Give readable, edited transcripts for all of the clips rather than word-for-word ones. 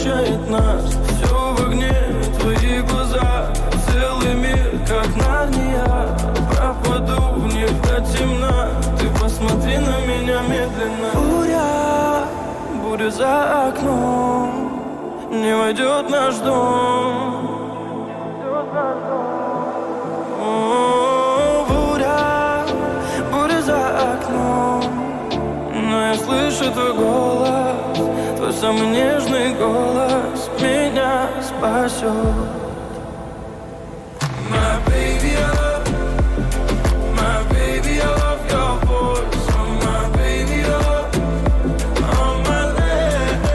прощает нас. Все в огне, твои глаза, целый мир, как Нарния. Пропаду в них до темна, ты посмотри на меня медленно. Буря за окном, не войдет наш дом. Буря за окном, но я слышу твой голос, твой самый нежный голос меня спасет. My baby, I love, my baby, I love your voice. Oh, my baby, I love, oh, my lady,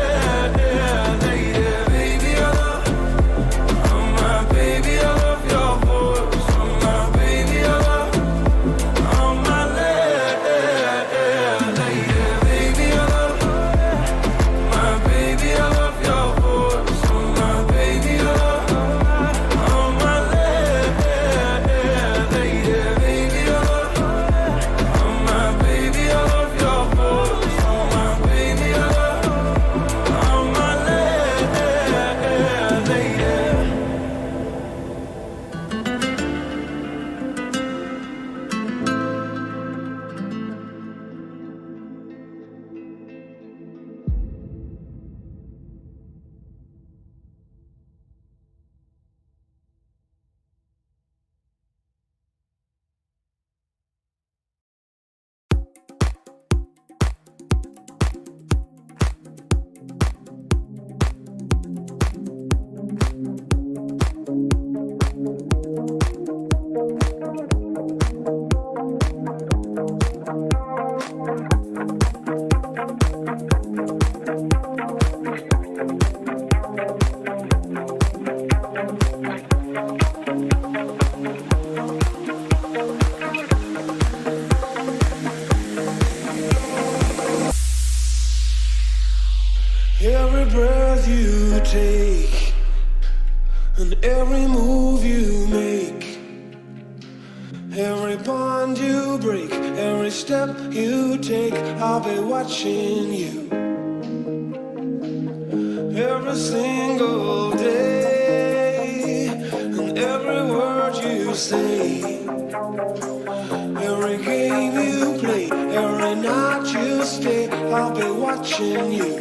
baby, I love, oh, my baby, I love your voice. Oh, my baby, I love, oh, my lady, baby, I love, my baby, I love your voice. Oh, my baby, I love. Every breath you take and every move you make, every bond you break, every step you take, I'll be watching you. Every single day and every word you say, every game you play, every night you stay, I'll be watching you.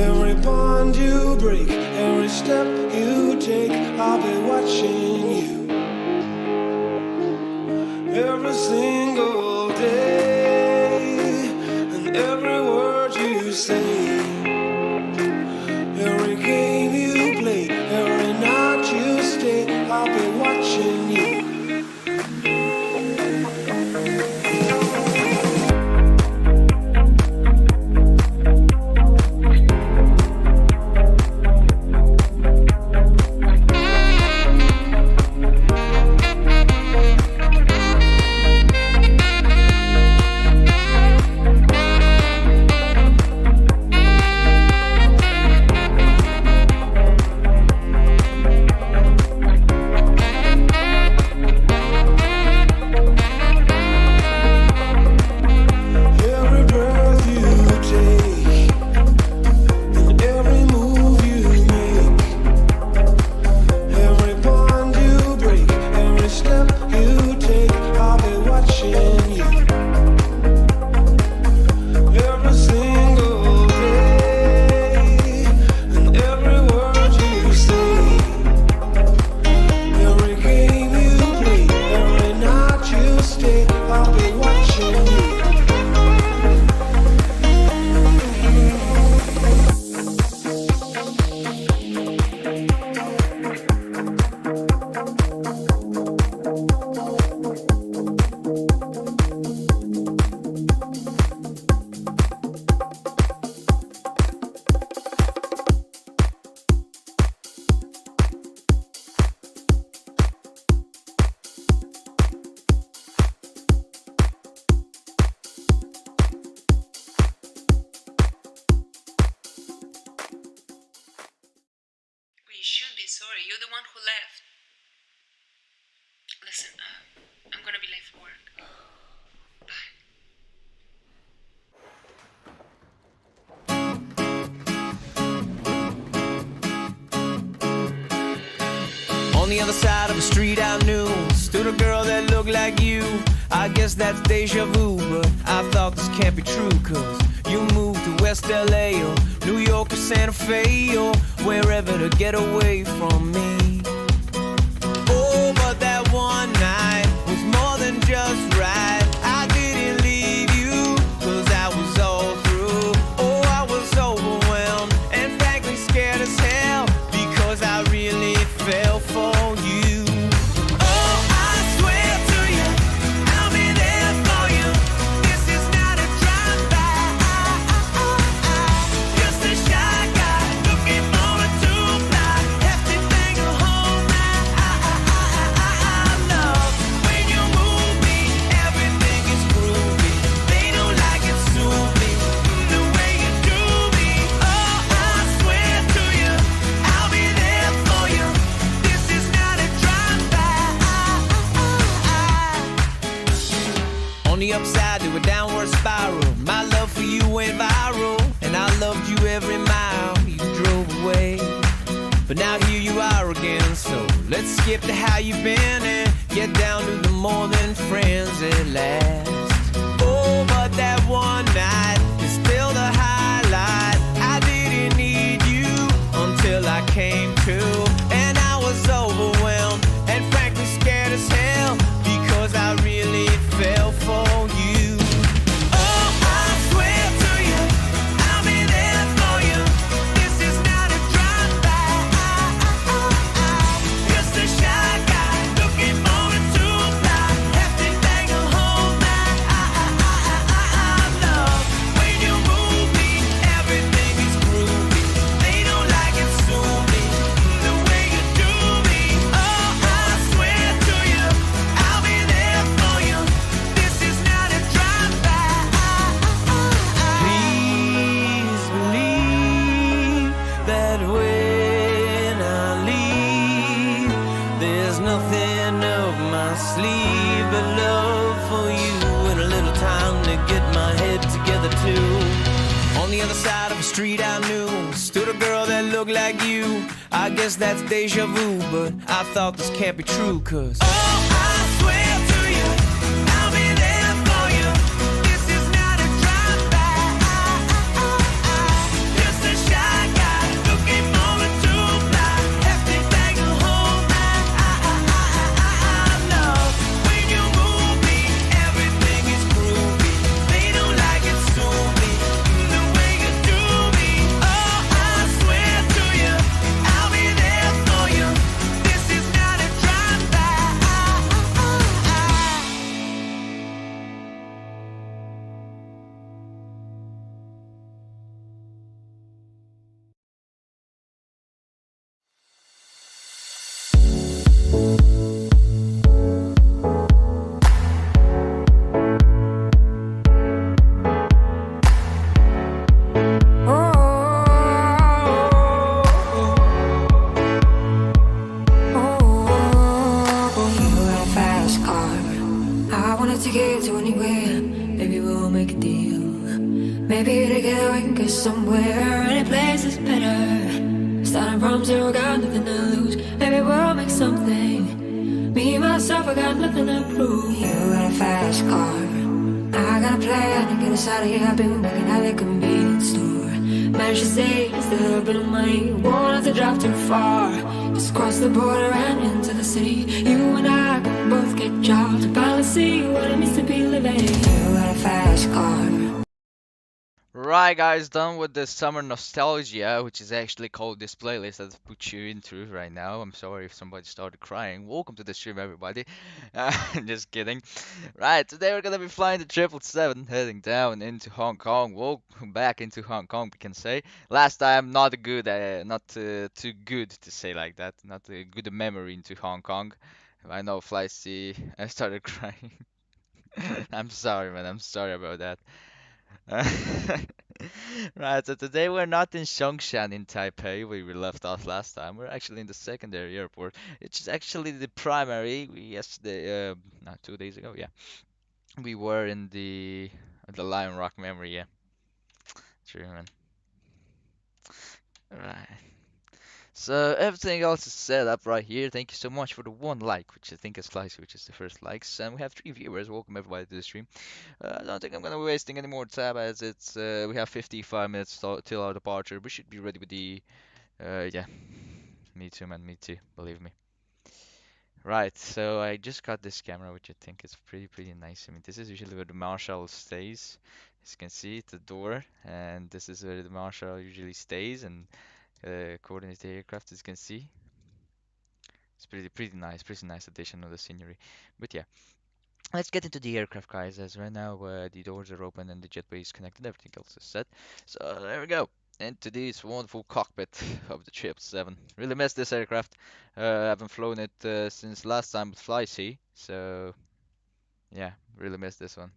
Every bond you break, every step you take, I'll be watching you. Every single day, and every word you say, every game you play, every night you stay, I'll be watching you. You should be sorry. You're the one who left. Listen, I'm gonna be late for work. Bye. On the other side of the street I knew stood a girl that looked like you. I guess that's deja vu, but I thought this can't be true, 'cause you moved to West LA or New York or Santa Fe or wherever to get away from me. Oh, but that one night was more than just right. I didn't leave you 'cause I was all through. Oh, I was overwhelmed and frankly scared as hell because I really fell for you. Oh, I swear to you, I'll be there for you. This is not a drive-by. Just a shy guy looking for a two-fly. Hefty thing to hold my love. When you move me, everything is groovy. They don't like it, sue me the way you do me. Oh, I swear to you, I'll be there for you. This is not a drive-by. On the upside to a downward spiral, my love for you went viral, and I loved you every mile you drove away. But now here you are again, so let's skip to how you've been and get down to the more than friends at last. Oh, but that one night is still the highlight. I didn't need you until I came to, and I was overwhelmed and frankly scared as hell because I really fell for you. Oh, I swear to you, I'll be there for you. This is not a drive-by. Just a shy guy looking for a two-fly. Hefty thing to hold my love. When you move me, everything is groovy. They don't like it, sue me the way you do me. Oh, I swear to you, I'll be there for you. This is not a drive-by. Please believe that when I leave, there's nothing up my sleeve but love for you and a little time to get my head together too. On the other side of the street I knew stood a girl that looked like you. I guess that's deja vu, but I thought this can't be true, 'cause oh, I swear to you, I'll be there for you. This is not a drive-by. Just a shy somewhere, any place is better. Starting from zero, got nothing to lose. Maybe we'll make something. Me, myself, I got nothing to prove. You got a fast car, I got a plan to get us out of here. I've been working at a convenience store. Managed to save just a little bit of money. Won't have to drive too far. Just cross the border and into the city. You and I can both get jobs to finally see what it means to be living. You got a fast car. Right guys, done with the summer nostalgia, which is actually called this playlist that I've put you into right now. I'm sorry if somebody started crying. Welcome to the stream, everybody. Just kidding. Right, today we're gonna be flying the 777, heading down into Hong Kong. Welcome back into Hong Kong, we can say. Last time, not too good to say like that. Not a good memory into Hong Kong. I know, Fly C, I started crying. I'm sorry, man. I'm sorry about that. Right, so today we're not in Songshan in Taipei, where we left off last time. We're actually in the secondary airport. It's actually the primary. We yesterday, not 2 days ago, yeah. We were in the Lion Rock memory, yeah. True, man. Right. So everything else is set up right here. Thank you so much for the one like, which I think is Slicey, which is the first likes. And we have 3 viewers. Welcome everybody to the stream. I don't think I'm gonna be wasting any more time as it's we have 55 minutes till our departure. We should be ready with the yeah. Me too, man. Me too. Believe me. Right. So I just got this camera, which I think is pretty nice. I mean, this is usually where the marshal stays. As you can see, it's the door, and this is where the marshal usually stays and coordinates the aircraft. As you can see, it's pretty nice addition of the scenery. But yeah. Let's get into the aircraft, guys, as right now the doors are open and the jetway is connected, everything else is set. So there we go, into this wonderful cockpit of the 777. Really miss this aircraft. I haven't flown it since last time with FlyC, so yeah, really miss this one.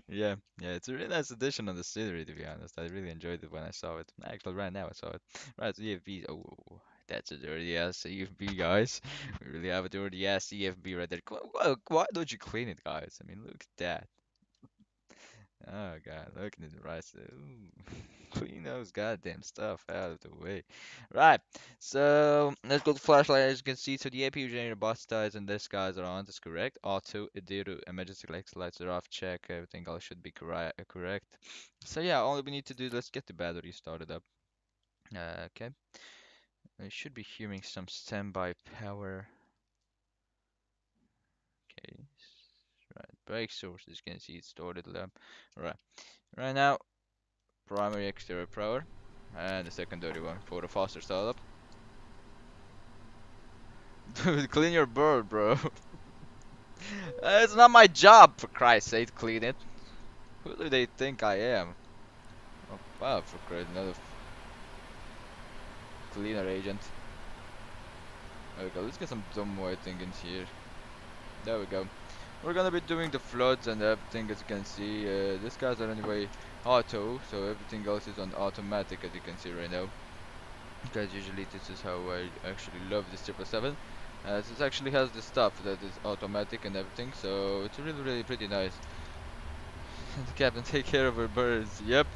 Yeah, it's a really nice addition on the scenery, to be honest. I really enjoyed it when I saw it. Actually, right now I saw it. Right, so EFB. Oh, that's a dirty ass EFB, guys. We really have a dirty ass EFB right there. Why don't you clean it, guys? I mean, look at that. Oh god, looking at the right side. Ooh. Clean those goddamn stuff out of the way. Right, so let's go to flashlight. As you can see, so the APU generator bus ties and this guys are on. That's correct. Auto, Ediru, emergency lights are off. Check. Everything else should be correct. So yeah, all we need to do, let's get the battery started up. Okay. We should be hearing some standby power. Okay. Right, brake source. As you can see, it's started up. Right. Right now, primary exterior power, and the secondary one for the faster startup. Dude, clean your bird, bro. It's not my job, for Christ's sake, clean it. Who do they think I am? Oh, wow, for Christ, another cleaner agent. There we go, let's get some dumb white thing in here. There we go. We're gonna be doing the floods and everything, as you can see. This guy's are anyway auto, so everything else is on automatic, as you can see right now. Because usually this is how I actually love this 777. This actually has the stuff that is automatic and everything, so it's really pretty nice. The captain, take care of our birds. Yep,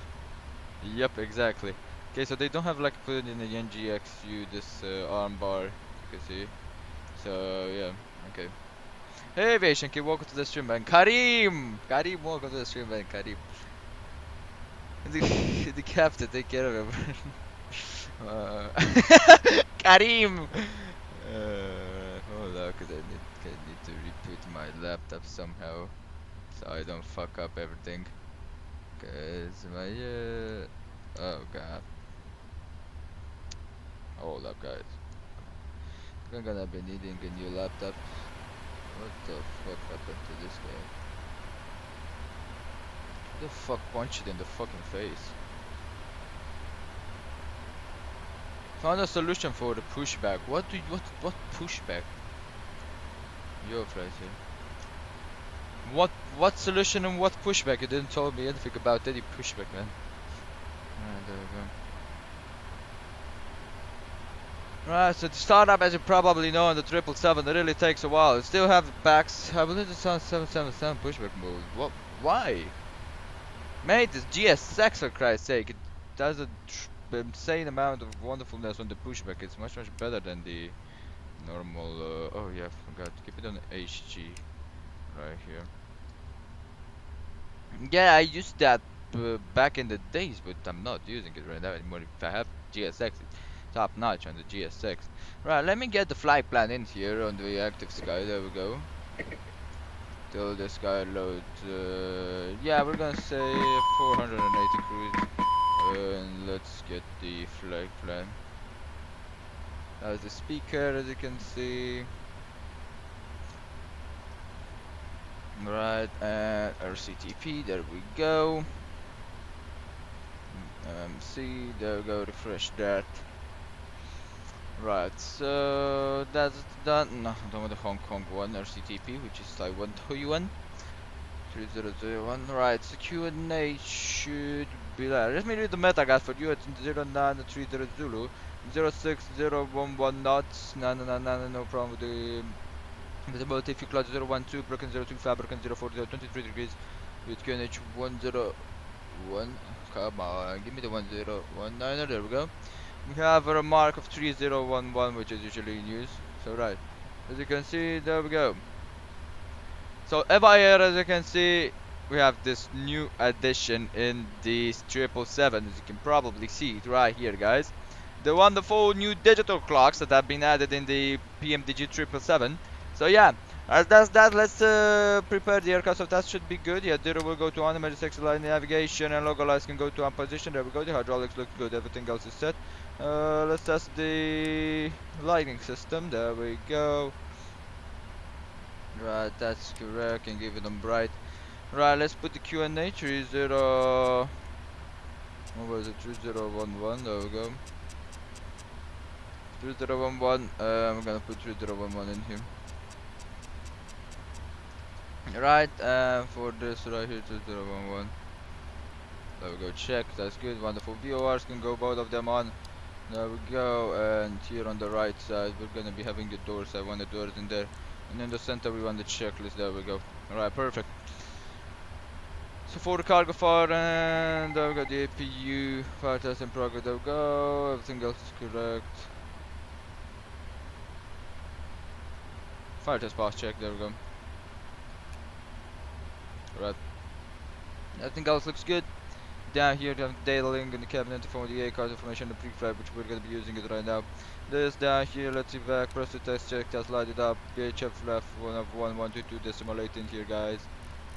exactly. Okay, so they don't have like put in the NGXU this arm bar, you can see. So yeah, okay. Hey Aviation Kid, welcome to the stream, man. Karim, welcome to the stream, man. Karim. The captain, take care of him. Karim. Hold on, cause I need to reboot my laptop somehow, so I don't fuck up everything. Cause my oh god. Hold up, guys. I'm gonna be needing a new laptop. What the fuck happened to this guy? Who the fuck punched it in the fucking face? Found a solution for the pushback. What pushback? Yo, Fraser. What solution and what pushback? You didn't tell me anything about any pushback, man. Alright, there we go. Right, so to start up, as you probably know, on the 777, it really takes a while. It still have the backs. I believe it's on 777 pushback mode. What? Why? Mate, this GSX for Christ's sake, it does a insane amount of wonderfulness on the pushback. It's much better than the normal. Oh yeah, forgot. Keep it on HG right here. Yeah, I used that back in the days, but I'm not using it right now anymore. If I have GSX, it's top notch on the GSX. Right, let me get the flight plan in here on the active sky. There we go. Till the sky loads. Yeah, we're gonna say 480 cruise. And let's get the flight plan. As the speaker, as you can see. Right, and RCTP, there we go. See, there we go, refresh that. Right, so that's done. No, I don't want the Hong Kong one, RCTP, which is Taiwan 3001. Right, so Q&A should be there. Let me read the meta guys for you at 0930 Zulu, 06011 knots. No problem with the visibility. If you cloud 012, broken 025, broken 040, 23 degrees with QNH 101. Come on, give me the 1019. There we go. We have a mark of 3011, which is usually in use. So right, as you can see, there we go. So EVA Air, as you can see, we have this new addition in the 777, as you can probably see it right here, guys. The wonderful new digital clocks that have been added in the PMDG 777. So yeah, as that's that, let's prepare the aircraft. So that should be good. Yeah, Diro will go to on, emergency line navigation, and logo lights can go to on position. There we go. The hydraulics looks good. Everything else is set. Let's test the lighting system. There we go. Right, that's correct. Can give it on bright. Right, let's put the Q&A 30. What was it? 3011. There we go. 3011. I'm gonna put 3011 in here. Right, for this right here, 2011. There we go, check, that's good, wonderful. VORs can go both of them on. There we go, and here on the right side, we're gonna be having the doors. I want the doors in there. And in the center, we want the checklist. There we go. Alright, perfect. So for the cargo fire, and there we go, the APU, fire test in progress. There we go, everything else is correct. Fire test pass check, there we go. Right. Everything else looks good. Down here we have data link in the cabin interphone, the A card information, the pre-flight, which we're going to be using it right now. This down here, let's evac, press the test check, test light it up. VHF left 1.122.8 in here, guys.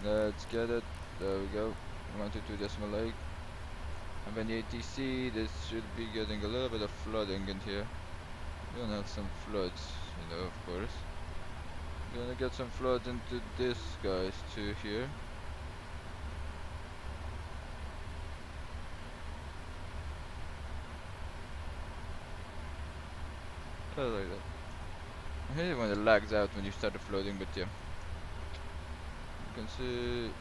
Let's get it. There we go. 122.8. And then the ATC, this should be getting a little bit of flooding in here. We're gonna have some floods, you know, of course. Gonna get some floods into this guys too here. Like that. I hate it when it lags out when you start flooding, but yeah. You can see,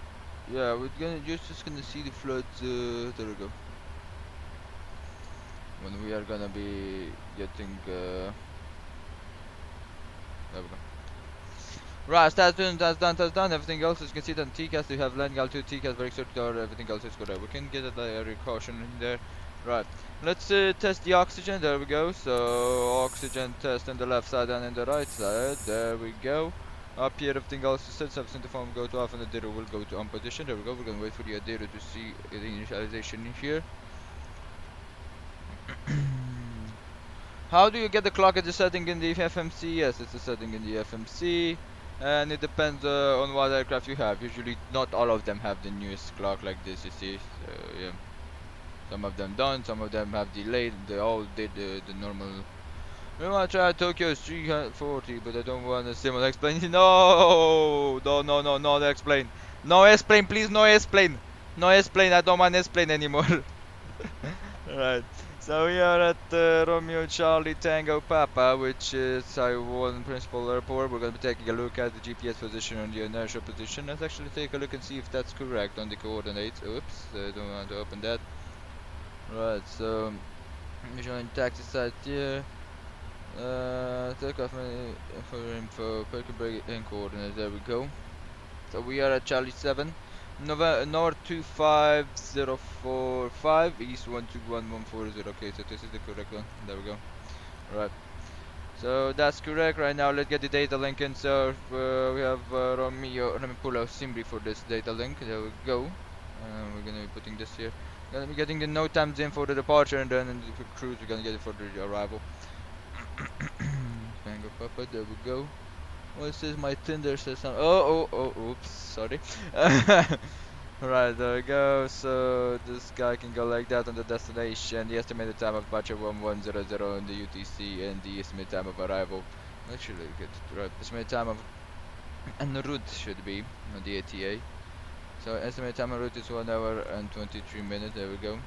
yeah, we're gonna just gonna see the floods. There we go. When we are gonna be getting. There we go. Right, that's done. Everything else, as you can see, on TCAS, we have landing altitude, TCAS, very certain, everything else is correct. We can get a area caution in there. Right, let's test the oxygen. There we go. So oxygen test on the left side and on the right side. There we go. Up here, everything else is set. Subs interphone will go to off, and the Adiro will go to on position. There we go. We're gonna wait for the Adiro to see the initialization in here. How do you get the clock at the setting in the FMC? Yes, it's a setting in the FMC. And it depends on what aircraft you have. Usually not all of them have the newest clock like this, you see. So yeah, some of them don't, some of them have delayed. They all did the normal. We want to try Tokyo's 340, but I don't want a similar explain. No, explain. No explain, please, no explain. No explain, I don't want explain anymore. Right. So we are at Romeo Charlie Tango Papa, which is Taiwan Principal Airport. We're going to be taking a look at the GPS position and the inertial position. Let's actually take a look and see if that's correct on the coordinates. Oops, I don't want to open that. Right, so showing taxi site here. Takeoff info, parking brake and coordinates. There we go. So we are at Charlie 7. North 25045, East 121140. Okay, so this is the correct one. There we go. Right. So that's correct. Right now, let's get the data link in. So we have Romeo. Let me pull out Simbi for this data link. There we go. We're gonna be putting this here. Gonna be getting the no times in for the departure, and then in the cruise we're gonna get it for the arrival. Mango Papa. There we go. What says my Tinder says something? Oops, sorry. Right, there we go. So this guy can go like that on the destination. The estimated time of departure 1100 on the UTC, and the estimated time of arrival. Actually, good. Right, estimated time of en route should be on the ATA. So estimated time en route is 1 hour and 23 minutes. There we go.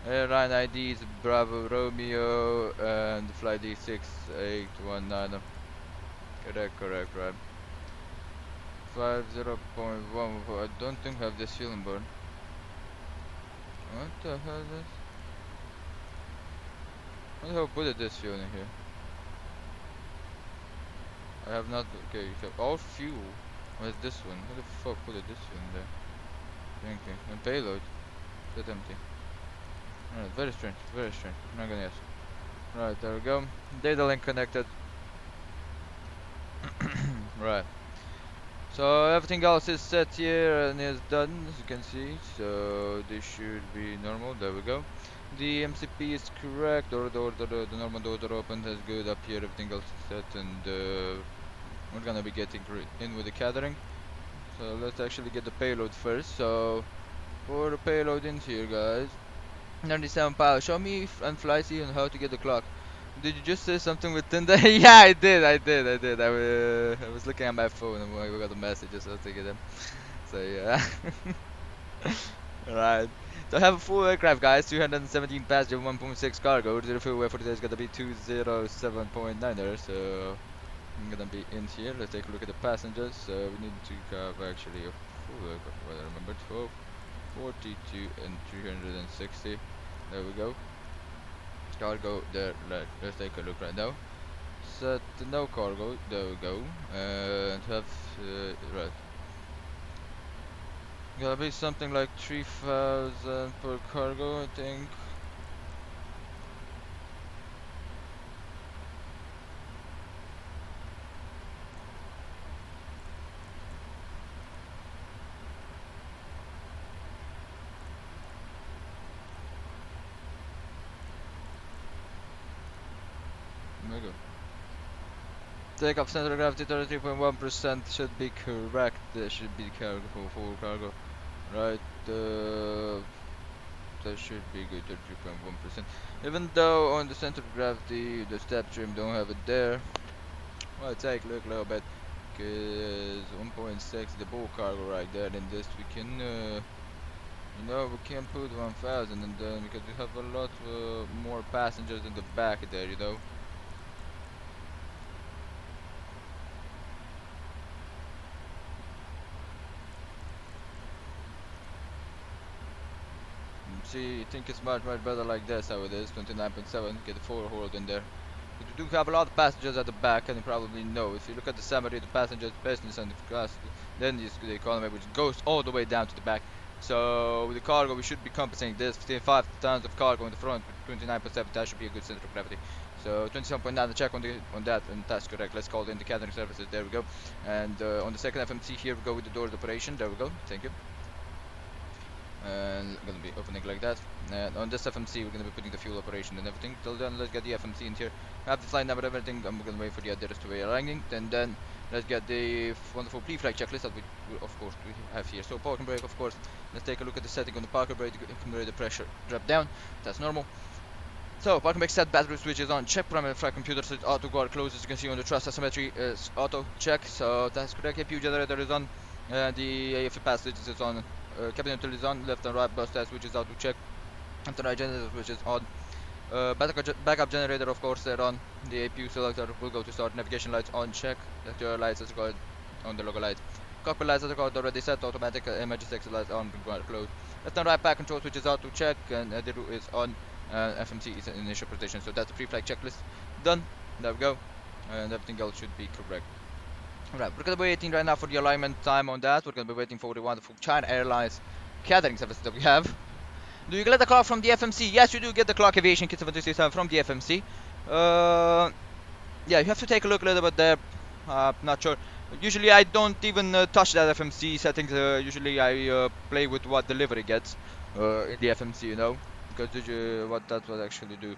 Airline ID is Bravo Romeo, and flight D6819. Correct, right. 50.1. I don't think I have this fuel on board. What the hell is this? What the hell put this fuel in here? I have not. Okay, you have all fuel. What is this one? Who the fuck put this fuel in there? Thank you. And payload. That's empty. Alright, very strange. I'm not gonna ask. Right, there we go. Data link connected. Right. So everything else is set here and is done, as you can see. So this should be normal. There we go. The MCP is correct. The normal doors are open. That's good. Up here, everything else is set, and we're gonna be getting in with the catering. So let's actually get the payload first. So for the payload in here, guys. 97 power. Show me and Flycy on how to get the clock. Did you just say something with Tinder? Yeah, I did. I was looking at my phone and we got the messages. So I was thinking them. So yeah. Right. So I have a full aircraft, guys. 217 passenger, 1.6 cargo. The fuel for today is gonna be 207.9. So I'm gonna be in here. Let's take a look at the passengers. So we need to have actually a full aircraft. What I remember, 12, 42, and 360. There we go. Cargo there. Let's take a look right now. Set no cargo. There we go. And have right. Gotta be something like 3,000 per cargo, I think. There we go. Takeoff center of gravity 33.1% should be correct. There should be cargo for full cargo. Right, that should be good, 33.1%. Even though on the center of gravity, the step trim don't have it there. Well, take a look a little bit, cause 1.6 the bull cargo right there. In this we can, you know, we can put 1,000, and then because we have a lot more passengers in the back there, you know. See, I think it's much better like this how it is. 29.7, get the 4 hold in there. But we do have a lot of passengers at the back, and you probably know. If you look at the summary, the passengers, business, and the class, then the economy, which goes all the way down to the back. So with the cargo, we should be compensating this. 55 tons of cargo in the front, 29.7. That should be a good center of gravity. So 27.9. Check on that, and that's correct. Let's call in the catering services. There we go. And on the second FMC here, we go with the doors operation. There we go. Thank you. And gonna be opening like that. And on this FMC we're gonna be putting the fuel operation and everything. Till then, let's get the FMC in here. I have the flight number and everything. I'm gonna wait for the address to be arriving, and then let's get the wonderful pre-flight checklist that we of course we have here. So parking brake, of course. Let's take a look at the setting on the parking brake. The pressure drop down. That's normal. So parking brake set, battery switch is on. Check primary flight computer switch, auto guard closed. As you can see on the thrust asymmetry is auto check. So that's correct. APU generator is on. The AFE pass switch is on. Cabin utility is on. Left and right bus test switch is out to check. Left and right generator switch is on. Backup generator, of course, they're on. The APU selector will go to start. Navigation lights on check. Exterior lights as required on the logo light. Cockpit lights as required already set. Automatic emergency exit lights on. Closed. Left and right back control switch is out to check, and the route is on. FMC is in initial position. So that's the pre-flight checklist done. There we go, and everything else should be correct. Right, we're gonna be waiting right now for the alignment time on that. We're gonna be waiting for the wonderful China Airlines catering service that we have. Do you get the clock from the FMC? Yes, you do get the clock aviation kit 727 from the FMC. Yeah, you have to take a look a little bit there. Not sure. Usually I don't even touch that FMC settings. Usually I play with what delivery gets in the FMC, you know, because what that would actually do.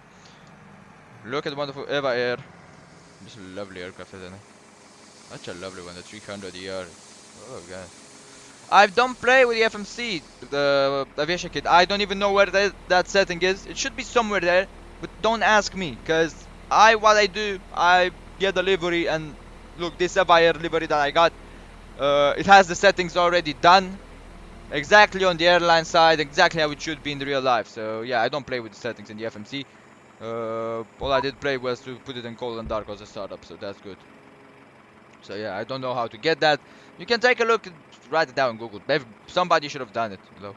Look at the wonderful EVA Air. This is a lovely aircraft, isn't it? Such a lovely one, the 300ER. Oh god. I don't play with the FMC, the aviation kit. I don't even know where that setting is. It should be somewhere there, but don't ask me, cause what I do, I get delivery, and look, this EVA Air delivery that I got, it has the settings already done, exactly on the airline side, exactly how it should be in the real life. So yeah, I don't play with the settings in the FMC. All I did play was to put it in cold and dark as a startup, so that's good. So yeah, I don't know how to get that. You can take a look, write it down on Google. Somebody should have done it, you know.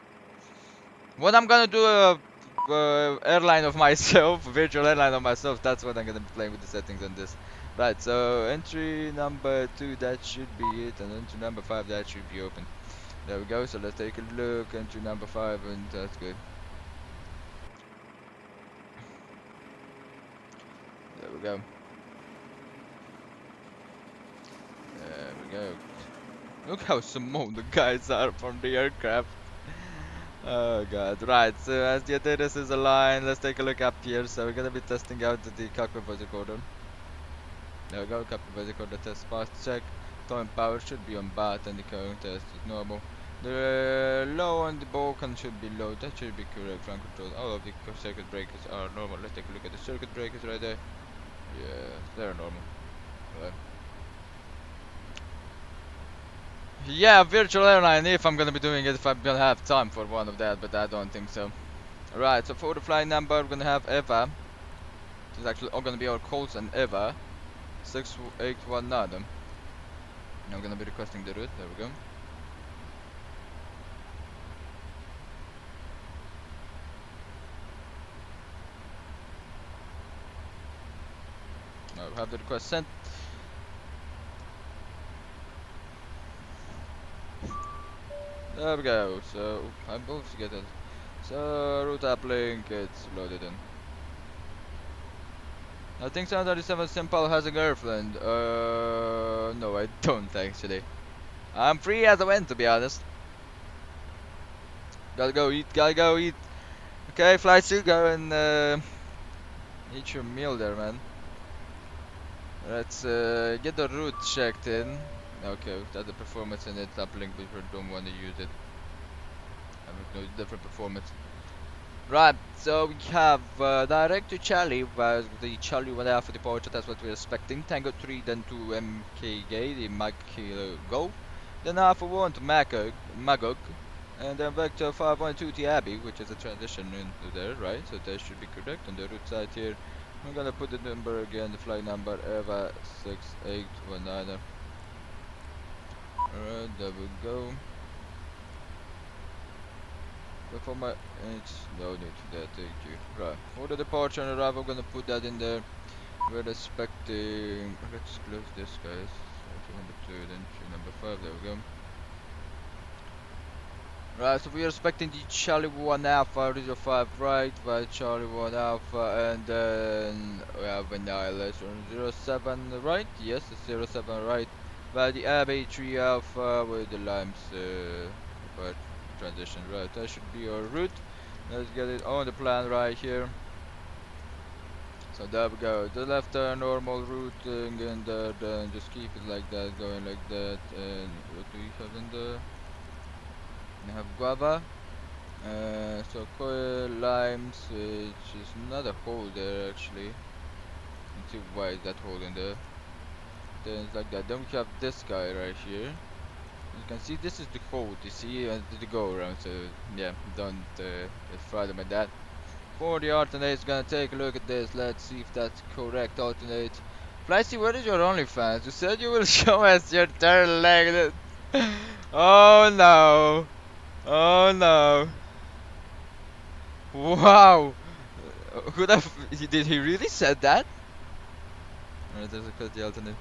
What I'm gonna do, airline of myself, virtual airline of myself. That's what I'm gonna be playing with the settings on this. Right, so entry number 2, that should be it, and entry number 5, that should be open. There we go. So let's take a look. Entry number 5, and that's good. There we go. There we go. Look how small the guys are from the aircraft. Oh god. Right, so as the addons is aligned, let's take a look up here. So we're gonna be testing out the cockpit voice recorder. There we go, cockpit voice recorder test pass check. Towing power should be on bat, and the current test is normal. The low on the Balkan should be low, that should be correct. Front control, all of the circuit breakers are normal. Let's take a look at the circuit breakers right there. Yeah, they're normal. Right. Yeah, virtual airline, if I'm gonna be doing it, if I'm gonna have time for one of that, but I don't think so. Alright, so for the flight number, we're gonna have EVA. This is actually all gonna be our codes and EVA 6819. Now I'm gonna be requesting the route, there we go. Now we have the request sent. There we go, so I'm both to get it. So route uplink, it's loaded in. I think 737 Simple has a girlfriend. No, I don't actually. I'm free as a wind, to be honest. Gotta go eat, gotta go eat. Okay, flight suit, go and eat your meal there, man. Let's get the route checked in. Okay, that's the performance in it. Uplink, we don't want to use it. I have no different performance. Right, so we have direct to Charlie, was the Charlie 1 Alpha departure. That's what we're expecting. Tango 3, then to MKG, the Mike Kilo Go. Then Alpha 1 to Magog. And then Vector 5.2 to Abbey, which is a transition into there, right? So that should be correct. On the route side here, I'm gonna put the number again, the flight number EVA 6819. Alright, there we go. Before my no need for that, thank you. Right, for the departure and arrival, I'm gonna put that in there. We're expecting. Let's close this, guys. Number 2, then number 5. There we go. Right, so we are expecting the Charlie 1 Alpha, Rizzo 5 right, by Charlie 1 Alpha, and then we have an ILS on 07 right. Yes, it's 07 right. By the Abbey 3 Alpha with the Limes transition. Right, that should be our route. Let's get it on the plan right here. So there we go. The left turn, normal routing, and then just keep it like that, going like that. And what do we have in there? We have guava. So coil limes, which is not a hole there actually. Let's see why is that hole in there. Then it's like that. Then we have this guy right here. You can see this is the code, you see, and the go around. So yeah, don't get frightened by that. For the alternate, it's gonna take a look at this. Let's see if that's correct alternate. Flycy, where is your OnlyFans? You said you will show us your third leg. Oh no! Oh no! Wow! Who did he really said that? Alright, there's a cut the alternate.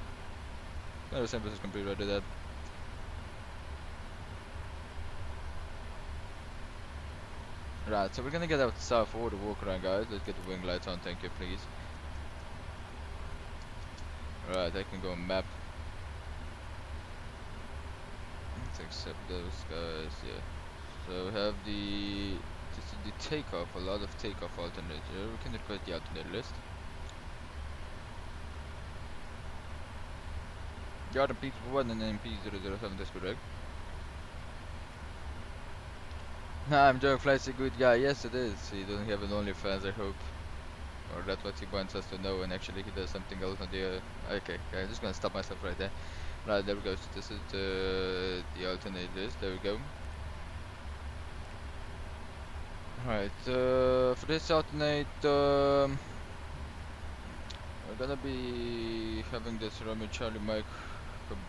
Kind of simple as computer, I did that. Right, so we're gonna get outside for the walk around, guys. Let's get the wing lights on, thank you, please. Right, I can go on map. Let's accept those guys, yeah. So we have this is the takeoff, a lot of takeoff alternate. We can request the alternate list. Jordan P1 and then P007, that's correct. Nah, I'm joking, Flight's a good guy. Yes, it is. He doesn't have an OnlyFans, I hope. Or that's what he wants us to know, and actually he does something else on the... okay, I'm just gonna stop myself right there. Right, there we go. So this is the alternate list. There we go. Right, for this alternate, we're gonna be having this Romeo Charlie Mike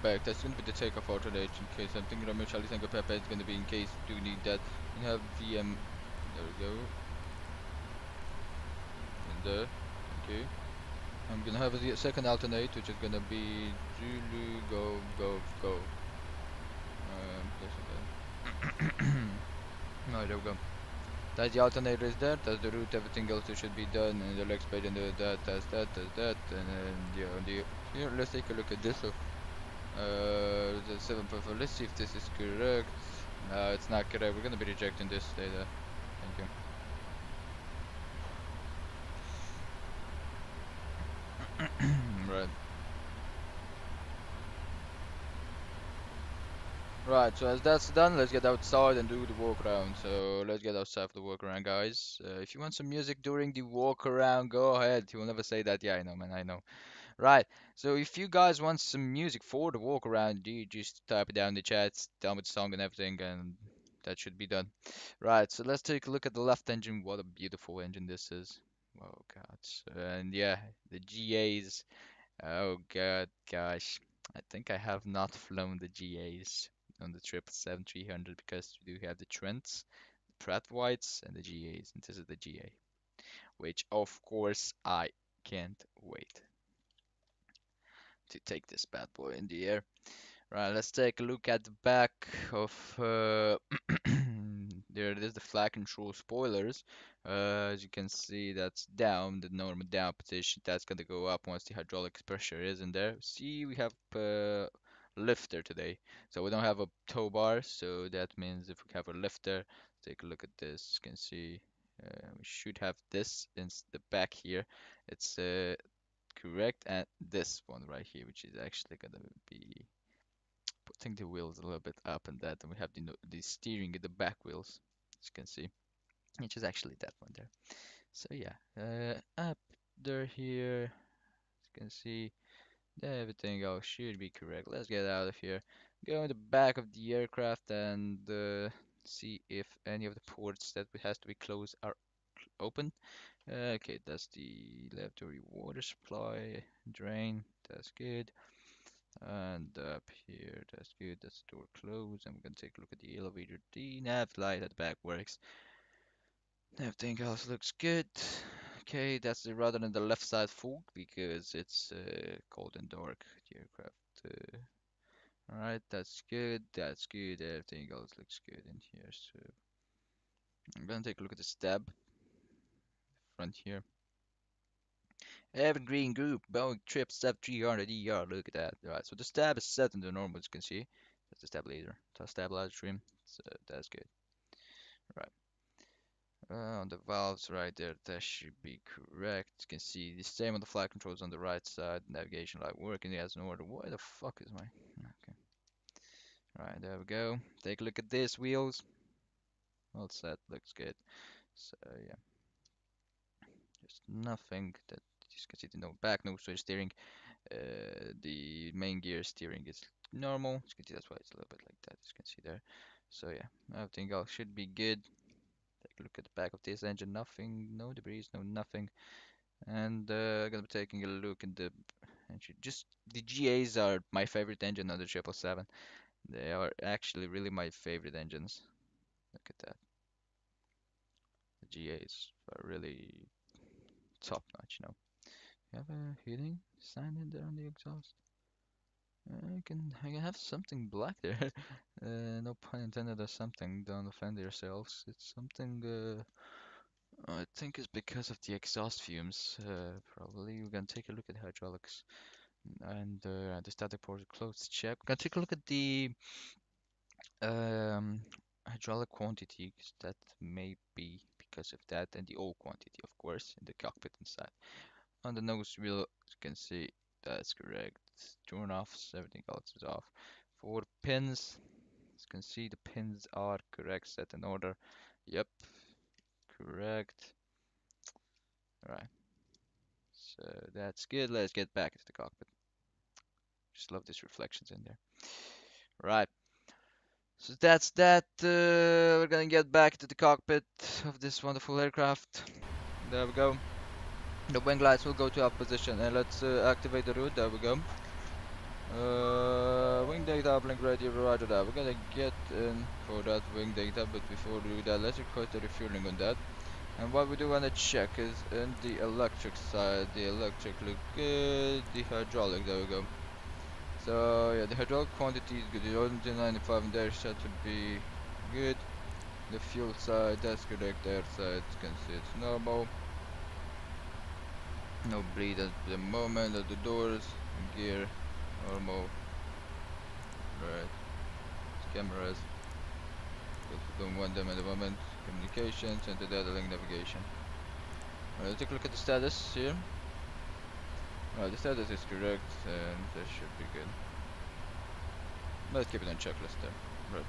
back. That's gonna be the takeoff alternate in case something. Romeo Charlie Tango Pepper is gonna be in case we do need that. We have VM. There we go. And there. Thank you. I'm gonna have the second alternate, which is gonna be Zulu go go go. This again. No, there we go. That's the alternator is there, that's the route, everything else should be done, and the next page and that's that, and then here, let's take a look at this. So, the 7.4, let's see if this is correct. No, it's not correct, we're gonna be rejecting this data. Thank you. Right. Right, so as that's done, let's get outside and do the walk around. So let's get outside for the walk around, guys. If you want some music during the walk around, go ahead. He will never say that. Yeah, I know, man, I know. Right, so if you guys want some music for the walk around, you just type it down in the chats, tell me the song and everything, and that should be done. Right, so let's take a look at the left engine. What a beautiful engine this is. Oh god. And yeah, the GAs. Oh god, gosh. I think I have not flown the GAs on the 777-300 because we do have the Trents, the Pratt Whites, and the GAs, and this is the GA, which of course I can't wait to take this bad boy in the air. Right, let's take a look at the back of there it is, the flight control spoilers. As you can see, that's down, the normal down position. That's gonna go up once the hydraulic pressure is in there. See, we have lifter today, so we don't have a tow bar, so that means if we have a lifter, take a look at this. You can see we should have this in the back here. It's correct, and this one right here, which is actually gonna be putting the wheels a little bit up and that, and we have the steering in the back wheels, as you can see, which is actually that one there. So yeah, up there here, as you can see, everything else should be correct. Let's get out of here, go in the back of the aircraft, and see if any of the ports that has to be closed are open. Okay, that's the lavatory water supply drain. That's good. And up here, that's good. That's the door closed. And we're gonna take a look at the elevator. The nav light at the back works. Everything else looks good. Okay, that's the rather than the left side fog because it's cold and dark. The aircraft. Alright, that's good. That's good. Everything else looks good in here. So I'm gonna take a look at the stab front here. Evergreen Group, Boeing Trip Stab 300ER. Look at that. Alright, so the stab is set in the normal, as you can see. That's the stabilizer. That's stabilizer trim. So that's good. Right. On the valves right there, that should be correct. You can see the same on the flight controls on the right side. Navigation light working as in order. Why the fuck is my... Okay. Right, there we go. Take a look at this wheels. All set. Looks good. So yeah. Just nothing that you can see the no back, no switch steering. The main gear steering is normal. As you can see, that's why it's a little bit like that, as you can see there. So yeah, everything else should be good. Take a look at the back of this engine. Nothing, no debris, no nothing. And gonna be taking a look in the engine. Just the GAs are my favorite engine on the 777. They are actually really my favorite engines. Look at that. The GAs are really top notch, you know. You have a heating sign in there on the exhaust? I can have something black there. No pun intended or something. Don't offend yourselves. It's something. I think it's because of the exhaust fumes. Probably. We can take a look at hydraulics and the static port close check. We can take a look at the um, hydraulic quantity. 'Cause that may be because of that, and the oil quantity, of course, in the cockpit inside. On the nose wheel, you can see that's correct. Turn offs, everything else is off. For pins, as you can see, the pins are correct, set in order. Yep, correct. Alright, so that's good. Let's get back into the cockpit. Just love these reflections in there. Right, so that's that. We're gonna get back to the cockpit of this wonderful aircraft. There we go. The wing lights will go to up position, and let's activate the route. There we go. Wing data uplink ready, roger that. We're gonna get in for that wing data, but before we do that, let's request the refueling on that. And what we do wanna check is in the electric side. The electric look good. The hydraulic, there we go. So yeah, the hydraulic quantity is good. The oil 95 in there should be good. The fuel side, that's correct. Air side, you can see it's normal. No bleed at the moment. At the doors, gear, normal. Right. Cameras. But we don't want them at the moment. Communications and the data link navigation. Alright, let's take a look at the status here. Alright, the status is correct and that should be good. Let's keep it on checklist there. Right.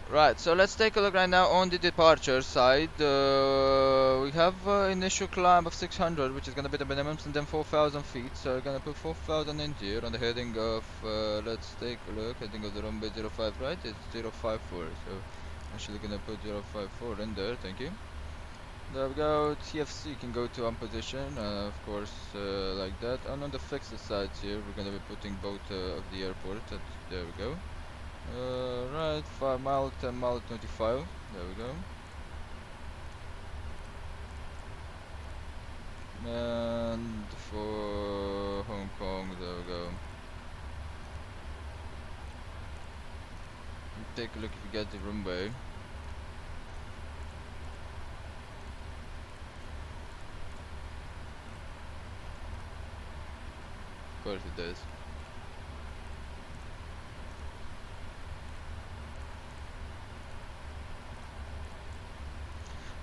Right, so let's take a look right now on the departure side. We have initial climb of 600, which is gonna be the minimums, and then 4,000 feet. So we're gonna put 4,000 in here on the heading of, let's take a look, heading of the runway 05, right? It's 054, so actually gonna put 054 in there, thank you. There we go, TFC can go to on position, of course, like that. And on the fixed sides here, we're gonna be putting both of the airport, there we go. Right, 5 mile, 10 mile, 25. There we go. And for Hong Kong, there we go. Take a look if you get the runway. Of course it does.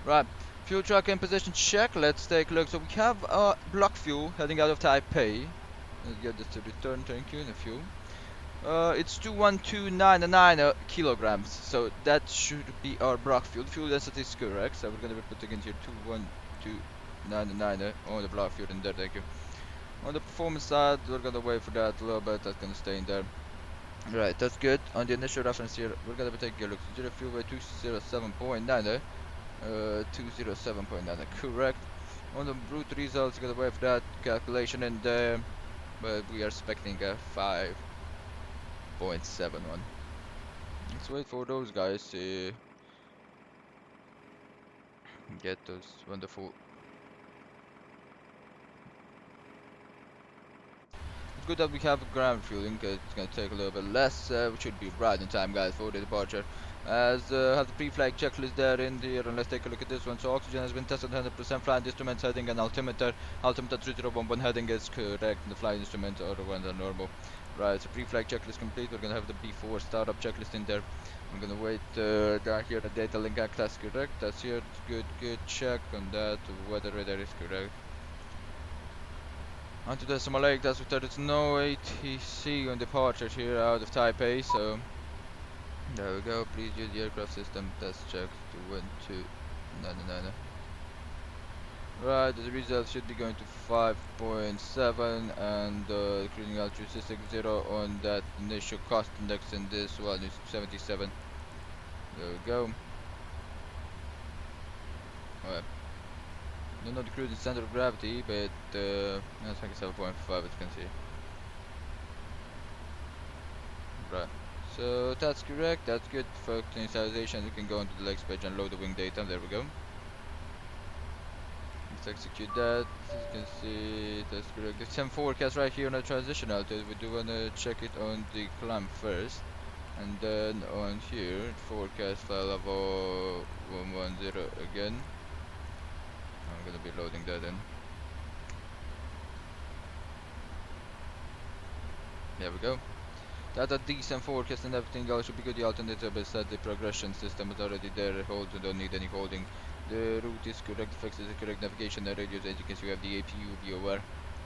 Right, fuel truck in position check. Let's take a look. So we have block fuel heading out of Taipei. Let's get this to return, thank you, in the fuel. It's 21299 kilograms, so that should be our block fuel. Fuel density is correct, so we're gonna be putting in here 21299 on the block fuel in there, thank you. On the performance side, we're gonna wait for that a little bit, that's gonna stay in there. Right, that's good. On the initial reference here, we're gonna be taking a look. Zero fuel by 207.9. 207.9, correct. On the brute results, gonna wait for that calculation in there, but we are expecting a 5.71. Let's wait for those guys to get those wonderful. It's good that we have ground fueling, cause it's gonna take a little bit less. We should be right in time, guys, for the departure. As have the pre-flight checklist there in there, and let's take a look at this one. So oxygen has been tested 100%, flight instruments heading and altimeter 3011 heading is correct, the flight instruments are the normal. Right, so pre-flight checklist complete. We're gonna have the B4 startup checklist in there. I'm gonna wait down here, the data link act, that's correct, that's here, good, check on that, weather radar is correct. Onto Decimal Lake, that's with there is no ATC on departure here out of Taipei, so there we go. Please use the aircraft system test check to 1299. Right, the results should be going to 5.7 and the cruising altitude 660 on that initial cost index in this one is 77. There we go. Alright. Don't know the cruising center of gravity, but that's like 7.5 as you can see. Right. So that's correct, that's good for initialization. We can go into the legs page and load the wing data. There we go. Let's execute that. As you can see, that's correct. The SEM forecast right here on the transition altitude. We do wanna check it on the climb first. And then on here, forecast file level 110 again. I'm gonna be loading that in. There we go. That a decent forecast and everything else should be good. The alternative is that the progression system is already there. Hold, you don't need any holding. The route is correct, fix is the correct navigation and radius. As you can see, we have the APU, be aware.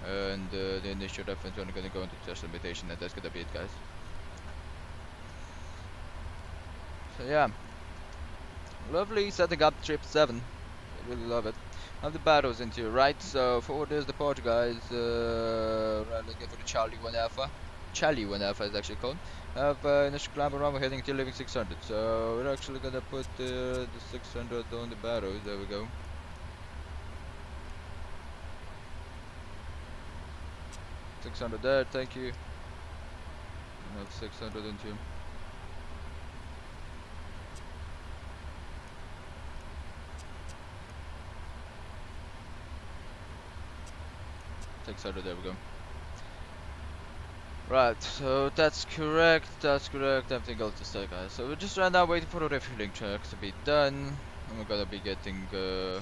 And the initial reference, we're gonna go into test limitation, and that's gonna be it, guys. So yeah, lovely setting up trip 7. I really love it. Have the barrels into your right. So for this departure, guys, right, let's go for the Charlie 1 Alpha. Charlie 1 Alpha is actually called. Have initial climb around, we're heading to living 600. So we're actually gonna put the 600 on the barrels. There we go. $600 there, thank you. And have 600 into. 600, there we go. Right, so that's correct, everything else is there, guys. So we're just right now waiting for the refueling checks to be done. And we're gonna be getting the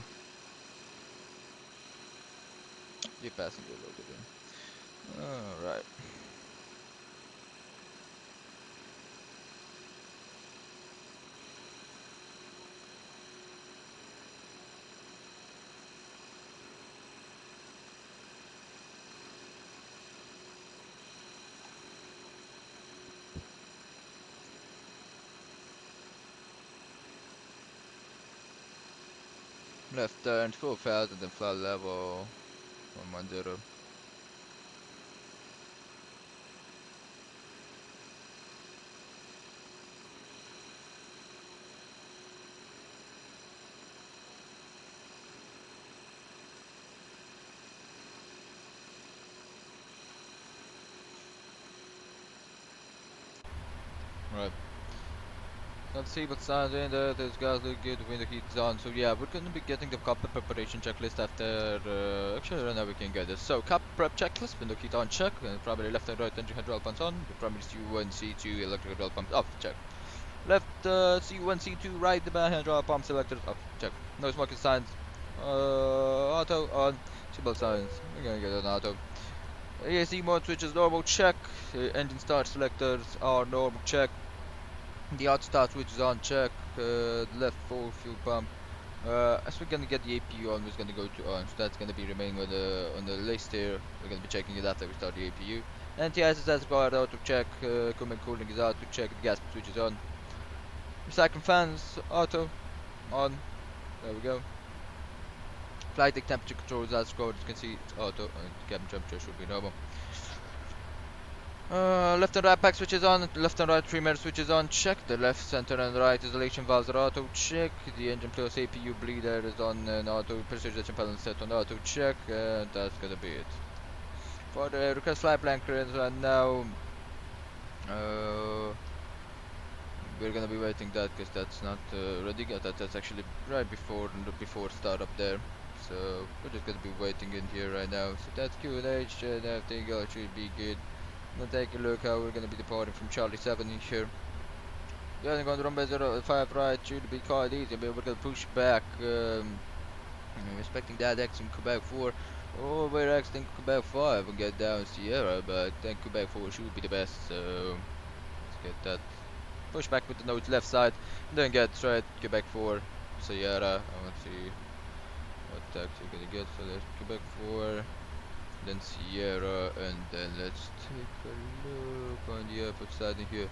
passenger loaded in. Alright. Left turn, full fast, and then fly level 110. Right. Let's see what signs in there. Those guys look good. Window heat's on. So yeah, we're gonna be getting the Cockpit preparation checklist after. Actually, right now we can get this. So Cockpit prep checklist. Window heat on, check. Primary left and right engine hydraulic pumps on. The primary C1, C2 electric hydraulic pumps off, check. Left C1, C2 right the back hydraulic pump selectors off, check. No smoking signs. Auto on. Seatbelt signs. We're gonna get an auto. AC mode switches normal, check. Engine start selectors are normal, check. The auto start switch is on, check. Left full fuel pump. As we're gonna get the APU on, we're gonna go to on, so that's gonna be remaining on the list here. We're gonna be checking it after we start the APU. Anti-ice is required, auto check. Cooling is auto check. The gas switch is on. Recycling fans, auto on. There we go. Flight deck temperature control is as scored. You can see it's auto, and cabin temperature should be normal. Left and right pack switches on, left and right trimmer switches on, check. The left, center and right isolation valves are auto, check. The engine plus APU bleeder is on an auto, precision panel set on auto, check. And that's gonna be it. For the request flight plan clearance right now, we're gonna be waiting that because that's not ready yet. That's actually right before startup there. So we're just gonna be waiting in here right now. So that's Q&H and everything else should be good. We'll take a look how we're gonna be departing from Charlie 7 in here. Getting on the runway 05 right should be quite easy, but we're gonna push back. I'm expecting that X in Quebec 4. Oh, we're exiting Quebec 5 and get down Sierra, but then Quebec 4 should be the best. So let's get that. Push back with the nose left side, and then get straight Quebec 4 Sierra. I want to see what tax we're gonna get. So there's Quebec 4. Then Sierra, and then let's take a look on the airport side in here.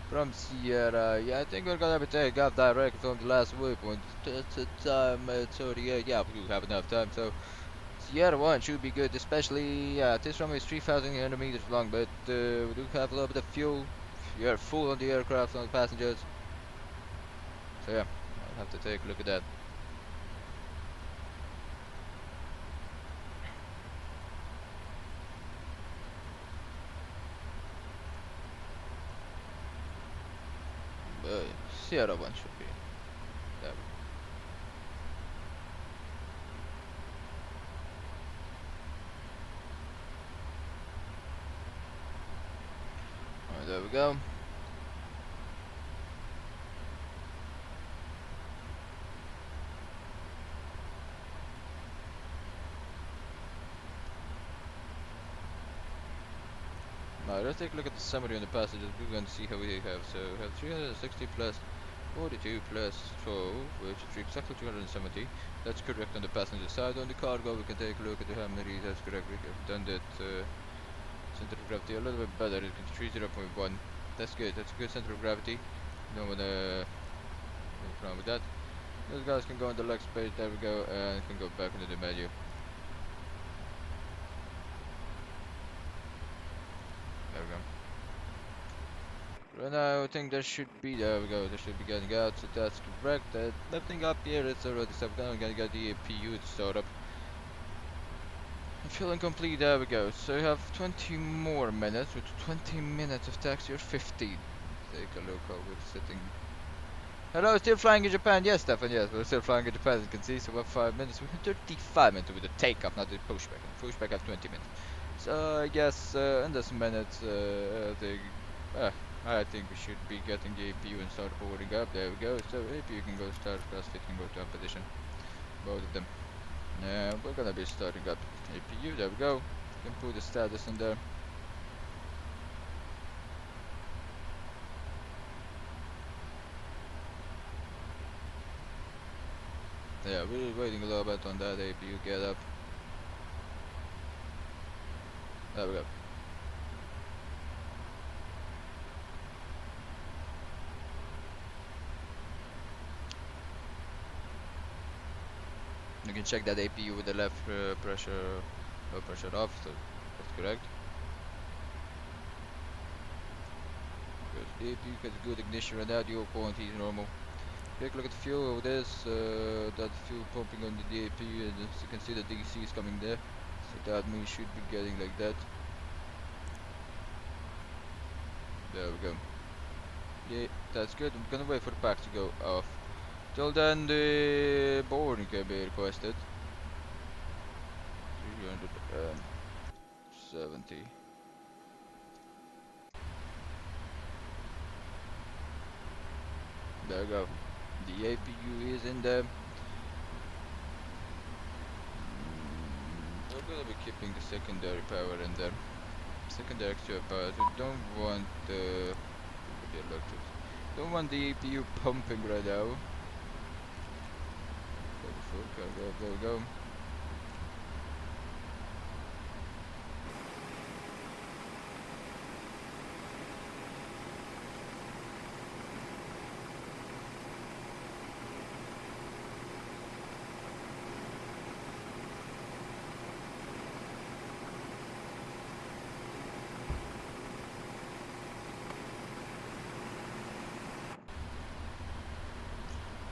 From Sierra, yeah, I think we're gonna be taking off direct from the last waypoint. That's the time, 38, yeah, we do have enough time, so Sierra 1 should be good, especially, this runway is 3,000 meters long, but we do have a little bit of fuel. We are full on the aircraft, on the passengers. So yeah, I'll have to take a look at that. Sierra 1 should be there. There we go. Now let's take a look at the summary on the passages. We're going to see how we have. So we have 360 plus 42 plus 12, which is exactly 270. That's correct on the passenger side. On the cargo, we can take a look at how many. That's correct. We have done that center of gravity a little bit better. It's 30.1. That's good. That's a good center of gravity. Don't wanna what's wrong with that. Those guys can go on the leg space. There we go, and can go back into the menu. There we go. Right now, I think there should be. There we go. There should be getting out. So that's correct. Nothing up here. It's already set down. I'm gonna get the APU to start up. Feeling complete, there we go. So you have 20 more minutes, with 20 minutes of taxi or 15. Take a look how we're sitting. Hello, still flying in Japan? Yes, Stefan, yes, we're still flying in Japan, as you can see. So we have 5 minutes, we have 35 minutes with the takeoff, not the pushback. And pushback have 20 minutes. So I guess in this minute, I think we should be getting the APU and start boarding up. There we go. So APU can go start, class fit can go to up position. Both of them. Yeah, we're gonna be starting up APU. There we go. You can put the status in there. Yeah, we're waiting a little bit on that APU get up. There we go. You can check that APU with the left pressure, low pressure off, so that's correct. Because the APU gets good ignition right now, the point is normal. Take a look at the fuel, this, that fuel pumping on the APU, and as you can see the DC is coming there. So that means should be getting like that. There we go. Yeah, that's good. I'm gonna wait for the pack to go off. Till then, the boarding can be requested. 370. There we go. The APU is in there. We're gonna be keeping the secondary power in there. Secondary extra power. We don't want the electric. Don't want the APU pumping right now. There we go.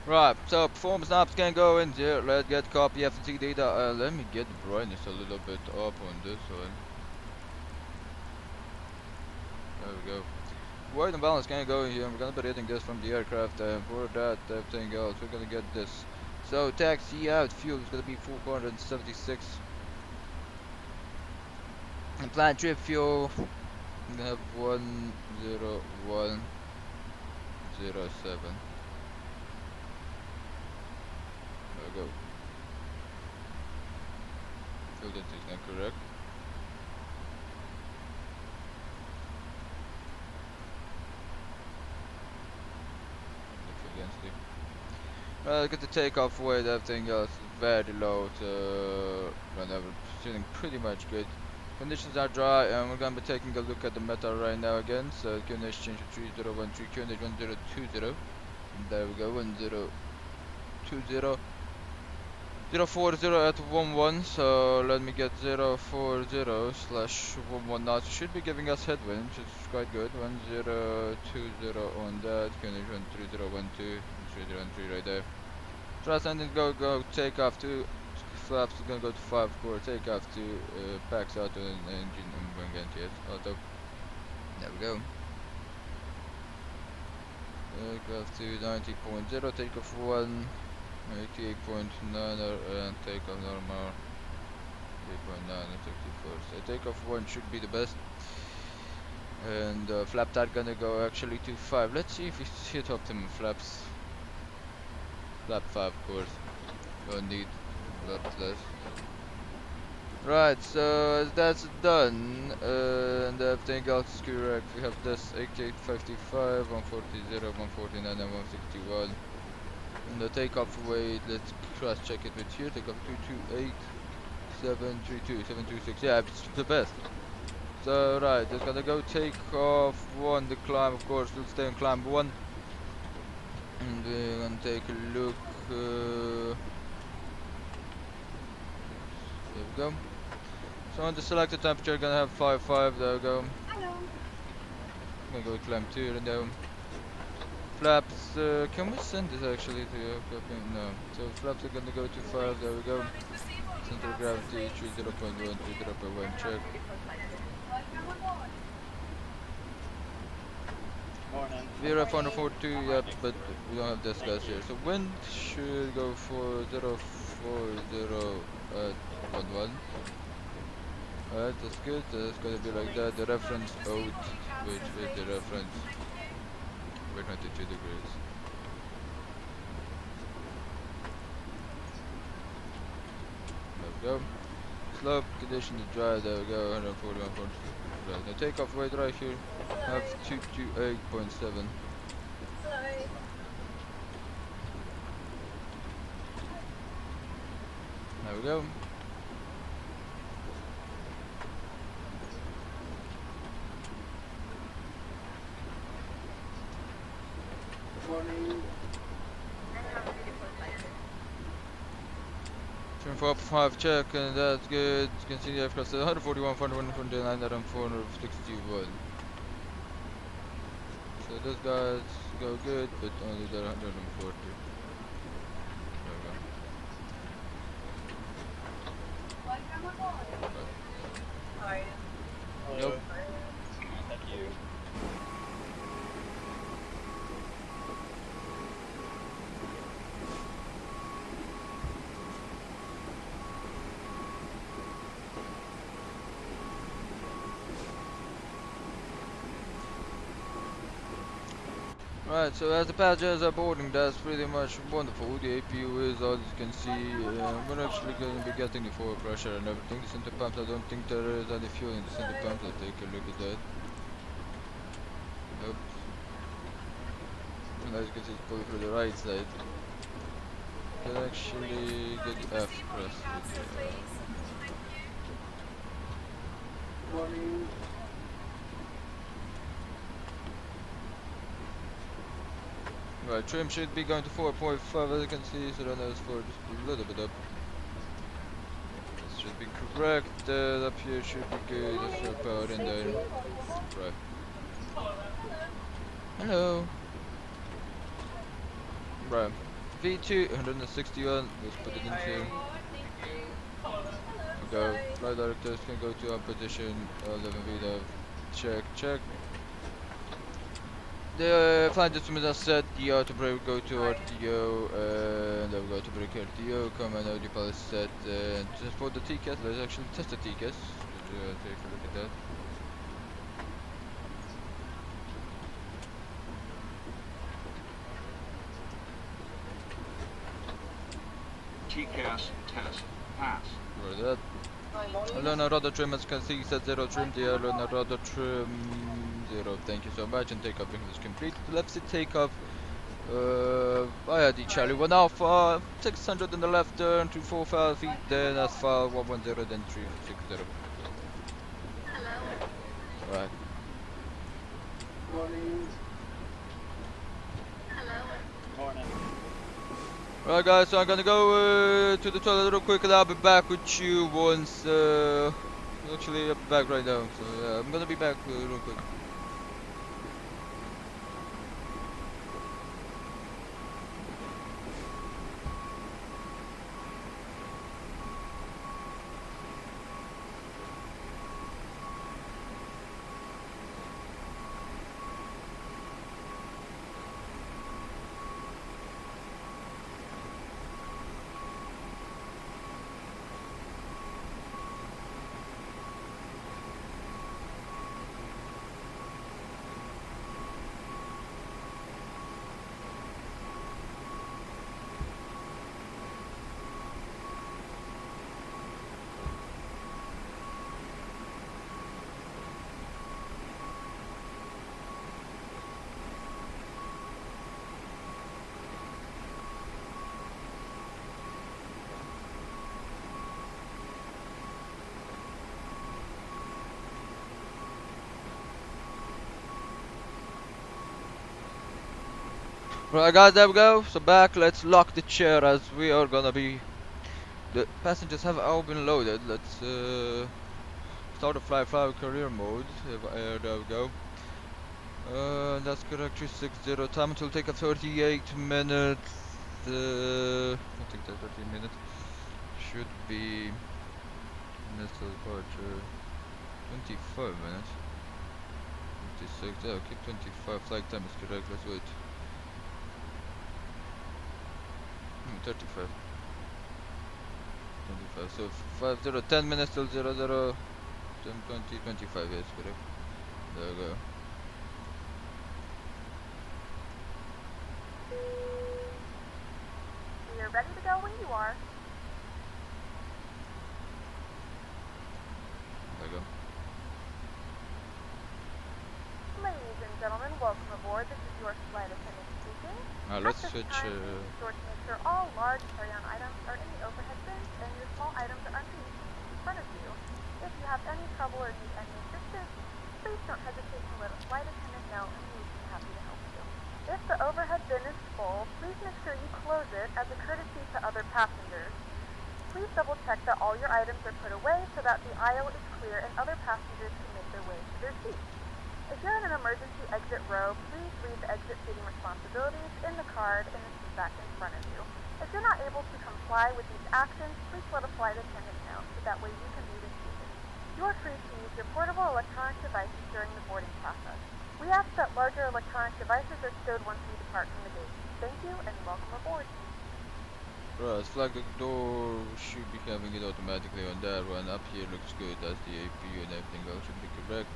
Right, so performance knobs can go in here. Let's get copy FT data. Let me get the brightness a little bit up on this one. There we go. Weight and balance can go in here. We're gonna be reading this from the aircraft, and for that, everything else, we're gonna get this. So taxi out fuel is gonna be 476. And planned trip fuel, we're gonna have 10107. There we go. Fuel density is not correct. Look at the takeoff weight, everything else is very low to whenever, feeling pretty much good. Conditions are dry, and we're gonna be taking a look at the metal right now again. So QNH change to 3013, QNH 1020. And there we go, 1020. 040 at 11, so let me get 040/11 now. It should be giving us headwind, which is quite good. 1020 on that, QNH 13012, 3013 right there. Thrust engine go take off to flaps, gonna go to 5 core, take off to packs auto and engine and bring NTS auto. There we go. Take off to 90.0, take off 1, 88.9 and take off normal 8.9 and 34. So take off 1 should be the best. And flap tire gonna go actually to 5. Let's see if we hit optimum flaps. Flap 5, of course. Don't need flaps less. Right, so that's done, and everything else is correct. We have this 8855, 140, 149, and 161. And the takeoff weight, let's cross check it with here. Takeoff 228, 732, 726. Yeah, it's the best. So, right, it's gonna go take off 1, the climb, of course, we'll stay on climb 1. And we're gonna take a look. There we go. So on the selected temperature, gonna have 55, there we go. Hello. I'm gonna go climb 2 and down. Flaps, can we send this actually to your copy? No. So flaps are gonna go to 5, there we go. Center of gravity, 30.1, 30.1, check. Vera 442, yep, but we don't have this guys here. So wind should go for 040 at 11. Alright, that's good. That's gonna be like that. The reference out, which is the reference. We're 22 degrees. There we go. Slope, condition to dry, there we go, 140, 140. Right, now takeoff weight right here, have 228.7. There we go. Turn 4 up 5 check, and that's good. Continue across the 141, 429, and 461. So those guys go good, but only the 140. There we go. Nope. Thank you. Right, so as the passengers are boarding, that's pretty much wonderful. The APU is, as you can see, we're actually going to be getting the forward pressure and everything. The center pumps, I don't think there is any fuel in the center pumps. Let's take a look at that. Nope. And as you can see, it's pulling through the right side. Can actually get the F pressed. Right, trim should be going to 4.5 as you can see, so that is for just a little bit up. This should be correct, up here should be good, let's show power in there. Right. Hello. Right. V2, 161, let's put it in here. Go. Flight directors can go to our position, 11 VDAV. Check, check. The flight instruments are set, the auto brake will go to RTO, and then we'll go to brake RTO, command audio pilot set, and just for the TCAS, let's actually test the TCAS, just take a look at that. TCAS test pass. For that. Learner rudder trim, as you can see, set 0 trim, the learner rudder trim 0, thank you so much, and takeoff is complete. Left seat takeoff via the Charlie 1 Alpha, 600 in the left turn, 245 feet, then asphalt 110, then 360. Hello. Right. Morning. Right guys, so I'm gonna go to the toilet real quick and I'll be back with you once, actually I'll be back right now, so yeah, I'm gonna be back real quick. Right guys, there we go. So back, let's lock the chair as we are gonna be... The passengers have all been loaded. Let's start the fly career mode. EVA Air, there we go. That's correct, 360. Time until take a 38 minutes. I think that's 13 minutes. Should be... Minutes till departure. 25 minutes. 56, yeah, keep 25. Flight time is correct, let's wait. 35. 25, so 10 minutes till 00, 10, 20, 25, yes, correct. There we go. We are ready to go when you are. There we go. Ladies and gentlemen, welcome aboard. This is your flight attendant speaking. Let's At this switch. time, please be sure to make sure all large carry-on items are in the overhead bins and your small items are underneath in front of you. If you have any trouble or need any assistance, please don't hesitate to let a flight attendant know and we will be happy to help you. If the overhead bin is full, please make sure you close it as a courtesy to other passengers. Please double check that all your items are put away so that the aisle is clear and other passengers can make their way to their seats. If you're in an emergency exit row, please leave the exit seating responsibilities in the card in the seat back in front of you. If you're not able to comply with these actions, please let a flight attendant know so that way you can leave it seated. You are free to use your portable electronic devices during the boarding process. We ask that larger electronic devices are stowed once you depart from the gate. Thank you and welcome aboard. Right, it's like the door should be having it automatically on that one. Up here looks good, that's the APU and everything else should be correct.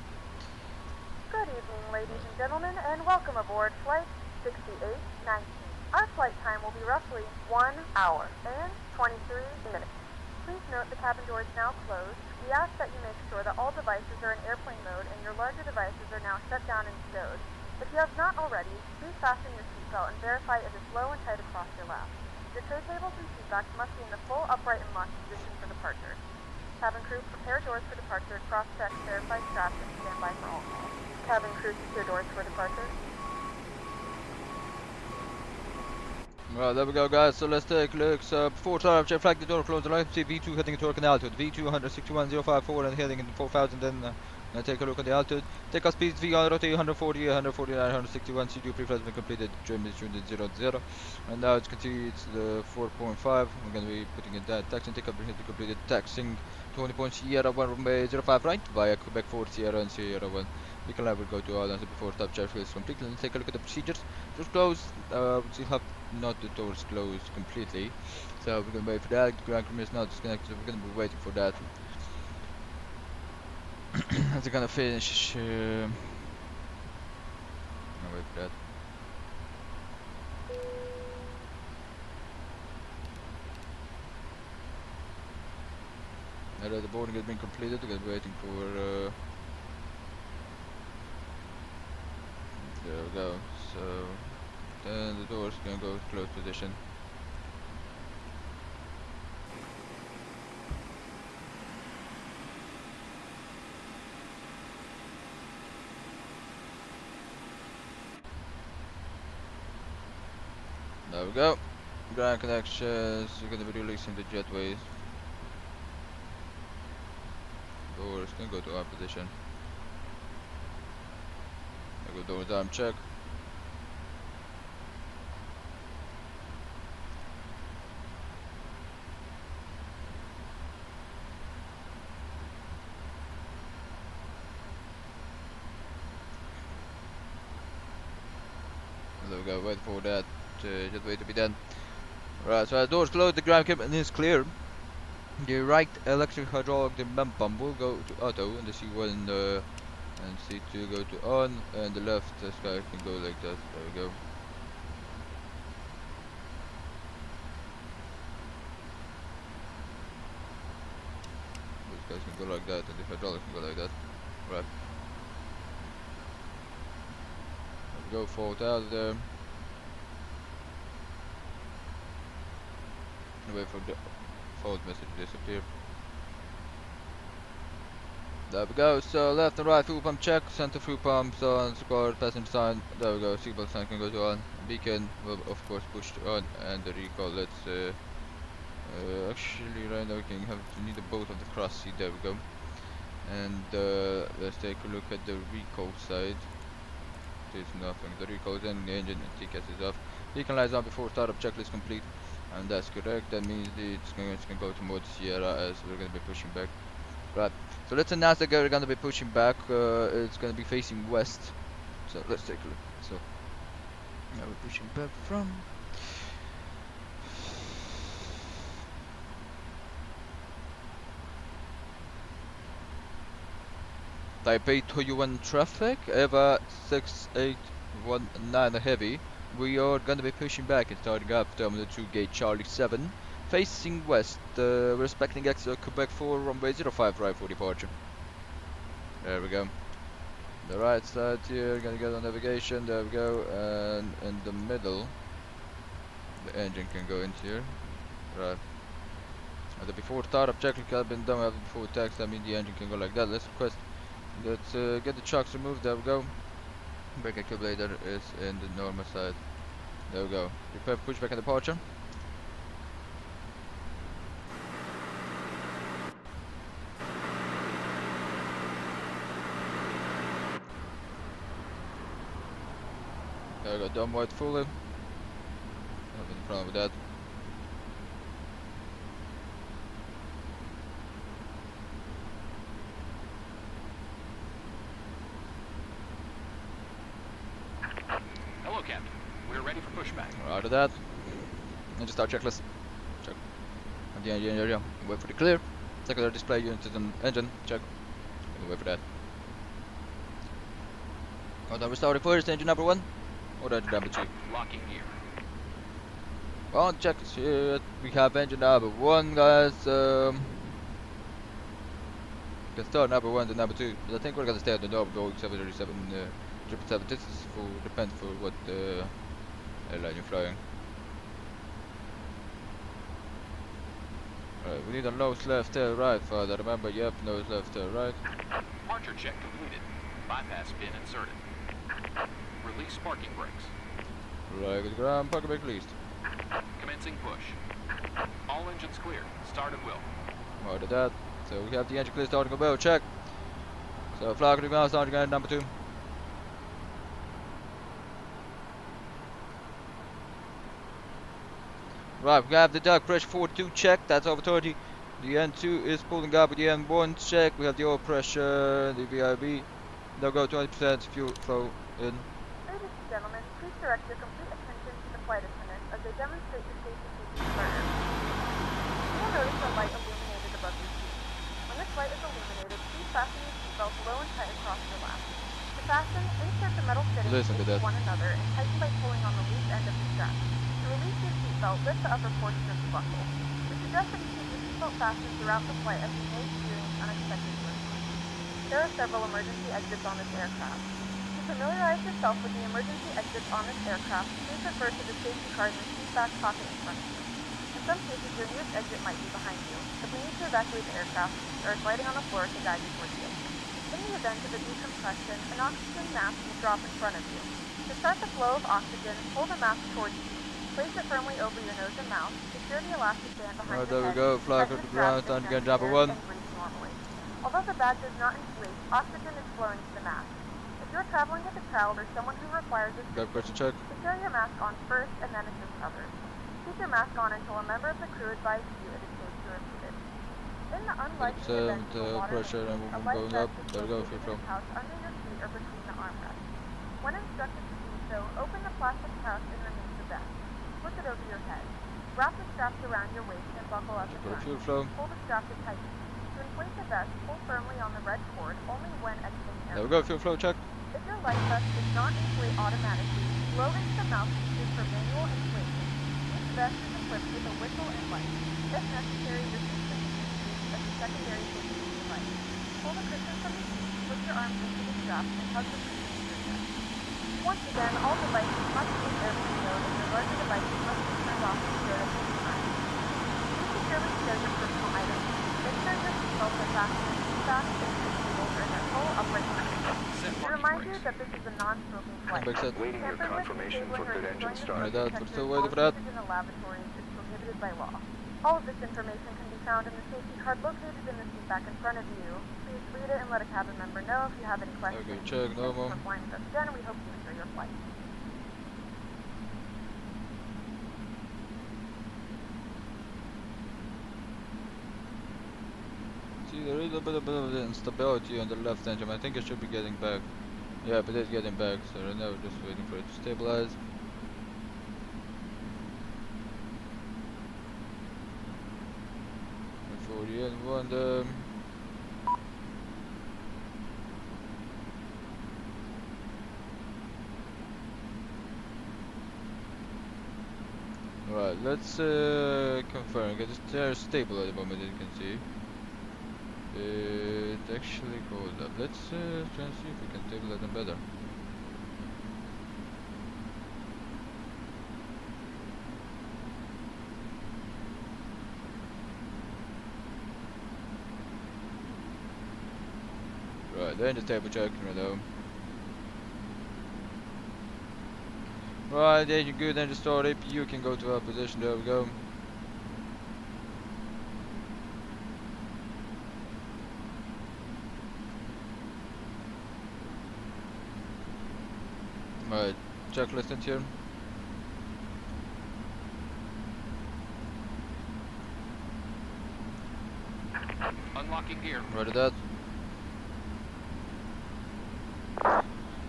Good evening, ladies and gentlemen, and welcome aboard Flight 6819. Our flight time will be roughly 1 hour and 23 minutes. Please note the cabin door is now closed. We ask that you make sure that all devices are in airplane mode and your larger devices are now shut down and stowed. If you have not already, please fasten your seatbelt and verify it is low and tight across your lap. Your tray tables and seatbacks must be in the full upright and locked position for departure. Cabin crew, prepare doors for departure, cross-check, verify straps, and stand by for all calls. Cabin crew, secure doors for departure. Right, there we go guys, so let's take a look. So before turn check flag the door closed, the light see V2 heading into torque and altitude, V2 161.054 and heading into 4000, then now take a look at the altitude. Take our speeds V on rotate 140, 149, 161, C2 pre-flight has been completed, trim is tuned at 0 and now as you can see it's the 4.5, we're going to be putting in that taxing, take up completed taxing 20 points Sierra 1 runway 05 right, via Quebec 4 Sierra and Sierra 1. We can level go to addons before top chair is complete. Let's take a look at the procedures. Doors closed, we still have not the doors closed completely, so we're gonna wait for that. Ground crew is not disconnected, so we're gonna be waiting for that. As they're gonna finish. I'll wait for that. Now that the boarding has been completed, we're waiting for. There we go. So then the doors gonna go to closed position. There we go. Ground connections. You're gonna be releasing the jetways. Doors gonna go to our position. There go doors arm check. There we go, wait for that jetway to be done. Right, so the doors closed, the ground cabin is clear. The right electric hydraulic bump pump will go to auto, and the C1 and C2 go to on, and the left sky can go like that. There we go. These guys can go like that, and the hydraulic can go like that. Right. There we go, forward out of there. Wait for the forward message to disappear. There we go. So left and right fuel pump check. Center fuel pumps on. Squad passenger sign. There we go. Seatbelt sign can go to on. Beacon will of course push to on. And the recall. Let's actually right now we can have to need both of the cross seat. There we go. And let's take a look at the recall side. There's nothing. The recall is in the engine and TCAS is off. Beacon lights on before startup checklist complete. And that's correct. That means it's going to go to mode Sierra as we're going to be pushing back. Right. So let's announce that we're going to be pushing back. It's going to be facing west. So let's take a look. So now we're pushing back from. Taipei to Yuan traffic, EVA 6819 heavy. We are gonna be pushing back and starting up Terminal 2 Gate Charlie 7, facing west. We're expecting exit Quebec 4 runway 05 right for departure. There we go. The right side here, gonna get on navigation, there we go, and in the middle, the engine can go into here. Right. And the before startup checklist has been done, we have the before tax, that means the engine can go like that. Let's request. Let's get the chocks removed. There we go. Brake accumulator is in the normal side. There we go. Prepare for pushback and departure. There we go. Dumb white fully. Nothing wrong with that. Hello, Captain. We're ready for pushback. Right to that. Engine start checklist. Check. And the engine area. Wait for the clear. Secondary display unit is on engine. Check. Wait for that. Hold on, we're starting first. Engine number 1. Or engine number 2. Locking gear. On check here. We have engine number 1, guys. We can start number 1 to number 2. But I think we're gonna stay on the normal Boeing 737. 777. This is for depends for what airline you're flying. Right, we need a nose left tail right, father. Remember, yep, nose left tail right. Departure check completed. Bypass pin inserted. Release parking brakes. Right, good ground, parking brake released. Commencing push. All engines clear. Start at will. Right at that. So we have the engine clear, starting a wheel, check. So flag to the ground, starting again, number 2. Right, we have the duct pressure 42 check, that's over 30. The N2 is pulling up with the N1 check. We have the oil pressure, the VIB. They'll go 20% fuel flow in. Ladies and gentlemen, please direct your complete attention to the flight attendants as they demonstrate the safety features burner. You will notice a light illuminated above your seat. When this light is illuminated, please fasten your seatbelt low and tight across your lap. To fasten, insert the metal fittings Listen to into that. one another and tighten by pulling on the loose end of the strap. To release your seatbelt, lift the upper portion of the buckle. We suggest that you keep your seatbelt fastened throughout the flight as you may experience unexpected movements. There are several emergency exits on this aircraft. To familiarize yourself with the emergency exits on this aircraft, please refer to the safety card in the seat back pocket in front of you. In some cases, your nearest exit might be behind you. If we need to evacuate the aircraft, there is lighting on the floor to guide you towards the exit. In the event of a decompression, an oxygen mask will drop in front of you. To start the flow of oxygen, pull the mask towards you. Place it firmly over your nose and mouth. Secure the elastic band behind Right, your there we head. go. Flag tighten at the the ground, straps time to and get number air 1. and breathe normally. Although the bag does not inflate, oxygen is flowing to the mask. If you're traveling with a child or someone who requires Duct assistance, pressure check. secure your mask on first and then assist others. Keep your mask on until a member of the crew advises you it is safe to remove it. In the unlikely event of a water pressure and leak, a movement life going vest up. is There we go, located free in flow. the pouch under your seat or between the armrests. When instructed to do so, open the plastic pouch and remove the vest. Flip it over your head. Wrap the straps around your waist and buckle up the Check for front. fuel flow. Pull the strap to tighten. To inflate the vest, pull firmly on the red cord only when exiting the There we aircraft. go, fuel flow check. If your life vest does not inflate automatically, blow into the mouthpieces for manual inflation. Each vest is equipped with a whistle and light. If necessary, your seat cushion is used as a secondary safety device. Pull the cushion from the seat, slip your arms into the straps, and hug the cushion to your chest. Once again, all devices must use airplane mode and your larger devices must be turned off and secured at all times. Please securely secure your personal items. Make sure your seatbelts are fastened in seat back, safety cable, upright position. Set We parking remind you brakes. that this is a non-smoking flight. Back set. Waiting your Tampering with, confirmation disabling, for or good engine destroying the start. Right, that, detectors we're still waiting for that. located in laboratories is prohibited by law. All of this information can be found in the safety card located in the seat back in front of you. Please read it and let a cabin member know if you have any questions. Okay, check, Thank you normal. for flying with us again, and we hope you enjoy your flight. See, there is a bit of instability on the left engine. I think it should be getting back. Yeah, but it's getting back, so right now we're just waiting for it to stabilize. For the end one, right, let's confirm. They're stable at the moment, as you can see. It actually goes up. Let's try and see if we can stabilize them better. Right, they're in the table check right now. Right, there you go, then just start APU can go to our position, there we go. Right, checklist in here. Unlocking gear. Right at that.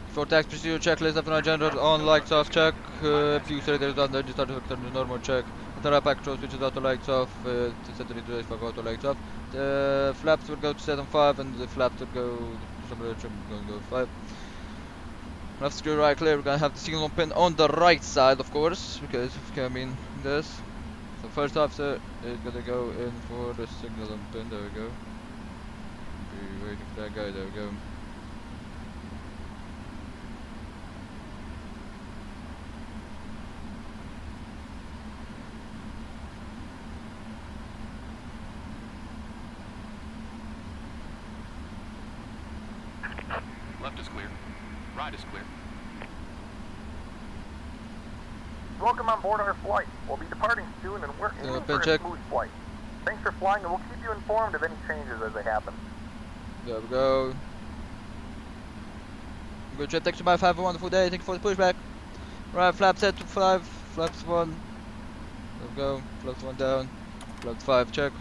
For tax procedure checklist, F9 general on lights off check. Fuse radar is on there, just start to turn the normal check. Another pack control switches auto lights off. To set the radar for auto lights off. The flaps will go to 7.5 and the flaps will go somewhere going to go 5. Left screw right clear, we're gonna have the signal pin on the right side of course, because I mean this. So first officer is gonna go in for the signal pin, there we go. We're waiting for that guy, there we go. Left is clear. Right is clear. Welcome on board our flight. We'll be departing soon and we're aiming for a check. smooth flight. Thanks for flying and we'll keep you informed of any changes as they happen. There we go. Good job, thanks for have a wonderful day, thank you for the pushback. Right, flap set to 5, flaps 1. There we go, flaps 1 down, flaps 5, check.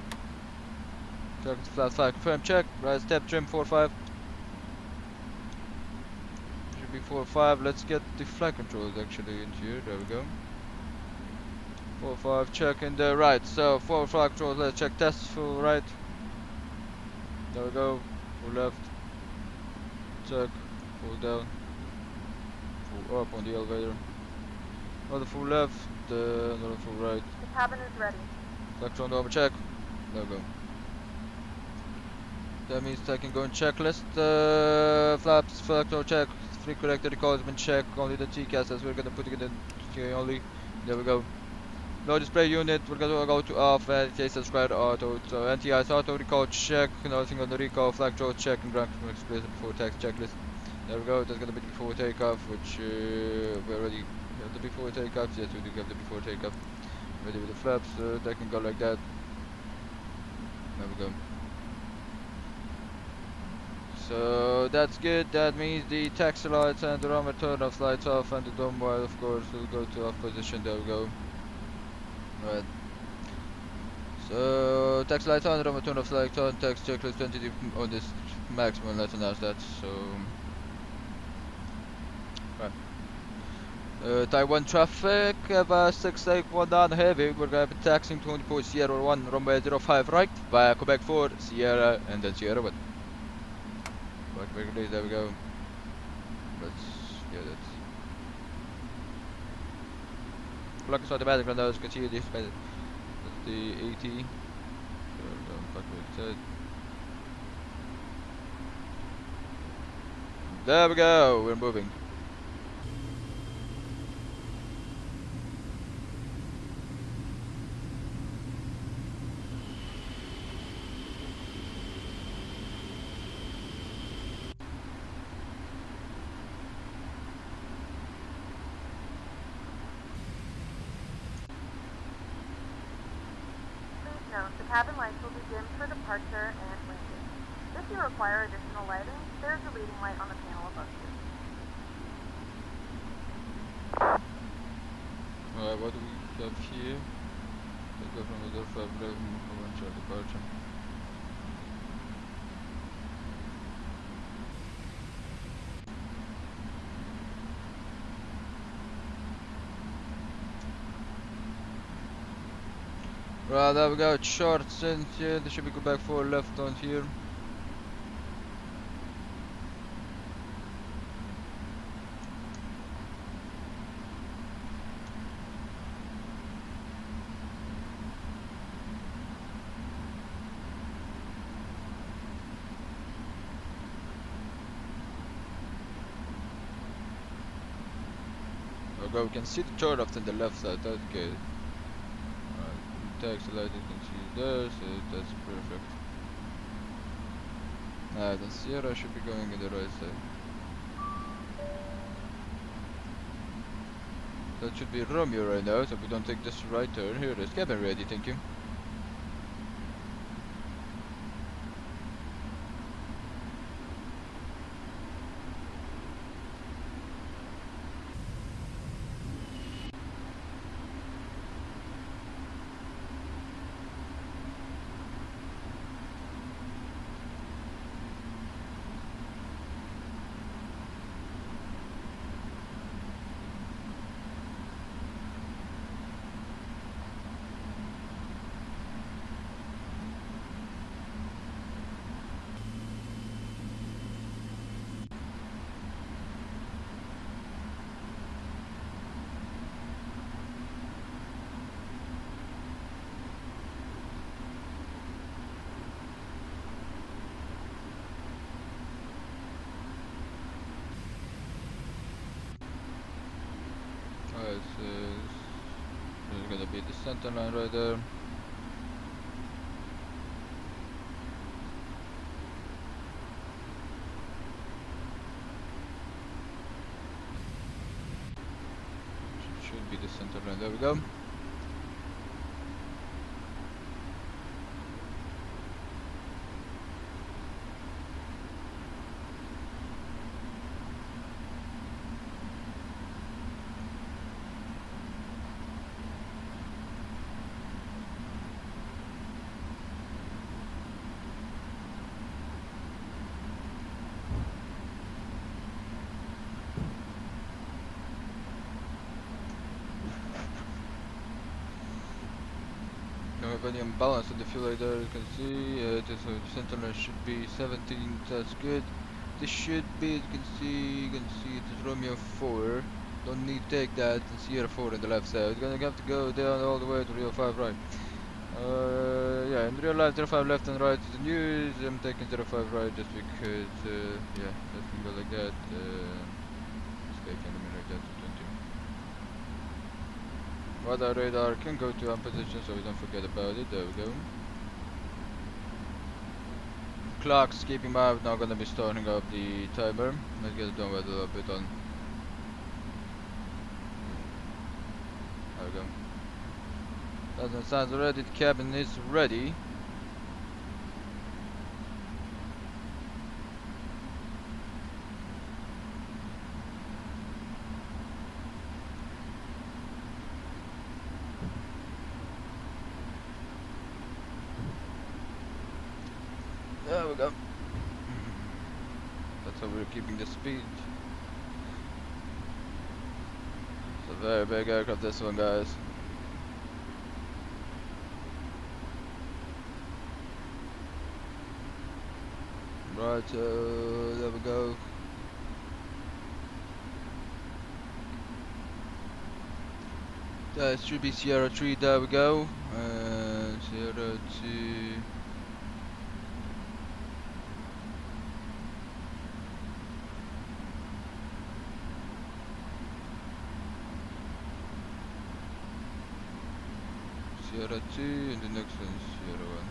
Check, flaps 5, confirm, check. Right, step trim 4-5. Should be 4-5, let's get the flight controls actually into here, there we go. 4-5, check in the right, so 4 flight controls, let's check test full right. There we go, full left. Check, full down. Full up on the elevator. Another full left, another full right. The cabin is ready. Flight control over check. There we go. That means I can go in checklist. Flaps, flight control check. 3 corrected recalls been checked. Only the TCAS as we're gonna put it in here only. There we go. No display unit, we're gonna go to off and case subscribe auto. So NTI's auto recall check, nothing on the recall, flag control check and ground explicit before tax checklist. There we go, that's gonna be before takeoff, which we already have the before takeoff. Yes, we do have the before takeoff. Ready with the flaps, that can go like that. There we go. So that's good, that means the taxi lights and the runway turn-off lights off and the dome wire of course will go to off position, there we go. Right. So taxi lights on, runway turn-off lights on, tax checklist 20 on this maximum, let's announce that, so... Right. Taiwan traffic, EVA 6819 heavy, we're gonna be taxing 20 Sierra 1, runway 05 right, via Quebec 4, Sierra, and then Sierra 1. There we go. Let's get it. Clock is automatic right now, as you can see this. That's the AT. There we go, we're moving. note, the cabin lights will be dimmed for departure and landing. If you require additional lighting, there's a reading light on the panel above you. Alright, what do we have here? Take off from the 511, eventual departure. Right, there we go, shorts in here, they should be go back 4 left on here. There we go, we can see the chart off to the left side, that's good. Text light you can see there, so that's perfect. Then Sierra should be going in the right side. That should be Romeo right now, so we don't take this right turn. Here it is, cabin ready, thank you. There's gonna be the center line right there. Should be the center line, there we go. Any imbalance of the fuel there, you can see the center line should be 17, that's good. This should be, you can see it is Romeo 4, don't need to take that, and Sierra 4 on the left side. We're gonna have to go down all the way to Rio 5 right. Yeah, in real life 05 left and right is the news. I'm taking 05 right just because, yeah, that can go like that. Escape enemy like that. Radar radar can go to on position, so we don't forget about it. There we go. Clock's keeping up, now gonna be starting up the timer. Let's get it done with a little bit on. There we go. Doesn't sound ready, the cabin is ready. There we go. That's how we're keeping the speed. It's a very big aircraft, this one, guys. Right, there we go. That should be Sierra 3, there we go. Sierra 2. Sierra 2 and the next one is Sierra 1.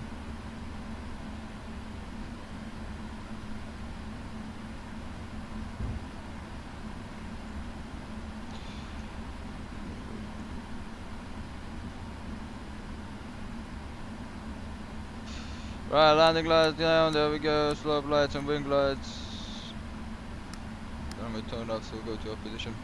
Right, landing lights down, there we go, slope lights and wing lights. Then we turn off, so we'll go to our position.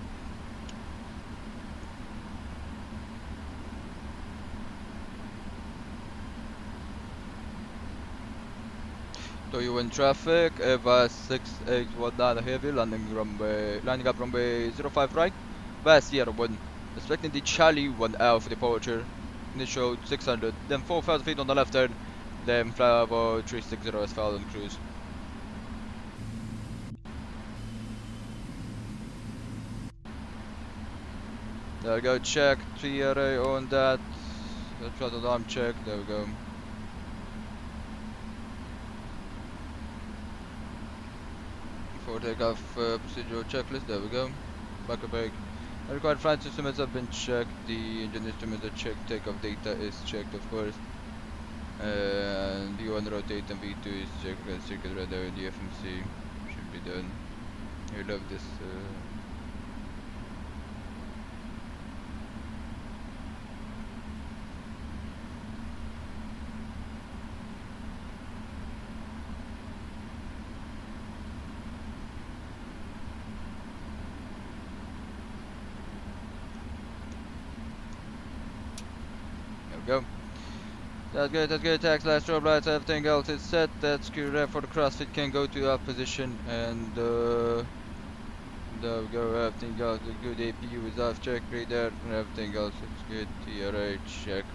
So you in traffic, EVA 6819 heavy, landing up runway 05 right, West Sierra 1, expecting the Charlie 1 L for departure, initial 600, then 4,000 feet on the left turn, then fly over 360 as foul on cruise. There we go, check, TRA on that, let's try the alarm check, there we go. For takeoff procedural checklist, there we go. Backup brake. The required flight instruments have been checked. The engine instruments are checked. Takeoff data is checked, of course. And V1 rotate and V2 is checked. Circuit radar and the FMC should be done. I love this. Go. That's good, tax lights, strobe lights, everything else is set. That's good for the CrossFit, can go to our position and there we go, everything else is good, APU is off, check radar and everything else is good, TRA check.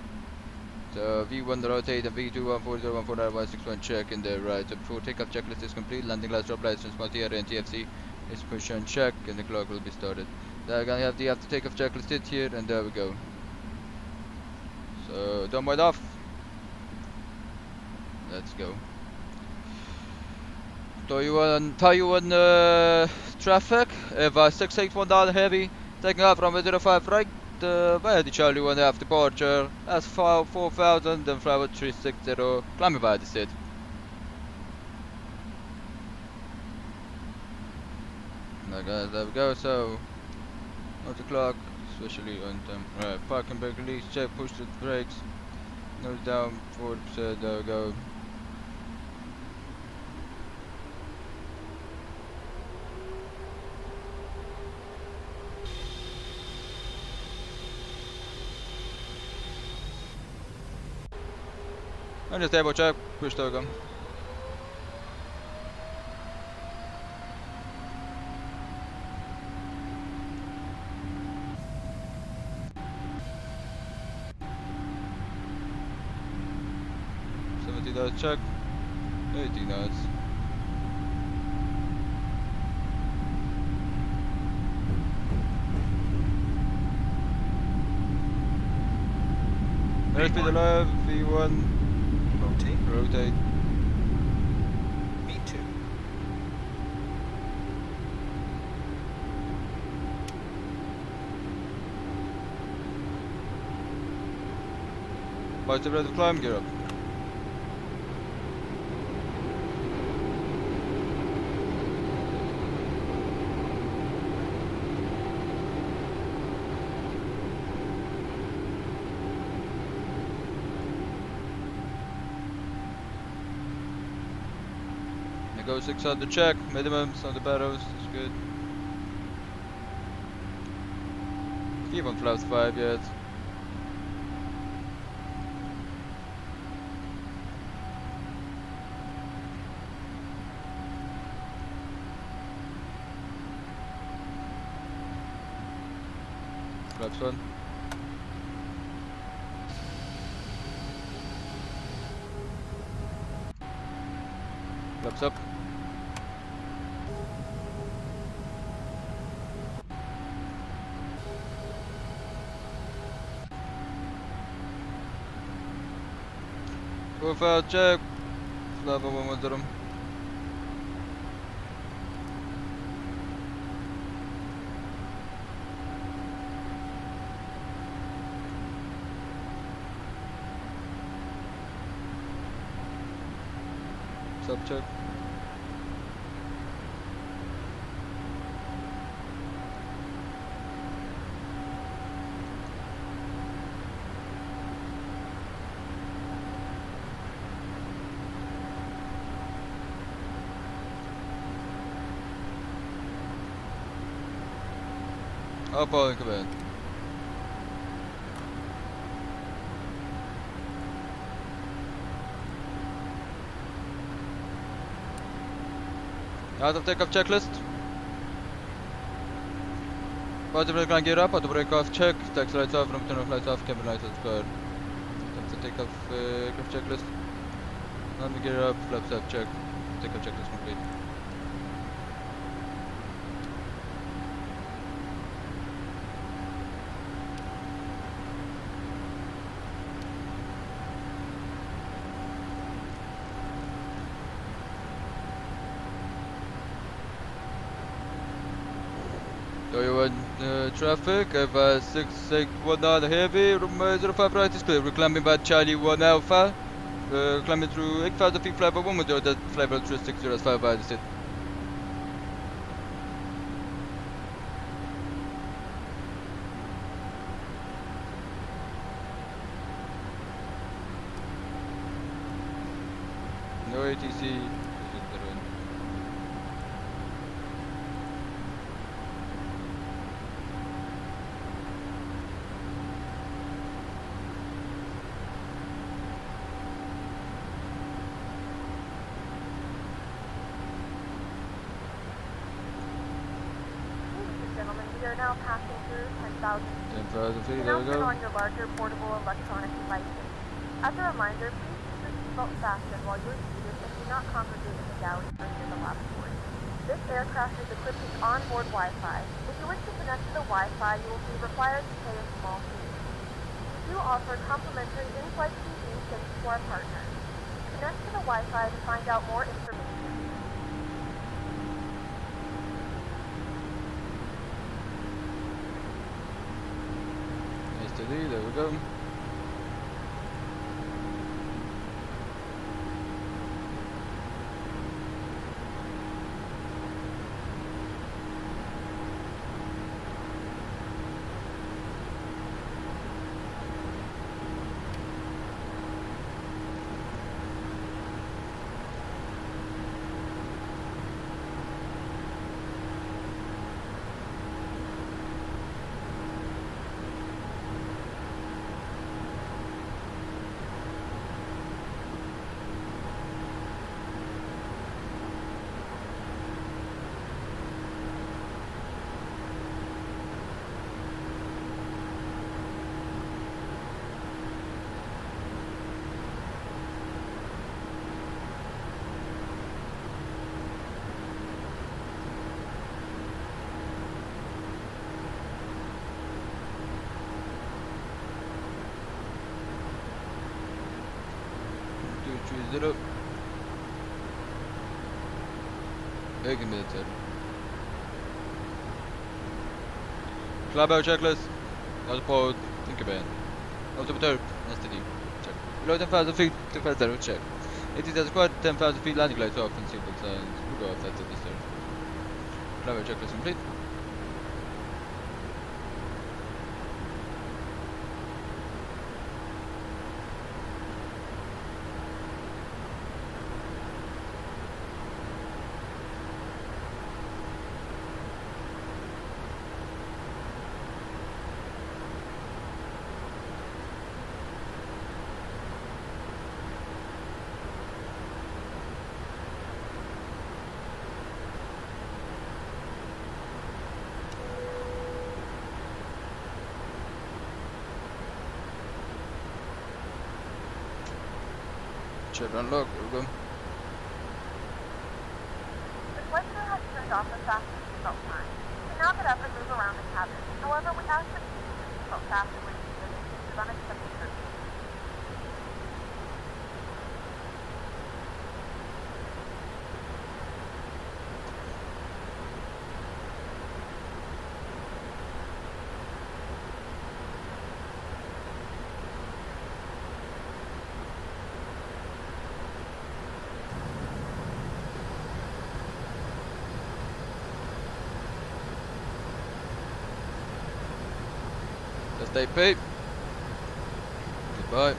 So V1 rotate and V2 140-149-161 check in the right. So before takeoff checklist is complete, landing lights, strobe lights, response TRA and TFC is push and check and the clock will be started. They're gonna have the after takeoff checklist hit here and there we go. So done right off. Let's go. Taiwan traffic. EVA 6819 heavy. Taking off from 05 right. Via the Charlie 1 after departure. That's 4,000. Then fly with 360. Climbing by the seat. There we go. So on the clock. Especially on time. Right, parking brake release, check, push the brakes, nose down, 40%, there we go. And just table check, push token. Check 80 knots. Airspeed alive, V1. Rotate. V2. Positive rate of climb, gear up. Go 600 check, minimums on the barrows, is good. Keep on flaps 5 yet. Flaps 1. Flaps up. Profile check. Flap up one them. Sub check. Up all in command. Out of takeoff checklist. Body brake line gear up, auto brake off, check. Taxi lights off, room turn off lights off, cabin lights on square. That's the takeoff aircraft checklist. Landing gear up, flaps up, check. Takeoff checklist complete. Traffic, EVA 661 heavy, room 05 right is clear. We're climbing by Charlie 1 Alpha. Climbing through 8,000 feet flyby 1 with that flyby 360 as 5 by the seat. No ATC. We are now passing through 10,000 feet. 10,000 feet, there Now we turn go. on your larger portable electronic devices. As a reminder, please keep your seatbelt fastened while you're seated and do not congregate in the galley or near the lavatory. This aircraft is equipped with onboard Wi-Fi. If you wish to connect to the Wi-Fi, you will be required to pay a small fee. We do offer complimentary in-flight TV thanks to our partners. Connect to the Wi-Fi to find out more information. There we go. Zero. Big military. Flyby checklist. Autopilot. Incubator. Automotor. STD. Check. Below 10,000 feet. 250. Check. 80,000 squad. 10,000 feet. Landing lights off and seatbelt signs. We'll go off that at this turn. Flyby checklist complete. Chevron lock, there we go. The flight crew has turned off the fasten seatbelt sign. You can now get up and move around the cabin. However, we ask that you keep your seatbelt fastened when needed in case of unexpected circumstances. Stay paid. Goodbye.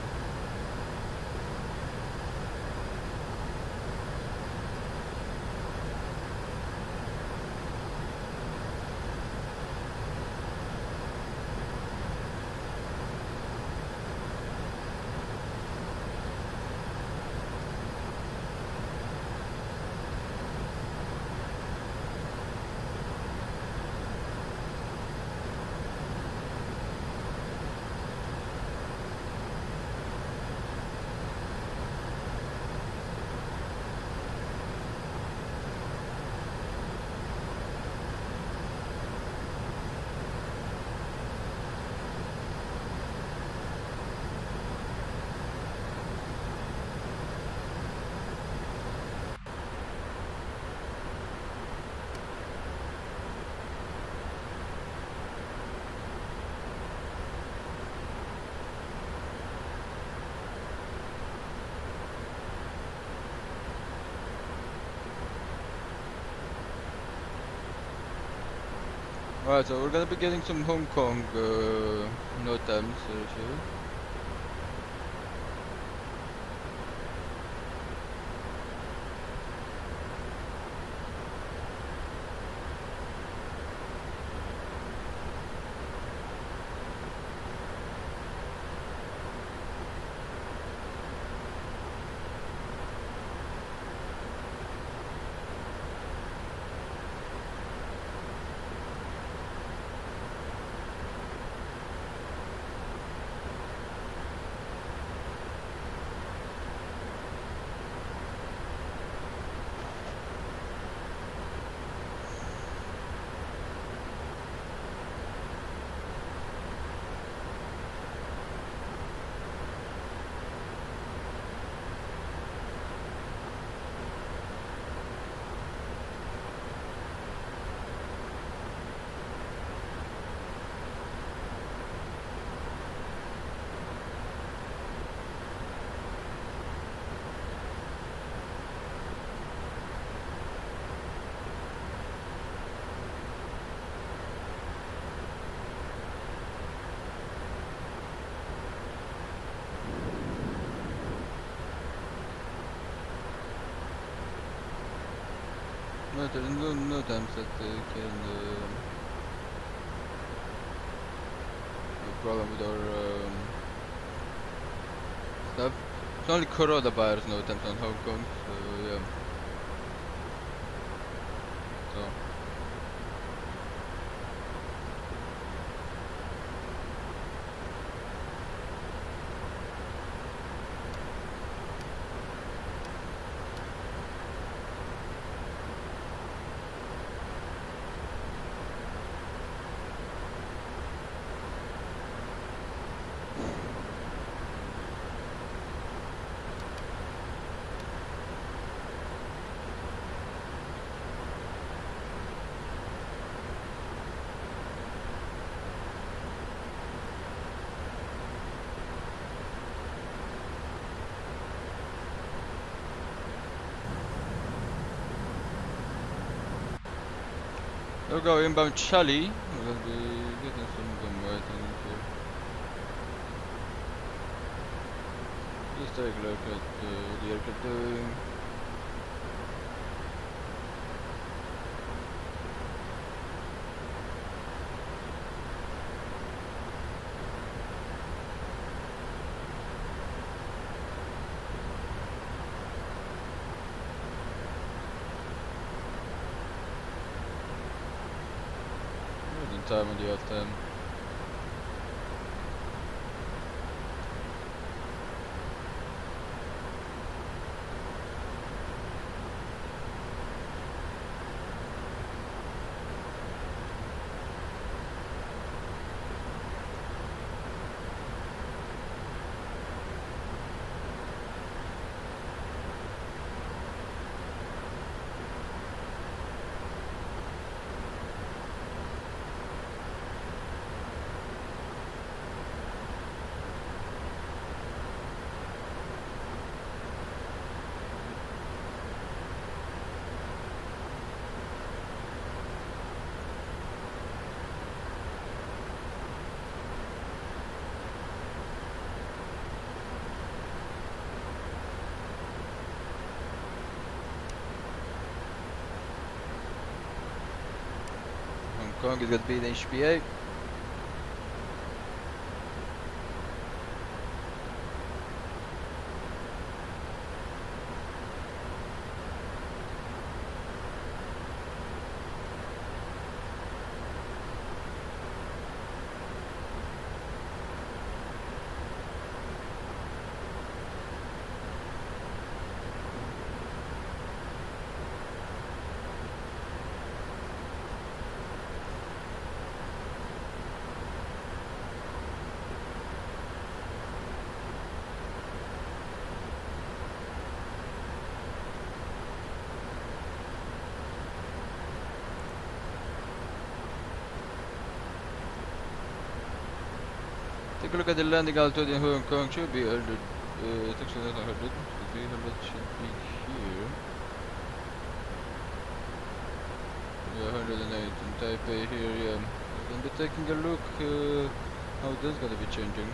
Alright, so we're gonna be getting some Hong Kong NOTAMs here. No, there's no NOTAMs that can no problem with our stuff. It's only coronavirus NOTAMs on Hong Kong, so yeah. So there we go, inbound Charlie. We're gonna be getting some gum right in here. Just take a look at the aircraft doing. Time on the F10. Hong Kong is going to be the HPA. Take a look at the landing altitude in Hong Kong. Should be 100, it's actually not 100, 300 should be here. Yeah, 108 in Taipei here, yeah. Then we're taking a look how this is gonna be changing.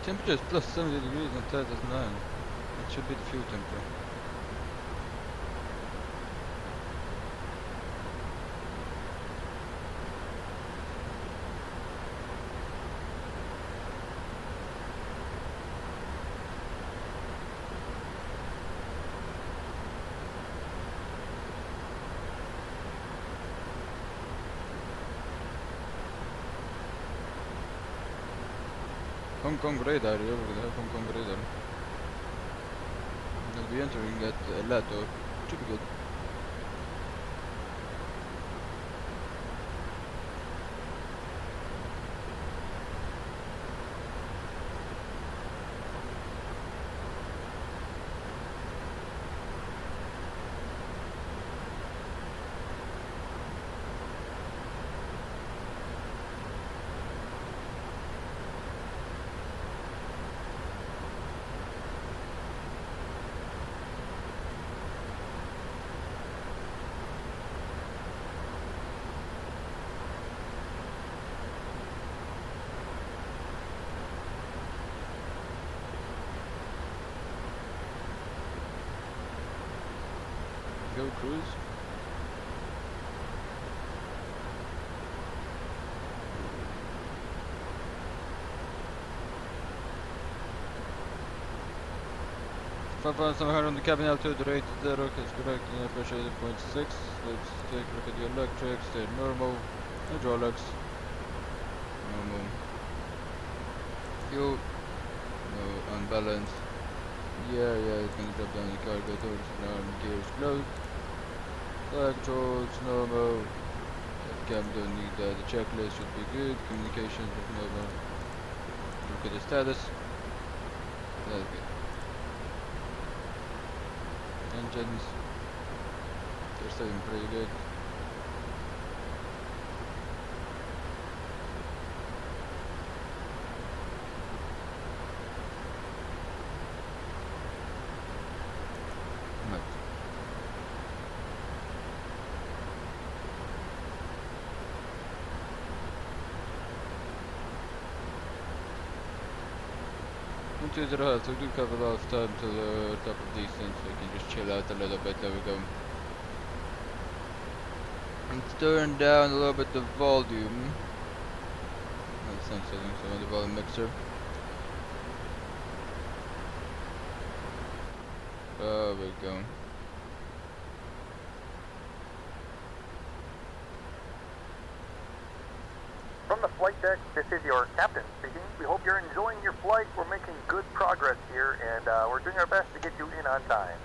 Temperature is plus 70 degrees and that is 9. It should be the fuel temperature. Hong Kong radar, over there, Hong Kong radar. We'll be entering at Lato. Should be good. Go cruise. Some on the cabin altitude, the rate of the rocket is correct, and pressure 8.6. Let's take a look at the electrics, they're normal, hydraulics, normal, fuel, no, unbalanced. Yeah, it's gonna drop down the cargo doors now, gears closed. Flag controls, normal. Cam don't need that. The checklist should be good. Communications is normal. Look at the status. That's good. Engines. They're staying pretty good. To the right, so we do cover a lot of time to the top of descent, so we can just chill out a little bit. There we go. Let's turn down a little bit the volume. That's some settings on the volume mixer. There we go. From the flight deck, this is your captain speaking. We hope you're enjoying your flight. We're making good progress here, and we're doing our best to get you in on time.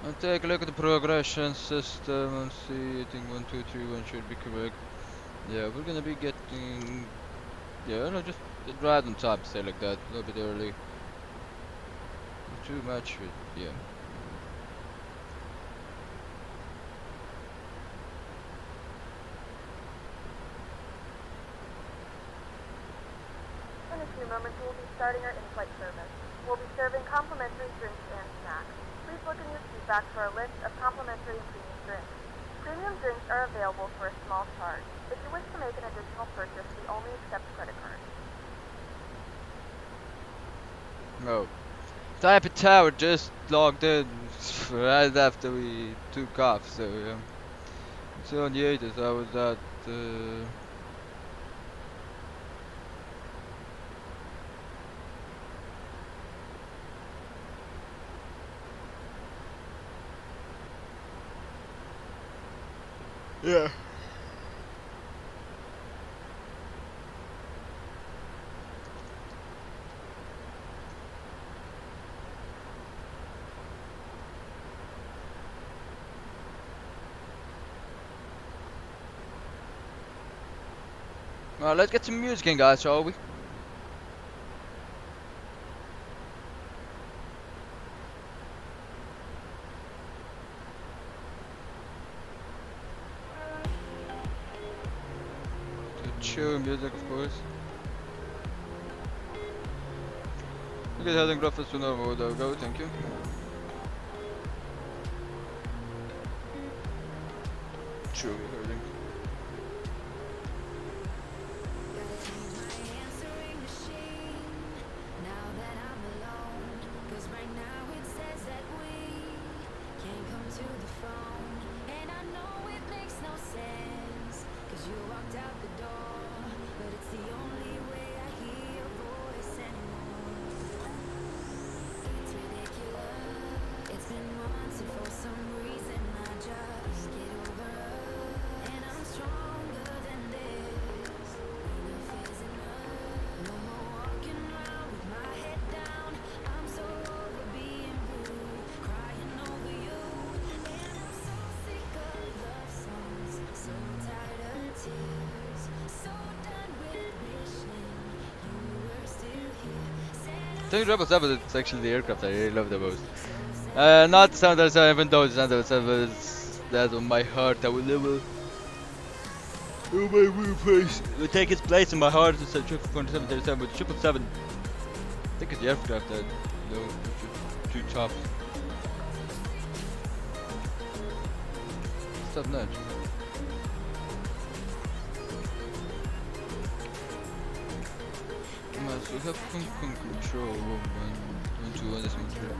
I'll take a look at the progression system and see. I think 1, 2, 3, 1 should be correct. Yeah, we're gonna be getting. Yeah, no, just right on top, say like that. A little bit early. Not too much, but yeah. In a few moments, we will be starting our in-flight service. We'll be serving complimentary drinks and snacks. Please look in your seat back for a list of complimentary and premium drinks. Premium drinks are available for a small charge. If you wish to make an additional purchase, we only accept credit cards. No. Type Tower just logged in right after we took off, so yeah. So on the 8th, I was at Yeah. Alright, let's get some music in, guys, shall we? Chill music, of course. Look at heading graphics to normal, there we go, thank you. Chill heading. I think 777 is actually the aircraft I really love the most. Not the 777, even though the 777 is that on my heart, that will never. Oh my weird face. It will take its place in my heart. It's a 777, but 777. I think it's the aircraft that, you know, two tops. It's top notch. So we have control when to this one through.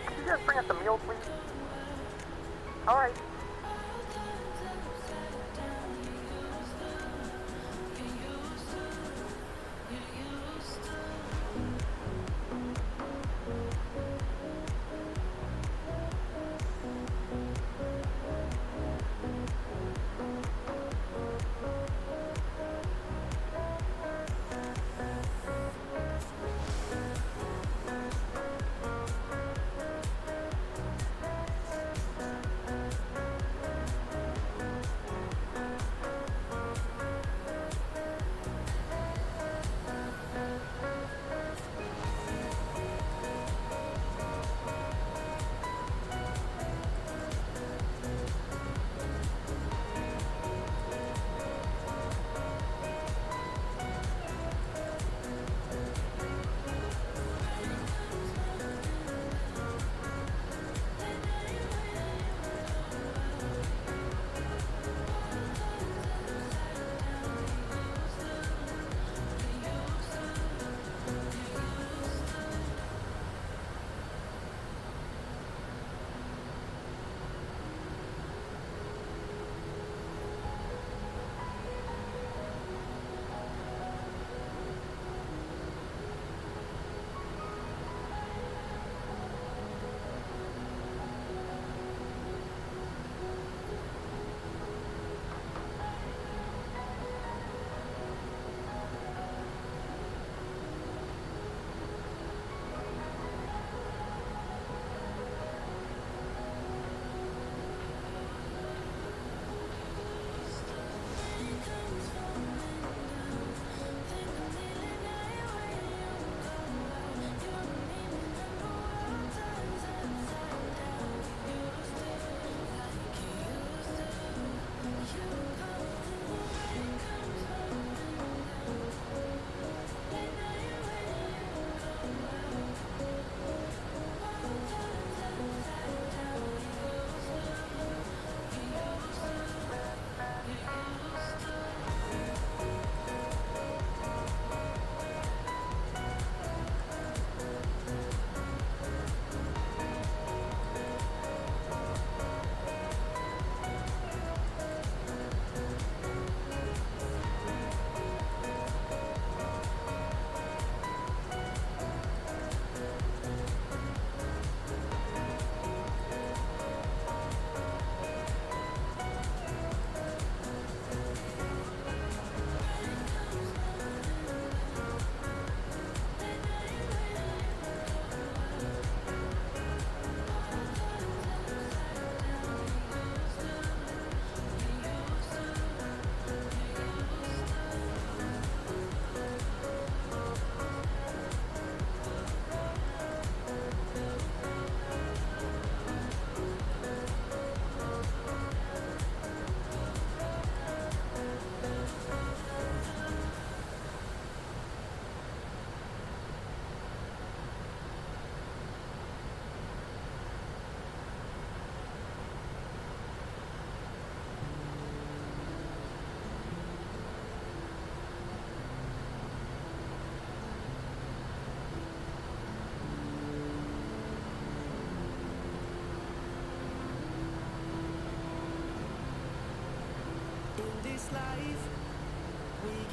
Can you guys bring us a meal, please? Alright.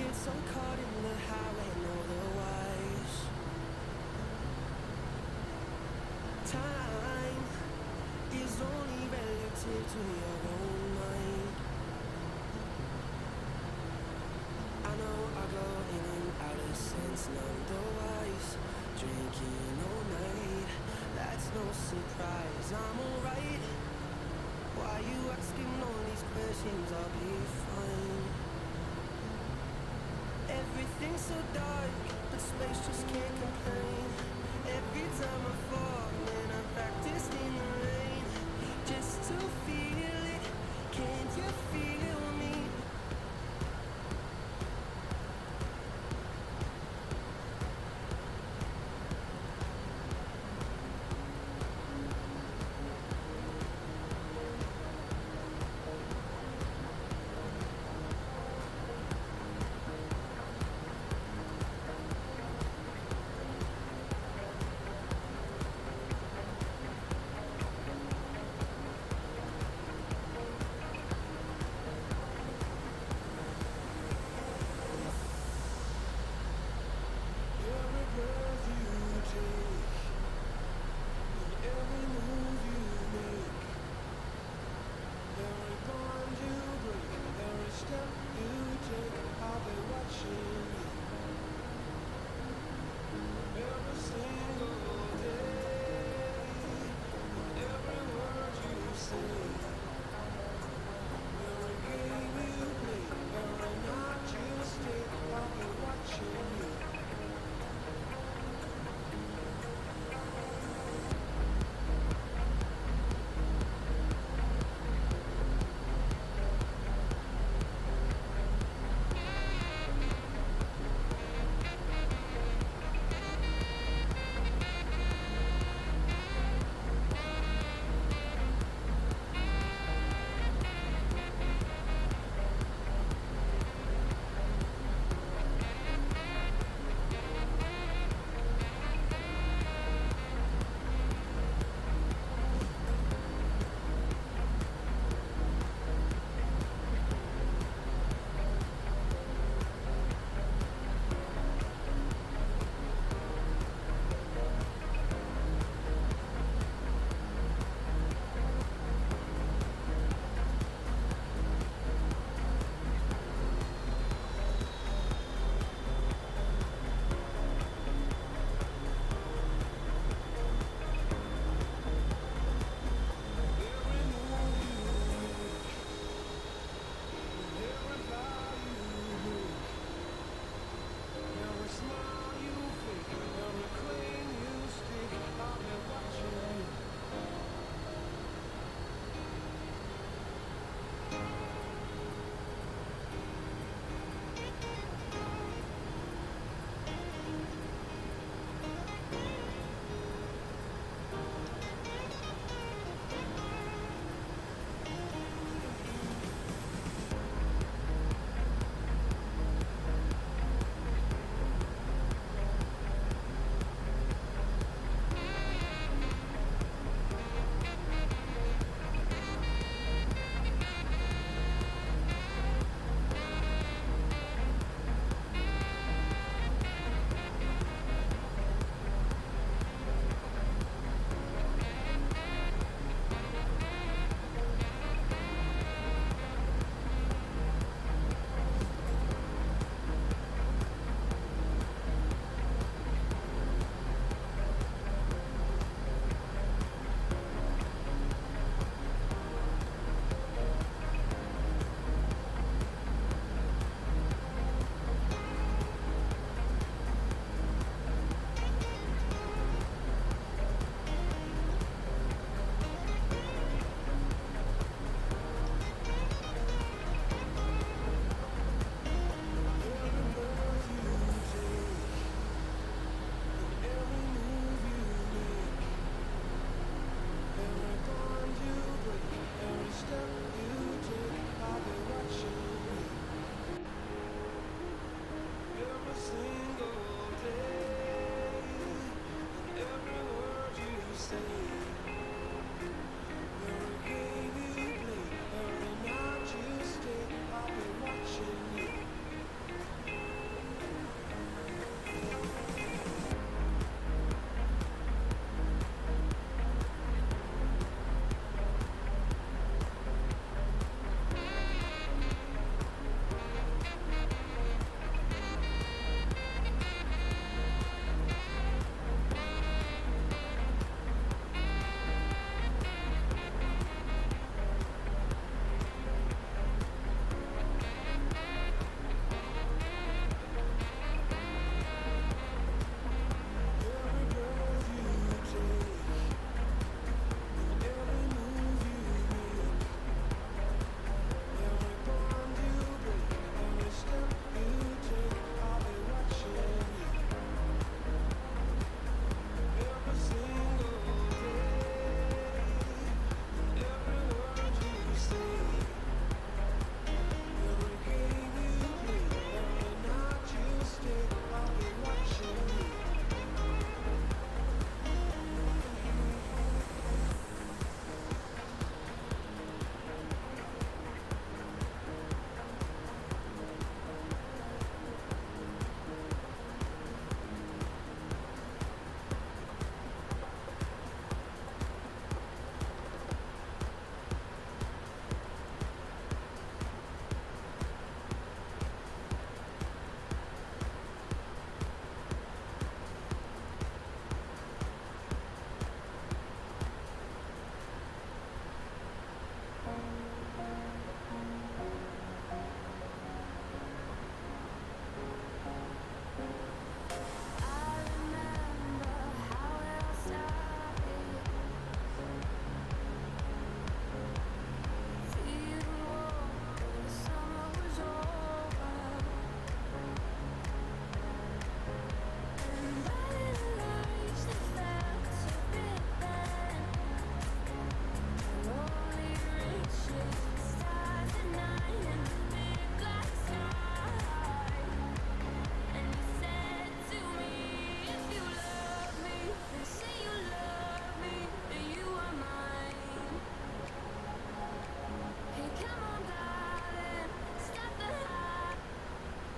get so caught in the highway and otherwise. Time is only relative to your own mind. I know I go in and out of sense, none the wise. Drinking all night, that's no surprise. I'm alright. Why you asking all these questions? I'll be fine. Everything's so dark, but space just can't complain. Every time I fall, and I practiced in the rain, just to feel it. Can't you feel me?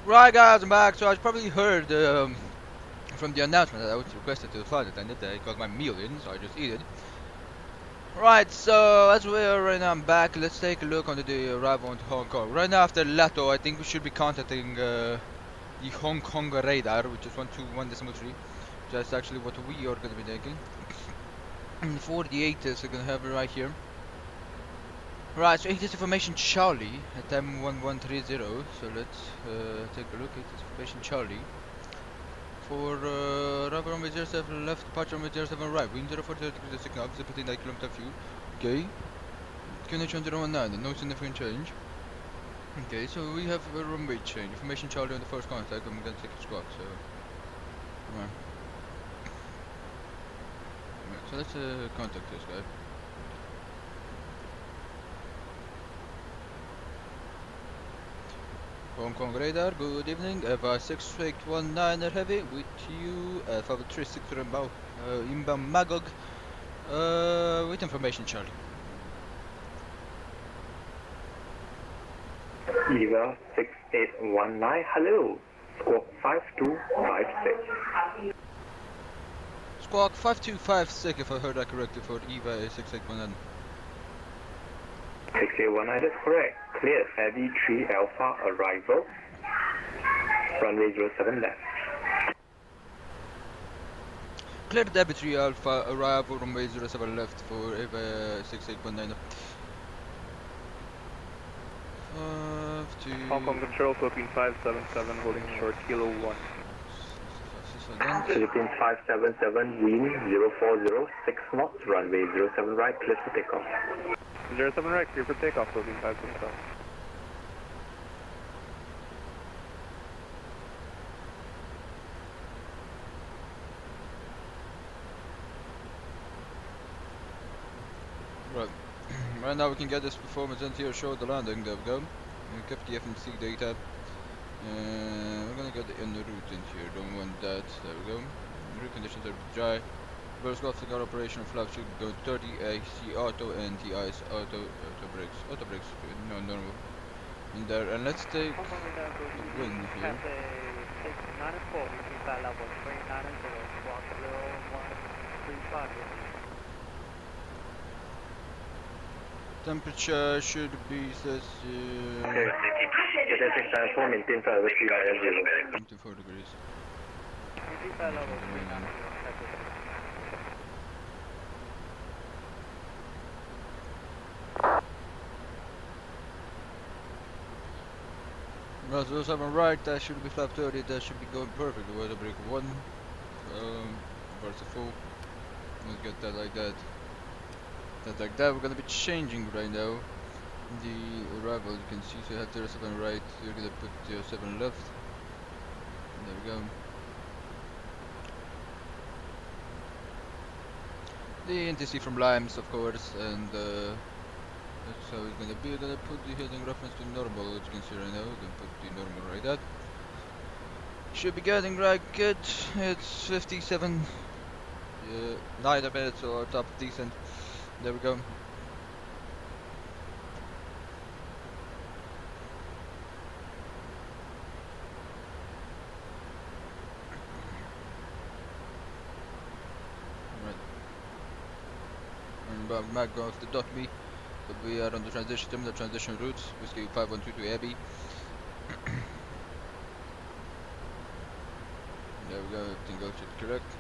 Right guys, I'm back. So I probably heard from the announcement that I was requested to the flight attendant that I got my meal in, so I just eat it. Right, so as we are right now, I'm back. Let's take a look on the arrival into Hong Kong. Right now after Lato, I think we should be contacting the Hong Kong radar, which is 121.3. That's actually what we are going to be taking. And for the ATIS, we're going to have it right here. Right, so ATIS information Charlie at time 1130. So let's take a look at ATIS information Charlie. For arrival runway 07 left, departure runway 07 right, wind 040 degrees, signal, 0.9 km fuel. Okay. Connection 019, no significant change. Okay, so we have a runway change. Information Charlie on the first contact, I'm gonna take a squawk, so. Right. So let's contact this guy. Hong Kong radar, good evening. EVA 6819 heavy with you. 536 inbound Magog. With information, Charlie. EVA 6819, hello. Squawk 5256. Squawk 5256, if I heard that correctly, for EVA 6819. 6819, that's correct. Clear, Heavy 3 Alpha arrival. Runway 07 left. Clear Debit 3 Alpha arrival runway 07 left for EVA 6819. Hong Kong Control, Philippine 577, holding short, Kilo 1. Philippine 577, wind 040, 6 knots, runway 07 right, clear for takeoff. 07 right, clear for takeoff, Philippine 577. Right. Right now we can get this performance into here, show the landing, there we go. We kept the FMC data. We're gonna get the inner route in here, don't want that, there we go. Route conditions are dry. Reverse left car operation, flap should go 30, AC auto and TI's auto brakes. Auto brakes, no normal. In there, and let's take the wind here. Temperature should be, says, Okay. Maintain flight level 390. 24 degrees. Right, so 07 right, that should be flap 30, that should be going perfect. Weather break 1. Vertical. Let's get that like that. That like that. We're gonna be changing right now the arrival. You can see, so you have 07 right, you're gonna put 07 left. There we go. The NTC from Limes, of course, and that's how it's gonna be. We're gonna put the heading reference to normal, as you can see right now. We're gonna put the normal right that. Should be getting right good. It's 57. 9 minutes, so our top decent. There we go. Right. And back goes the .me. So we are on the transition terminal, transition routes. Whiskey 512 to Abbey. There we go, everything goes correct.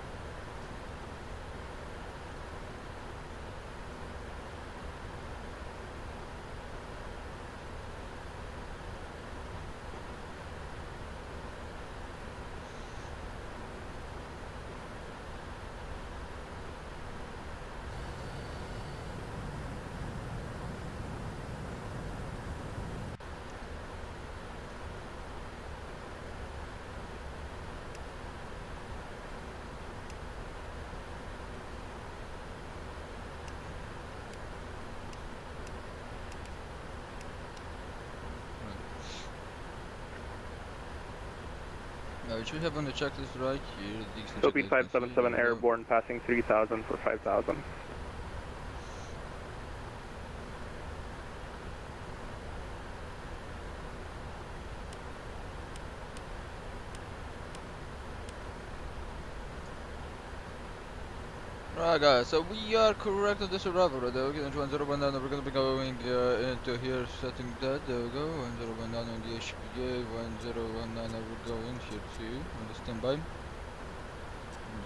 Now we should have on the checklist right here. Philippine 577 airborne passing 3000 for 5000. Alright guys, so we are correct on this arrival right there. Okay, 1019, we're gonna be going into here, setting that, there we go, 1019 on the HPA, 1019, we're going here too, on the standby.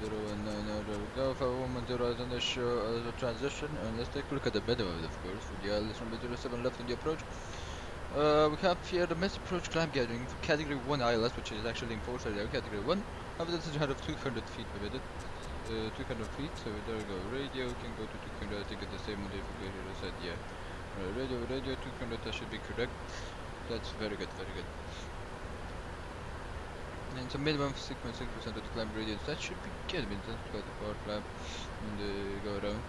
1019, there we go, 5110 is on the show as a transition, and let's take a look at the middle of it, of course, with the ILS number 07 left on the approach. We have here the missed approach climb gathering for category 1 ILS, which is actually enforced right there, category 1. However, this is ahead of 200 feet per minute. 200 feet, so there we go. Radio can go to 200, I think it's the same on the configurator. I said, yeah. Radio 200, that should be correct. That's very good, very good. And it's a minimum of 6.6% of the climb radius. That should be good. I mean, that's quite a far climb in the go around.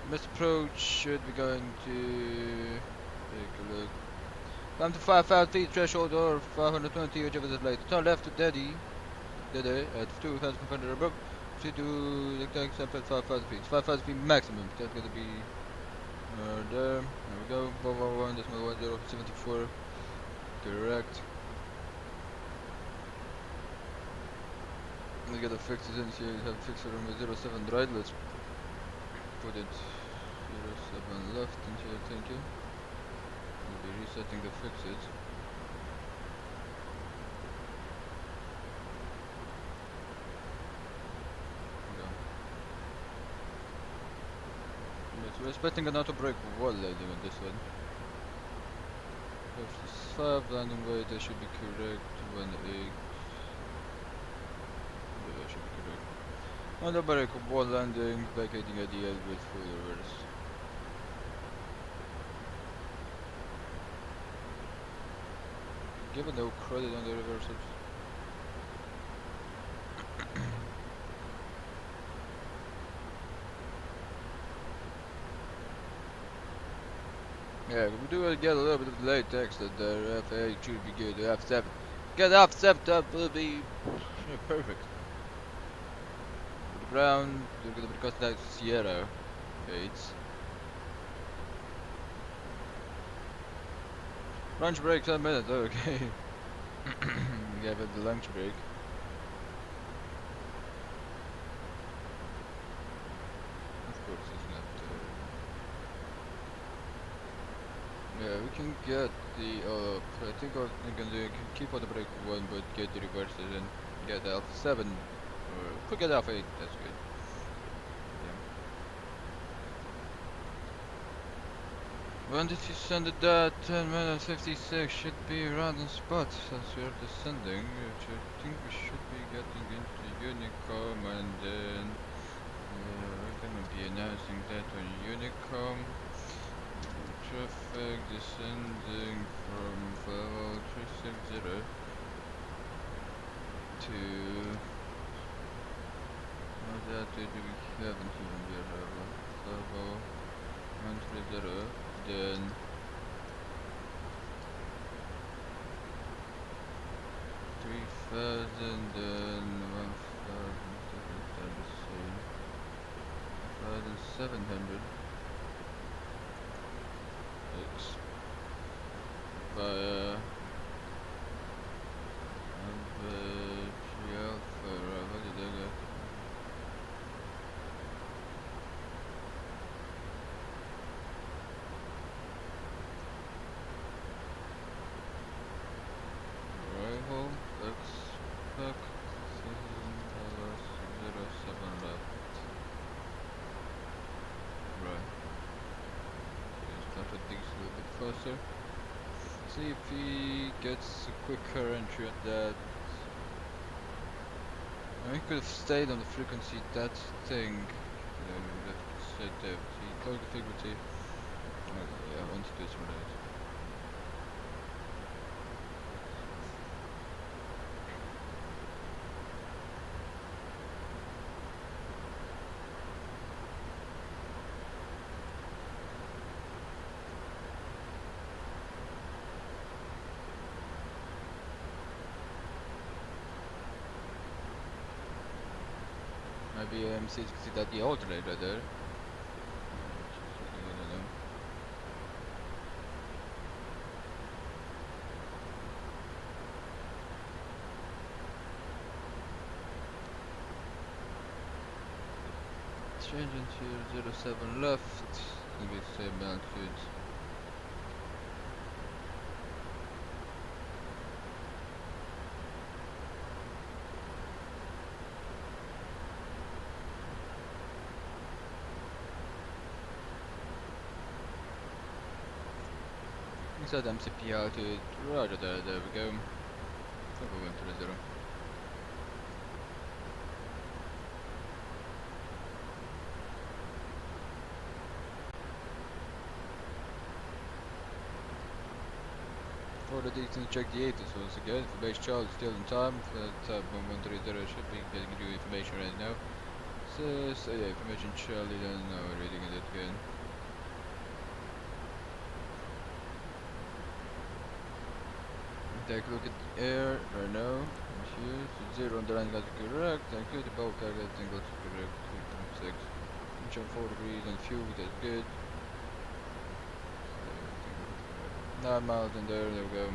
Missed approach should be going to take a look. Climb to 5,000 feet threshold or 520, whichever is later. Turn left to Daddy at 2,500 above. Should do the tank up at 5,000 feet. 5,000 feet maximum. That's gonna be there. There we go. 111.1074. Correct. Let's get the fixes in here. We have a fixer on 07 right. Let's put it 07 left in here. Thank you. We'll be resetting the fixes. We're expecting an auto brake wall landing on this one. 5 landing weight, that should be correct. 18. Yeah, that should be correct. On the brake wall landing, vacating at the end with full reverse. Given no credit on the reversals. Yeah, we do get a little bit of delayed text that the FAA should be good. F7. Get F7 up will be perfect. The ground, they're gonna be costing out Sierra 8. Lunch break 10 minutes, okay. Yeah, but the lunch break. Of course, it's not. Yeah, we can get the. I think what we can do, keep on the brake 1, but get the reverses and get the Alpha 7. Or could get Alpha 8, that's good. When did you send it that? 10 minutes 56 should be around on spot since we are descending, which I think we should be getting into Unicom, and then we're gonna be announcing that on Unicom. Traffic descending from level 360 to that we haven't even been level 130, then 3,000, then 1,700 via Alpha, what did I get? Arrival, expect $7 left. Right. Okay, start with things a little bit closer. See if he gets a quicker entry at that. He could have stayed on the frequency, that thing. That said that he closed the frequency. Yeah, I want to do some of that. Maybe MC can see that the alternator there. I don't know. engine here, 07 left, gonna be the same altitude. Set MCP altitude, roger there, there we go. Flap 130. For the distance, check the ATIS once again. For base charge still in time. Tab 1130 should be getting you information right now. So yeah, information Charlie, then now we're reading it again. Take a look at the air right now. Here, so 0 on the line got correct. Thank you. The bulk target thing got correct. 3.6. Jump 4 degrees and fuel, that's good. 9 miles in there we go.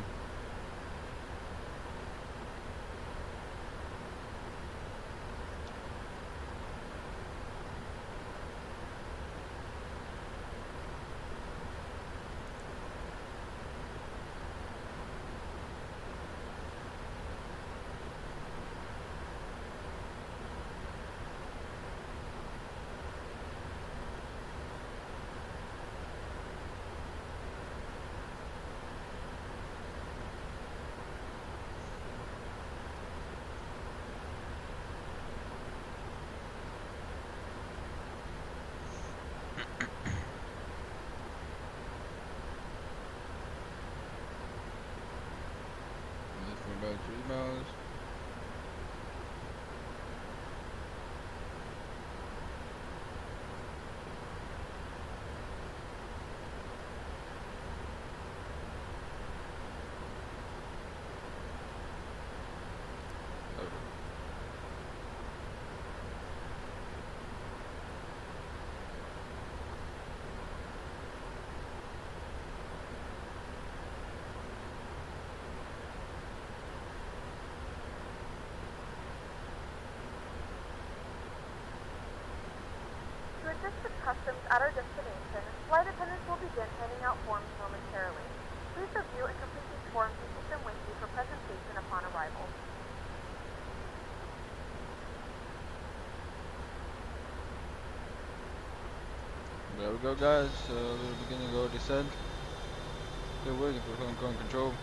About 3 miles. Over. To assist with customs at our destination, flight attendants will begin handing out forms momentarily. Please review and complete these forms and keep them with you for presentation upon arrival. There we go, guys. We're beginning our descent. Still waiting for Hong Kong control.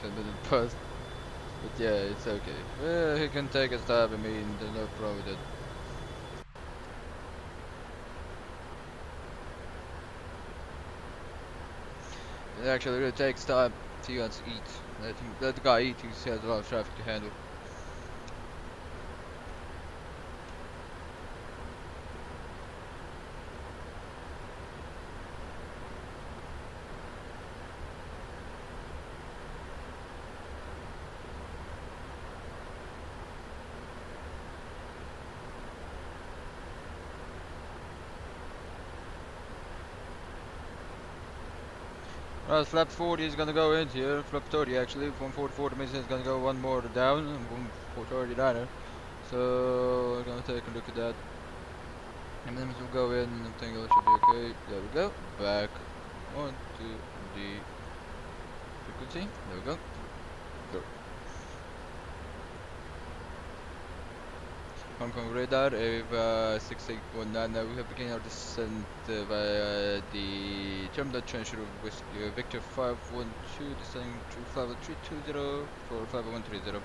10 minutes past. But yeah, it's okay. Well, he can take his time. I mean, there's no problem with it. It actually really takes time to eat. Let the guy eat, he has a lot of traffic to handle. Well, flap 40 is gonna go in here, flap 30 actually, 144 means it's gonna go one more down, and 139er. So, we're gonna take a look at that. And then we'll go in, and everything else should be okay. There we go, back. 1, 2, 3. Frequency, there we go. Go. Hong Kong radar, EVA 6819. Now we have begun our descent via the terminal transfer of Victor 512, descending to flight 320 for flight 130.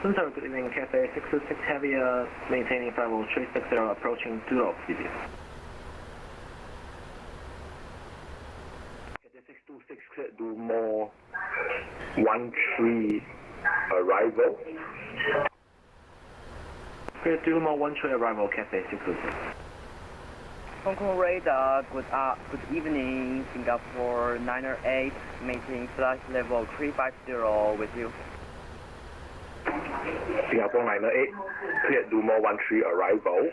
Center, good evening, Cafe 626 Heavy, maintaining 50360, approaching 2 knots, CB. Cafe 626, do more 13 arrival. Okay, do more 13 arrival, Cafe 626. Hong Kong radar, good evening, Singapore 908, maintaining flight level 350 with you. Singapore 908, cleared Dumo 13 arrival.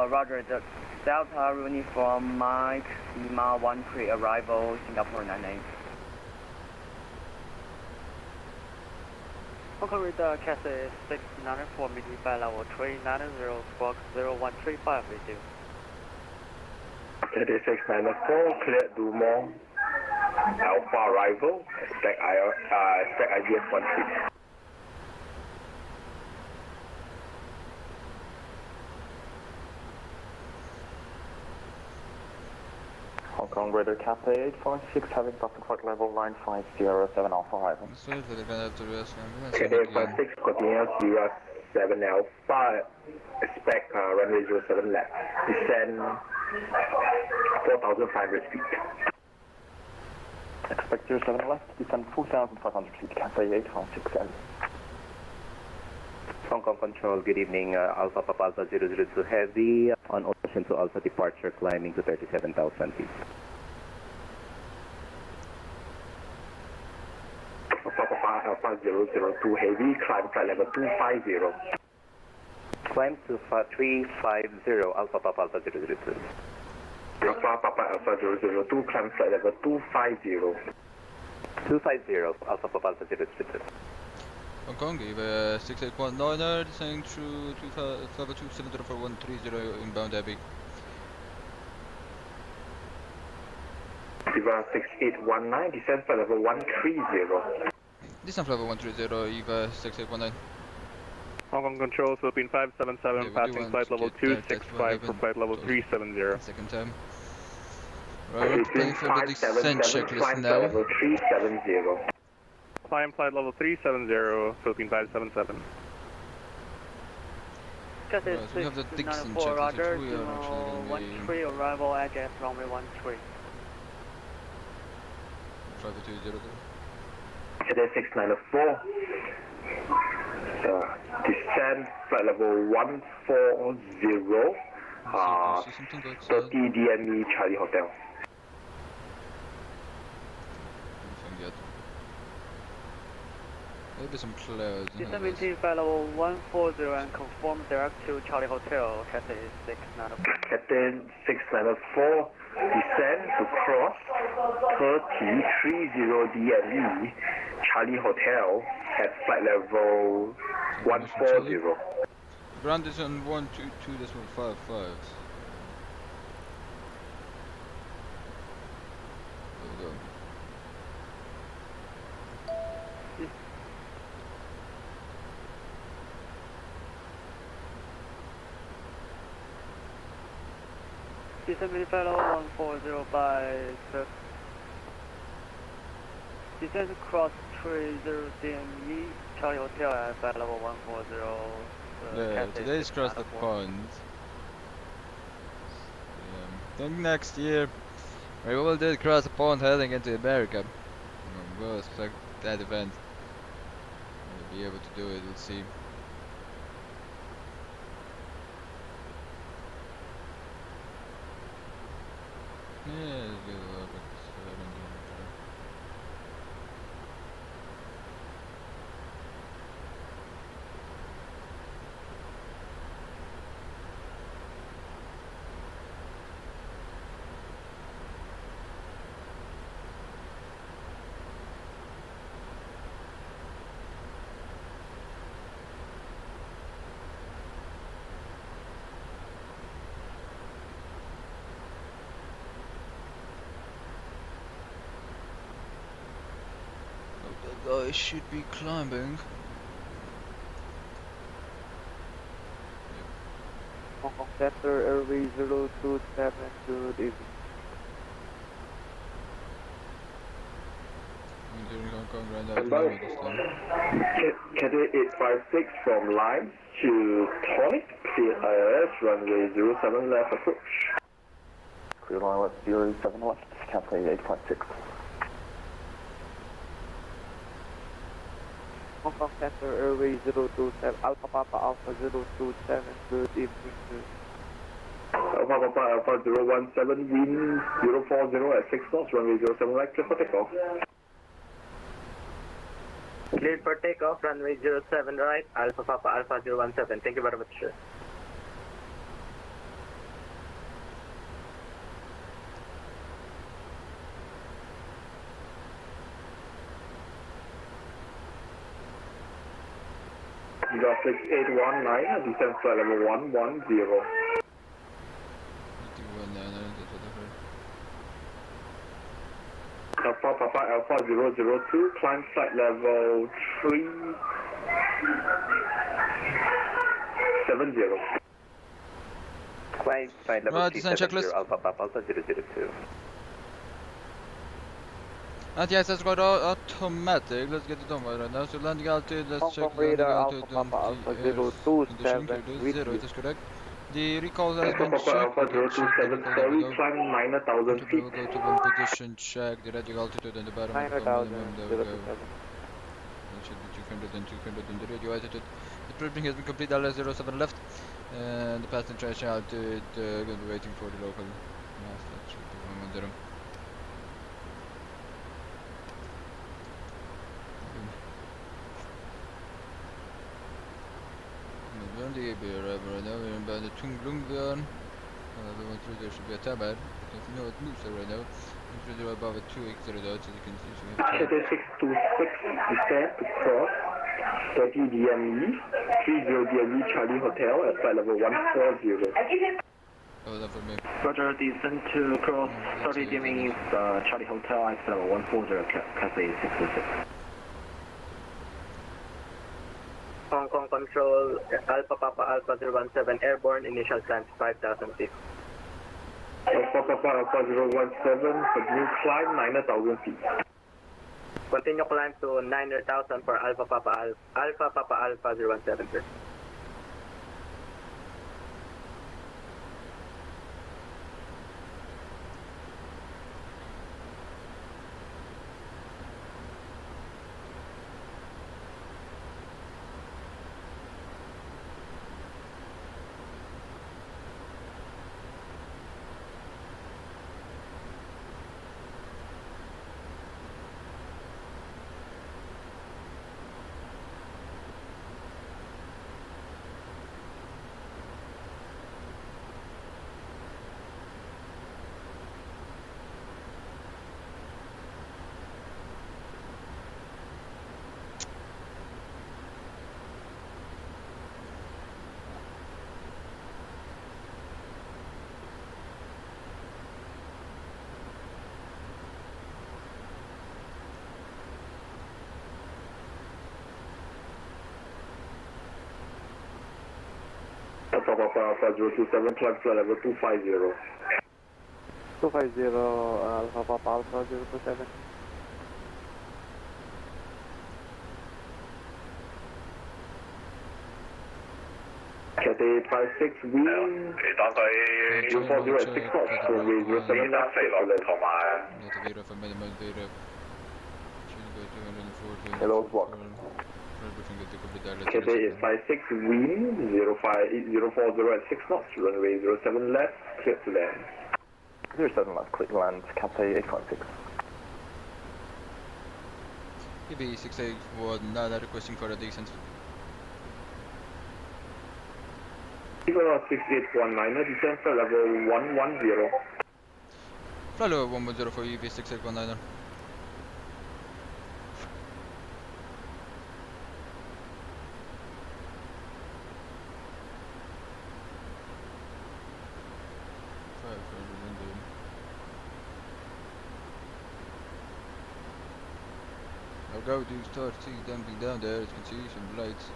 Roger, the Delta Uniform Mike, Lima 13 arrival, Singapore 98. Hong Kong Radar Cathay 694, meeting by level 390, squawk 0135 with you. Cathay 694, cleared Dumo, Alpha arrival, expect IDS 13. Hong Kong Radar Cathay 856, having passing flight level 9507 Alpha arrival. Cathay 86, continuous 07 Alpha, expect runway 07 left, descend 4,500 feet. Expect 07 left, descend 4,500 feet, Cathay 856. Hong Kong Control, good evening. Alpha Papa Alpha 002 Heavy on Ocean to Alpha departure, climbing to 37,000 feet. Alpha Papa Alpha 002 Heavy, climb flight level 250. Climb to 350, Alpha Papa Alpha 002. Alpha Papa Alpha 002, climb flight level 250. 250, Alpha Papa Alpha 002. Hong Kong, EVA 6819, descending through 527-430 inbound Abbey. EVA 6819, descend flight level 130. Descend flight level 130, EVA 6819. Hong Kong Control, Philippine 577, passing flight level 265 for flight level 370. Second time. Right, we're planning for the descent checklist now. Level 370. Climb flight level 370, Philippine 577. Cathay So we have the Dixon 694, checklist, Roger, which we are actually going to 13 arrival at runway 13. try for 200. Cathay 694. Descend flight level 140. 30 DME Charlie Hotel. Maybe some clouds. Descend flight level 140 and conform direct to Charlie Hotel, Cathay 694. Cathay 694, descend to cross 3030 DME Charlie Hotel at flight level 140. Ground is on 122.55. There we go. Descend flight level 140 by descend cross 30 DME Charlie Hotel at flight level 140. Yeah, today's cross the pond. Think next year we will do cross the pond heading into America. We'll expect that event. We'll be able to do it, we'll see. Yeah, it's good, a little bit. I should be climbing. Hong Kong Center Airway 027, good evening. I'm doing Hong Kong right now. Cathay 856 from Lime to Tonic, clear ILS, runway 07 left approach. Clear line left 07 left, Cathay 856. Hong Kong Center Airway 027, Alpha Papa Alpha 027, good evening. Alpha Papa Alpha 017, wind 040 at 6 knots, runway 07 right, clear for takeoff. Cleared for takeoff, runway 07 right, Alpha Papa Alpha 017. Thank you very much, sir. Giga 6819, descent flight level 110. Alpha Papa Alpha 002, climb flight level 370. Climb flight level 370, Alpha Papa Alpha 002. Anti-access got automatic. Let's get it over right now. So landing altitude, let's check landing altitude on the air condition. Zero, it is correct. The recall has been checked. Alpha 027, sorry, climb 9,000 feet. We will go to one position, check the radio altitude and the bottom of the minimum. There we go. It should be 200 and 200 in the radio altitude. The tripping has been complete, LS07 left. And the passenger altitude, going to be waiting for the local mass. That should be 110. The EVA Air right now, we're about the Tunglungan. The one through there should be a tabard. If you know it moves right now. It's really above a 280 out, so you can see. So we have 626, descent to cross 30 DME, 30 DME Charlie Hotel at flight level 140. Oh, that for me. Roger, descent to cross 30 DME Charlie Hotel at flight level 140, Cathay 626. Hong Kong Control, Alpha Papa Alpha 017, airborne, initial climb 5,000 feet. Alpha Papa Alpha 017, continue climb 9,000 feet. Continue climb to 9,000 for Alpha Papa Alpha 017, sir. Alpha Papa Alpha 027, climb flight level 250. 250, Alpha Papa Alpha 027. Cathay 56, wind 040 at 6 knots, runway 07 left, hello, walk. Cathay 56, wind 040 at 6 knots, runway 07 left, clear to land. 07 left, clear to land, Cathay 856. EVA 681, now requesting for a descent. EVA 6819, descent flight level 110. Flight level 110 for EVA 6819. Go do start, see dumping down there, as you can see some lights.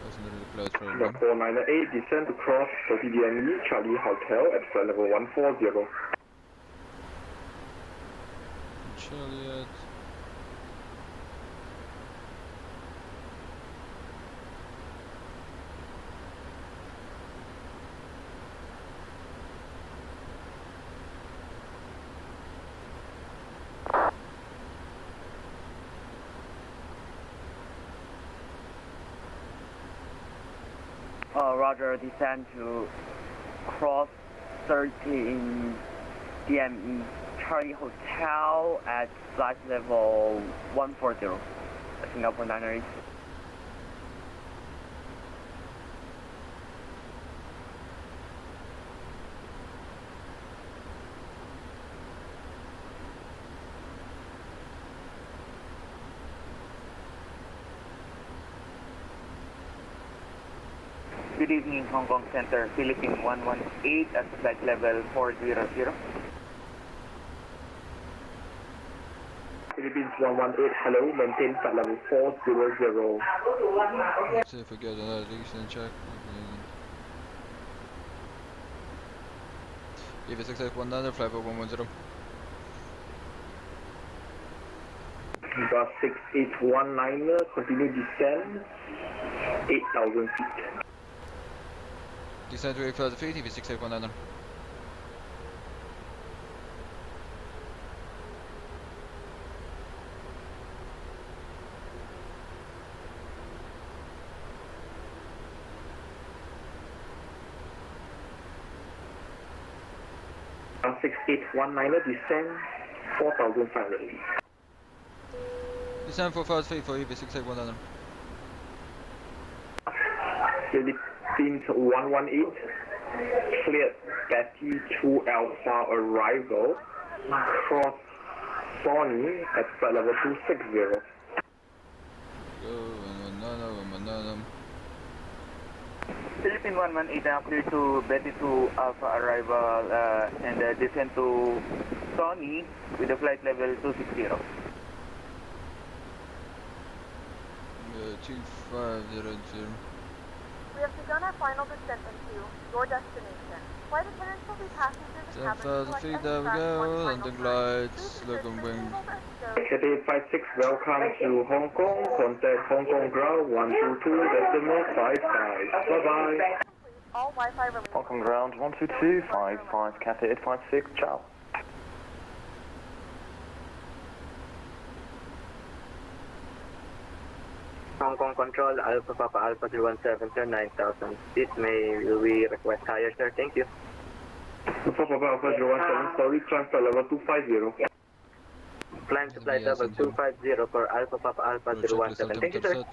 That's under the clouds for a 498, descent to cross 30 DME, Charlie Hotel at flight level 140. Charlie at Roger, descend to cross 30 in DME Charlie Hotel at flight level 140, Singapore 908. Good evening, Hong Kong Center, Philippine 118 at flight level 400. Philippines 118, hello, maintain flight level 400. Let's see if we get another decent check. EVA 6819, flight level 110. Got 6819, continue descend, 8,000 feet. Descend to 8,000 feet, EVA 6819. On 6819, descend 4,500 feet. Descend 4,000 feet for EVA 6819. Philippines 118, cleared Betty 2 Alpha arrival, cross Sony at flight level 260. Philippine 118 now clear to Betty 2 Alpha arrival and descend to Sony with the flight level 260. 2500. We have begun our final descent into your destination. Flight attendants will be passengers and cabin 10,000 feet, there we go. Landing lights, looking wing. Cathay 856, welcome to Hong Kong. Contact Hong Kong ground 122.55. Bye-bye. All Wi-Fi releases. Hong Kong ground 122.55, Cathay 856, ciao. Hong Kong Control, Alpha Papa Alpha 017, sir, 9,000 feet. May we request higher, sir? Thank you. Alpha Papa Alpha 017, sorry, climb flight level 250. Climb to flight level 250 for Alpha Papa Alpha 017. Thank you, sir.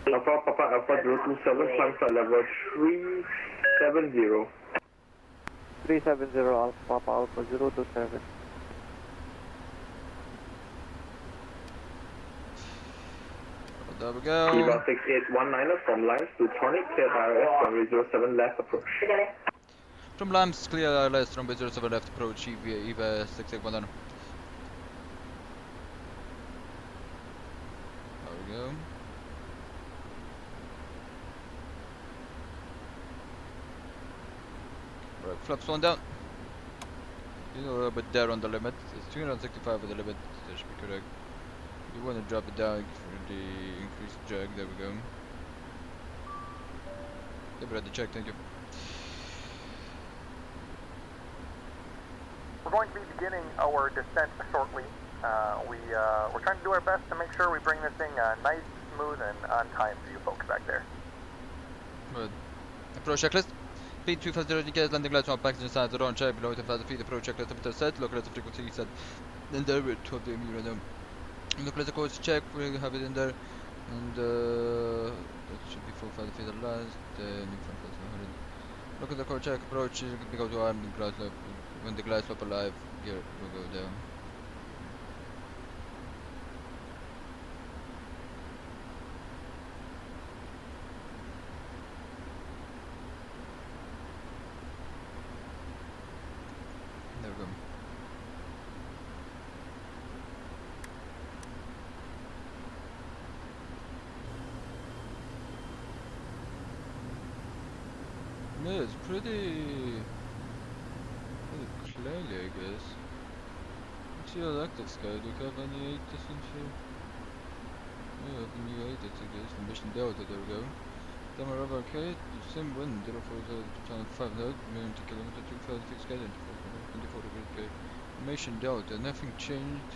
Alpha Papa Alpha 027, climb flight level 370. 370 Alpha Papa Alpha 027. There we go. EVA 6819 from Limes to Tonic, clear IRS runway 07 left approach. From Limes, clear ILS, runway 07 left approach, EVA 6819. There we go. Right, flaps one down. You know, a little bit there on the limit. It's 265 at the limit, that should be correct. You want to drop it down for the increased drag, there we go. Yeah, but I had to check, thank you. We're going to be beginning our descent shortly. We're trying to do our best to make sure we bring this thing nice, smooth, and on time for you folks back there. Good. Approach checklist. Speed 250 indicates landing lights on passenger side, the on check below 10,000 feet. Approach checklist temperature set, localizer frequency set. Then there with 12 dm right now. Localizer course check, we have it in there. And that should be 4,000 feet at last. Then in front of 100. Look at the core check, approach, we go to arm, the glass up. When the glass up alive, gear will go down. There we go. Yeah, it's pretty clearly, I guess. What's your active sky? Do you have any 8 distance here? Yeah, I have a new 8, I guess. The mission Delta, there we go. Timer over arcade, same wind, 040 channel 5 node, million kilometer, 2,000 feet sky, 24 degrees K. Information Delta, nothing changed.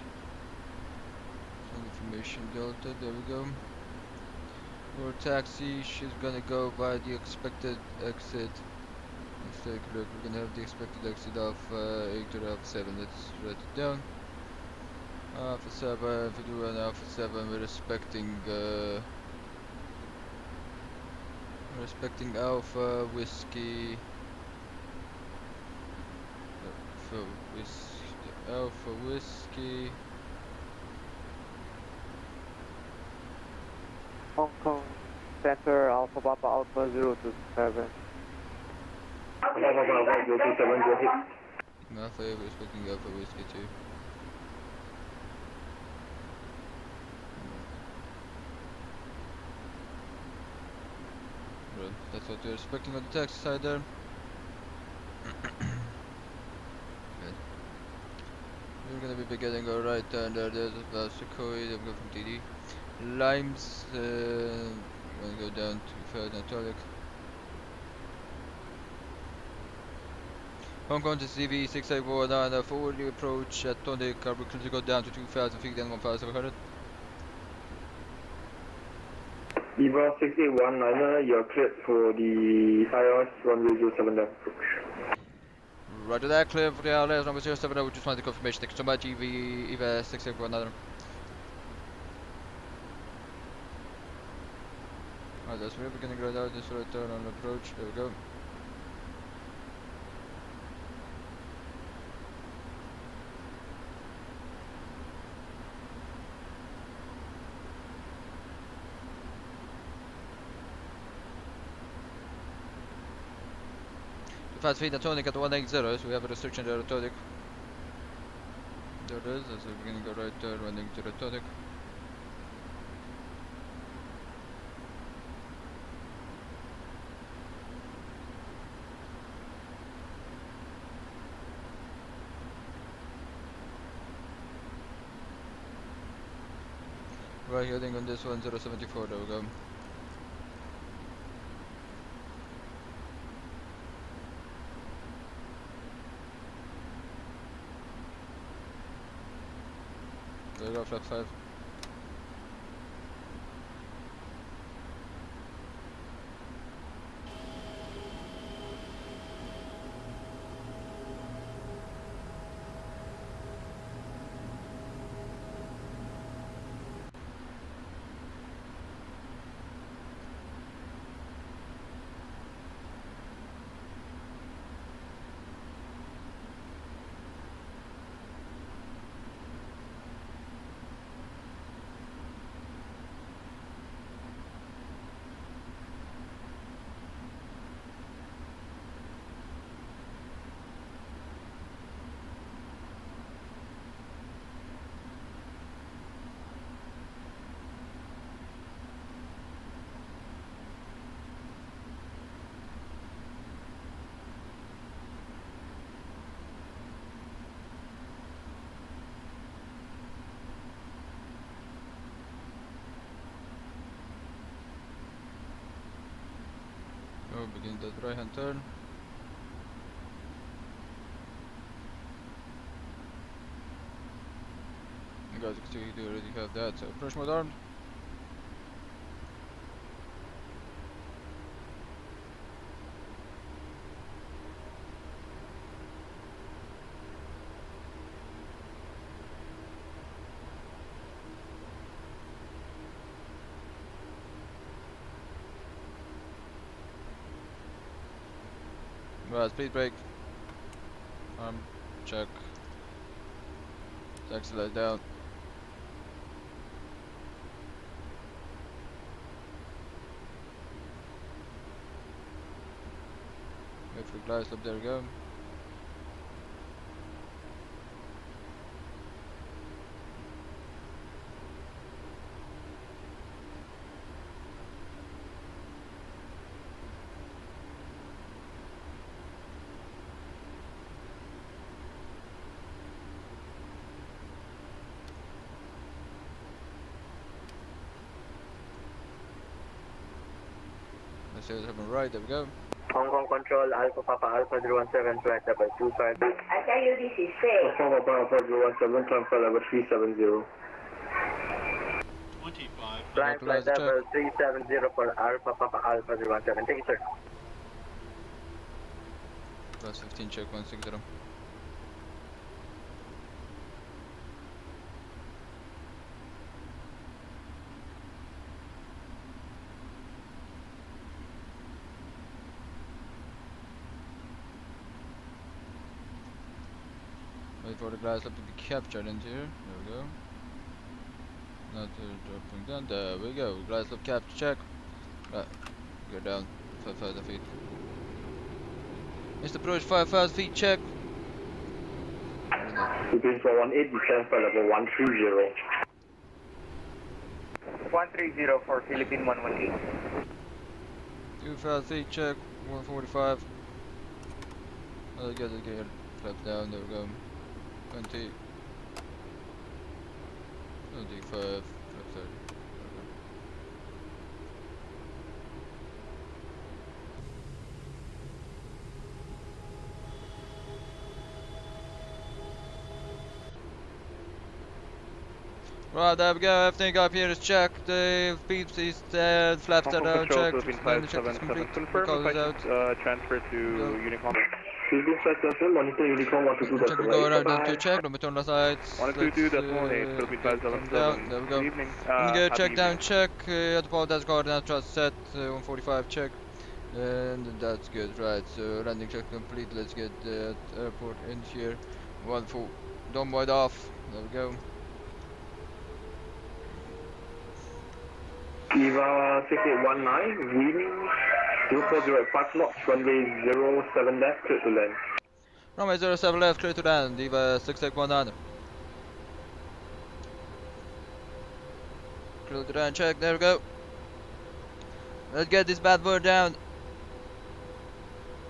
Information Delta, there we go. Our taxi, she's gonna go by the expected exit. let's take a look. We're gonna have the expected exit of 8 to the Alpha 7. Let's write it down. Alpha 7, if we do an Alpha 7, we're respecting Alpha Whiskey. Alpha Whiskey. Hong Kong Center Alpha Papa Alpha 027. Alpha Papa 027, go ahead. Alpha, we're expecting Alpha Whiskey too. Right, that's what we're expecting on the taxi side there. We're gonna be getting a right turn there. There's a Sukhoi, I'm going from TD. Limes, gonna go down to Anatolic. Hong Kong to CV 6849, forwardly approach at Tonic, we're clear to go down to 2,000 feet and 1,700. EVA 6819, you're cleared for the ILS runway 07 approach. Roger that, clear for the ILS number 070, we just wanted confirmation. Thank you so much, EVA 6819. Alright, that's where we're gonna go down this right turn on approach, there we go. Fast feed Atonic at 180, so we have a restriction there at Atonic. There it is, so we're gonna go right there, running to the Atonic. Right, heading on this one, 074, there we go. There we go, flag 5. Oh, begin that right hand turn. You guys can see we do already have that, so approach mode armed. Right, speed brake. Arm check. Taxi light down. Wait for glide stop, there we go. Let's see what's happening right, there we go. Hong Kong Control, Alpha Papa Alpha 017, flight level 25. I tell you this is safe. Alpha Papa Alpha 017, flight level 370. 25. Flight level 370 for Alpha Papa Alpha 017. Thank you, sir. Plus 15 check 160. Wait for the glass up to be captured into here. There we go. Not dropping down. There we go. Glass up capture check. Go down 5,000 feet. Mr. Approach 5,000 feet check. Philippines 418, descend for level 130. 130 for Philippine 118. 2,000 feet check. 145. I'll get the gear. Flap down. There we go. 20. 25. Flap 30. Right, there we go, everything up here is checked, the beeps is dead, flaps are down, checked, landing check is complete, call is out. Transfer to Unicom. Philippines 577, monitor Unicom 122. Check will go around to check, don't return the sides. 122.8, Philippines 577. There we go. Good evening. Let me get check down, check, at the port, that's coordinate trust set, 145 check. And that's good, right, so landing check complete, let's get the airport in here. 1-4, don't wide off, there we go. EVA 6819, wind 0405 knots, runway 07 left, clear to land. Runway 07 left, clear to land, EVA 6819. Clear to land, check, there we go. Let's get this bad boy down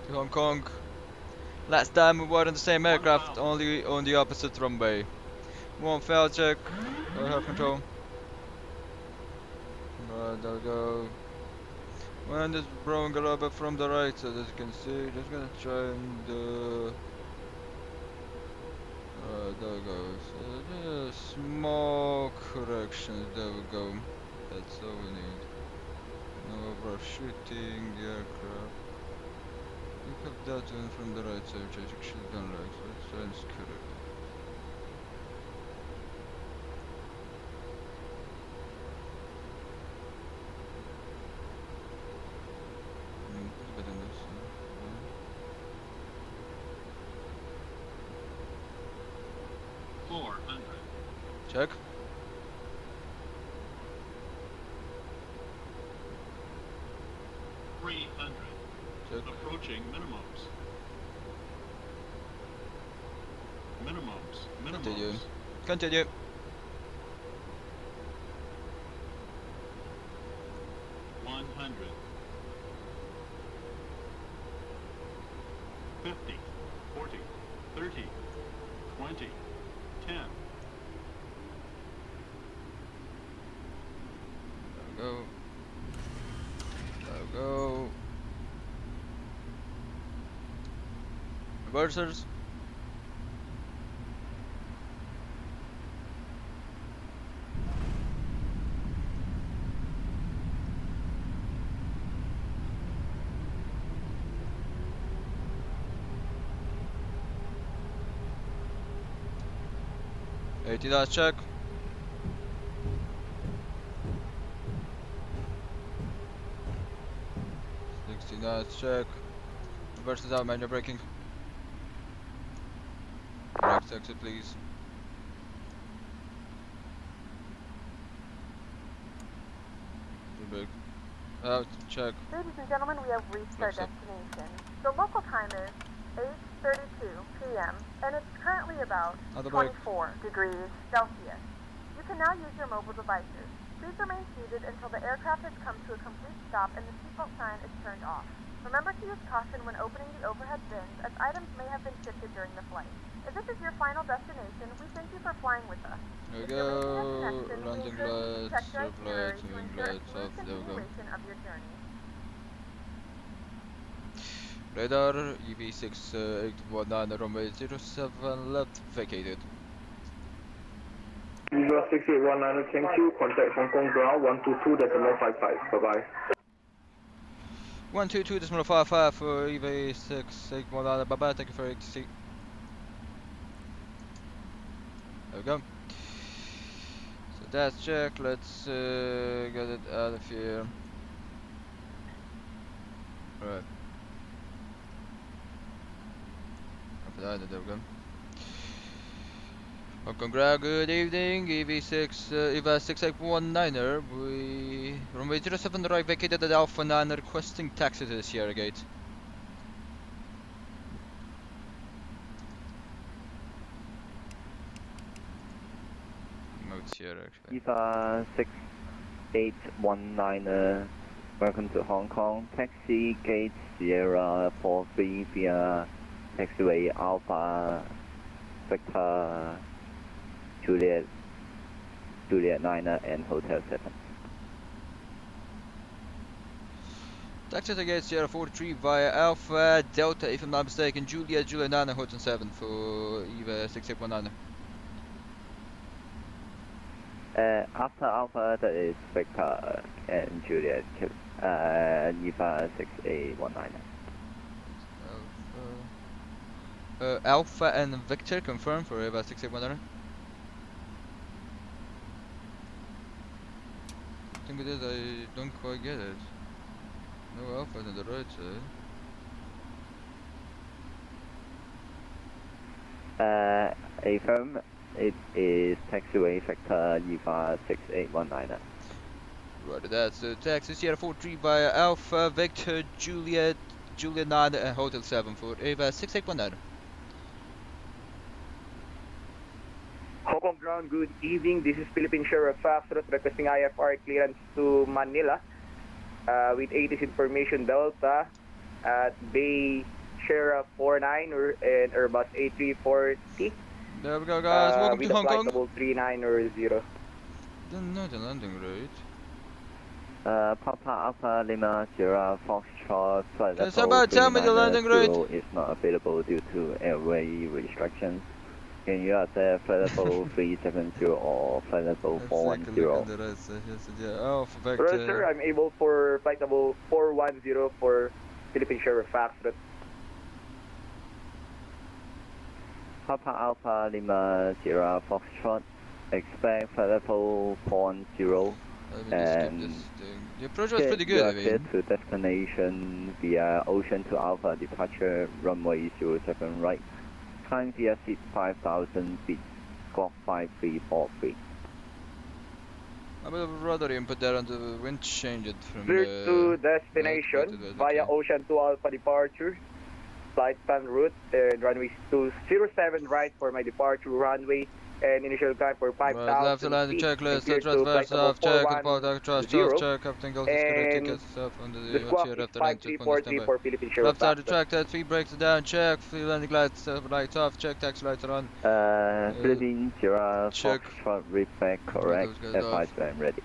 to Hong Kong. Last time we were on the same aircraft, only on the opposite runway. One fail check, have control. Right, there we go. Wind is blowing a little bit from the right, so as you can see, just gonna try and there we go. So just small corrections, there we go. That's all we need. No overshooting the aircraft. Pick up that one from the right side, which I should have done right, so let's try and correct it. Check. Check. Approaching minimums. Minimums. Continue. Continue. $100. 50, 40, 30, 20, 10. There we go. There we go. Reversers. $80 check. $60 check. Reverses out, man, you're braking. Correct exit, please. Brake. Out, check. Ladies and gentlemen, we have reached our destination. The local time is 8:32 p.m. and it's currently about 24 degrees Celsius. You can now use your mobile devices. Please remain seated until the aircraft has come to a complete stop and the seatbelt sign is turned off. Remember to use caution when opening the overhead bins, as items may have been shifted during the flight. If this is your final destination, we thank you for flying with us. There we go. Landing lights, surf lights, wing lights off. There we go. Of your journey. Radar EVA 6819, runway 07 left, vacated. EVA 6819, thank you. Contact Hong Kong ground 122.55. Bye bye. 122.55 for EVA 681. Bye bye. Thank you for XC. There we go. So that's check. Let's get it out of here. Right. There we go. Congrats, good evening, EVA 6819er. We runway 07 right vacated at Alpha 9 requesting taxi to the Sierra Gate. Mode Sierra actually. EVA 6819er, welcome to Hong Kong. Taxi Gate Sierra 43 via taxiway Alpha Victor Juliet 9 and Hotel 7. Taxi to Gate Sierra 43 via Alpha Delta, if I'm not mistaken, Juliet 9 Hotel 7 for EVA 6819. After Alpha, that is Victor and Juliet, EVA 6819. Alpha and Victor confirmed for EVA 6819. I think it is, I don't quite get it. No Alpha on the right side. Affirm, it is taxiway Victor EVA 6819. Right, that's the taxi Sierra 43 via Alpha Victor Juliet 9 and Hotel 7 for EVA 6819. Hong Kong ground, good evening. This is Philippine Sheriff Foxtrot requesting IFR clearance to Manila with 80s information Delta at Bay Sheriff 49 and Airbus A340. There we go, guys. Welcome to Hong Kong. With a flight 3900. Don't know the landing route. Papa Alpha Lima Sierra Foxtrot flight tell me the landing route. Is not available due to airway restrictions. Can you accept flight level 370 or flight level 410? Oh, for Victor. Roger, sir, I'm able for flight level 410 for Philippine Sheriff Foxtrot. Papa Alpha Lima Sierra Foxtrot, expect flight level 410. And the approach was pretty good, I mean. To destination via Ocean to Alpha departure, runway 07 right. Climb via seat 5,000 feet, squawk 5343. A bit of rudder input there on the wind change it from Clear to destination via Ocean to Alpha departure. Flight plan route and runway 207 right for my departure runway. And initial climb for 5,000 left to landing checklist, transverse off, check, about trust, check, everything else is correct, tickets stuff under the left for Philippine Sheriff. Left side of track, that 3 breaks down, check, landing lights off, check, taxi lights are on. Philippine Sheriff, Foxtrot, read back, correct, F5 I'm ready.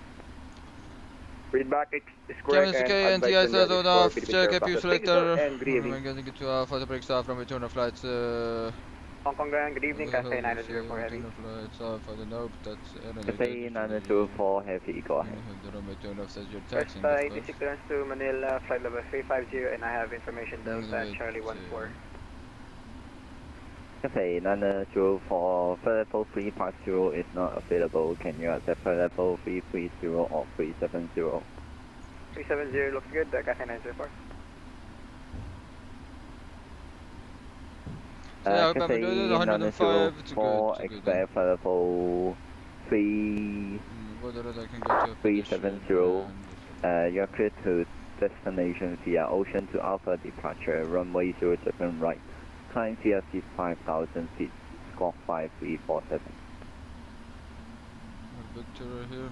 Read back, it's correct, and NTI says on off, check, if you selector, I'm getting it to Alpha, the brakes off from return of flights, Hong Kong Grand, good evening, Cafe 904 Heavy. Cafe 904 Heavy, go ahead. First, 86 turns to Manila, flight level 350, and I have information Delta Charlie 14. Cafe 904, flight level 350 is not available. Can you accept flight level 330 or 370? 370 looks good, Cafe 904. Cafe 904, expect flight level 370. You're clear to destination via Ocean to Alpha departure, runway 07 right. Climb via seat 5,000 feet, squawk 5347. Victor here.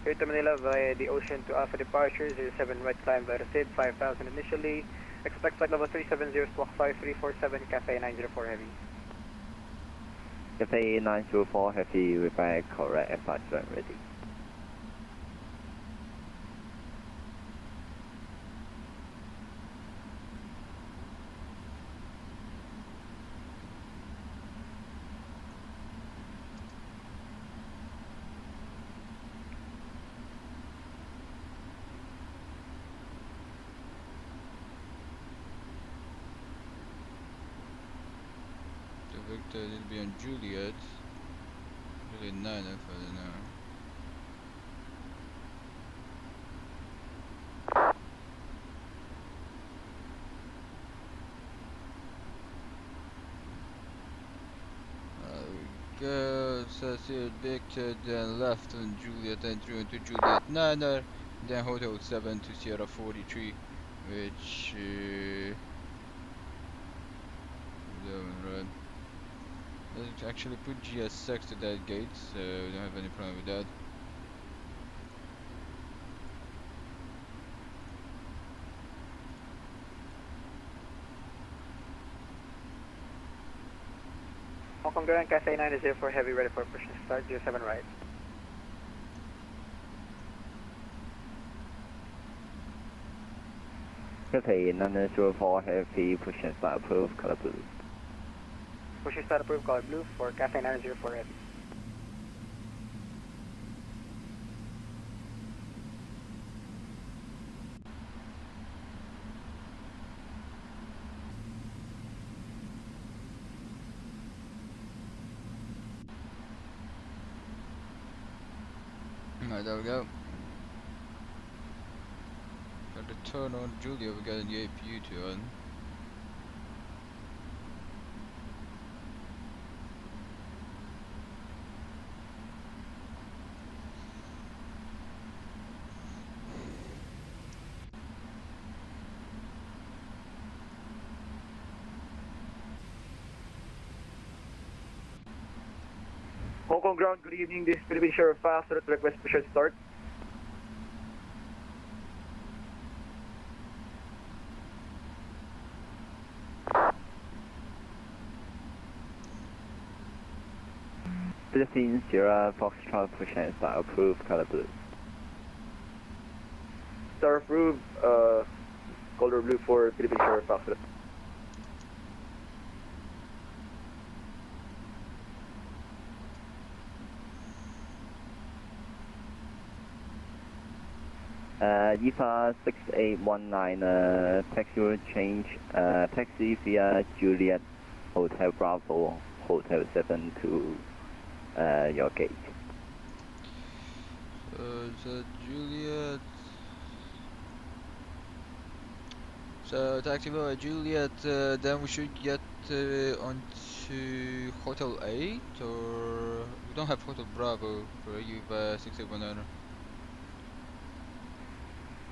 Here to Manila via the Ocean to Alpha departure, 07 right climb by the seat, 5,000 initially. Expect flight level 370, squawk 5347, Cafe 904 Heavy. Cafe 904 Heavy, repair correct, F5 ready. it'll be on Juliet. Juliet 9, if I don't know. Go, says here Victor, then left on Juliet, then through into Juliet 9, then Hotel 7 to Sierra 43, which right. Let's actually put GS6 to that gate, so we don't have any problem with that. Hong Kong Grand Cathay 904 heavy, ready for push and start, 07 right. Cathay 904 heavy, push and start approved, color blue. Push and start approved, color blue for Cathay 904 heavy. Alright, there we go. Got to turn on Julia, we got the APU to on. Hong Kong Ground, good evening. This is Philippine Sheriff Fast Route, request push and start. Philippines Sierra Foxtrot push and start approved, color blue. Star approved, color blue for Philippine Sheriff Fast Route. EVA 6819, taxi will change, taxi via Juliet Hotel Bravo, Hotel 7 to your gate. So Juliet. So taxi via Juliet, then we should get onto Hotel 8, or we don't have Hotel Bravo for EVA 6819.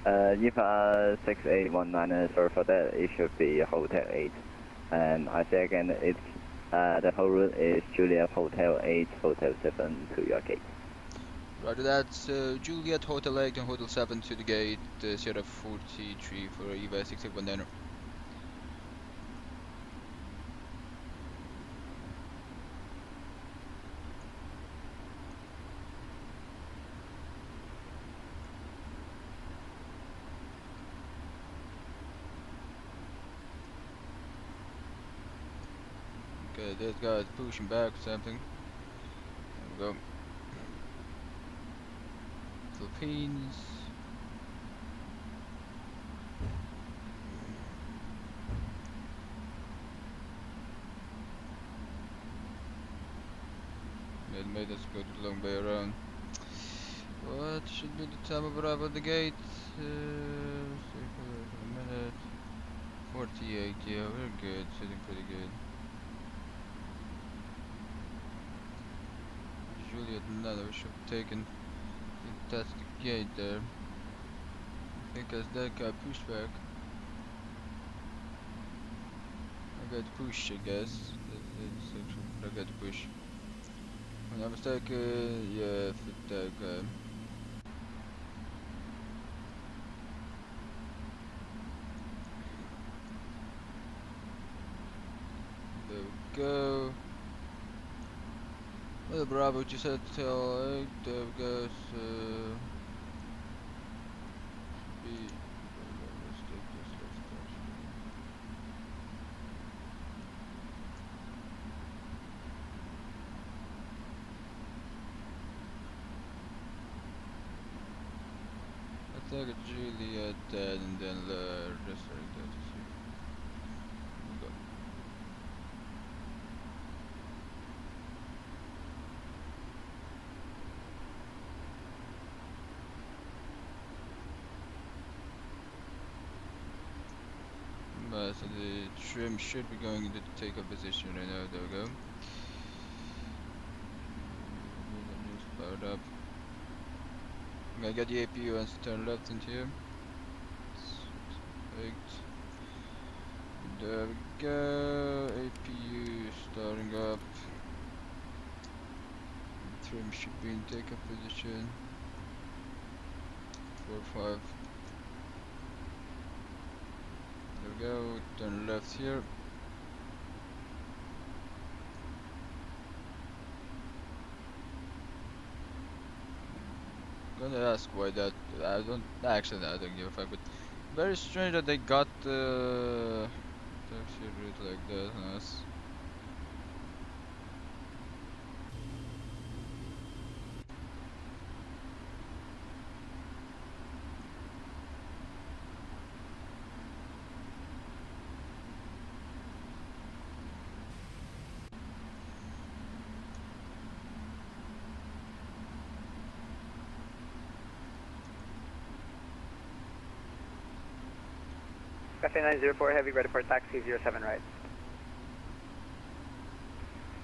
EVA 6819, sorry for that, it should be Hotel 8. And I say again, it's the whole route is Juliet Hotel 8, Hotel 7 to your gate. Roger that, so Juliet Hotel 8 and Hotel 7 to the gate, Sierra 43 for EVA 6819. Okay, this guy's pushing back or something. There we go. Philippines. It made us go the long way around. What should be the time of arrival at the gate? A minute. 48, yeah, we're good, sitting pretty good. Juliet, none, we should have taken. I think that's the gate there. I think as that guy pushed back. I got push, I guess. That's actually I got push. If I'm not mistaken, yeah, for that guy. There we go. Well, Bravo just had to tell 8, there we go, so... Let's take this, let's touch it. Let's take a Juliet dead and then resurrect that to see. There we go. fast, so the trim should be going into the takeoff position right now. There we go. Just powered up. I'm gonna get the APU wants to turn left into here. Perfect. There we go. APU starting up. Trim should be in takeoff position. 4-5. There we go. Turn left here. Gonna ask why that. I don't actually. I don't give a fuck. But very strange that they got the taxi route like that. Nice. Cafe 904 Heavy, ready for taxi 07 right.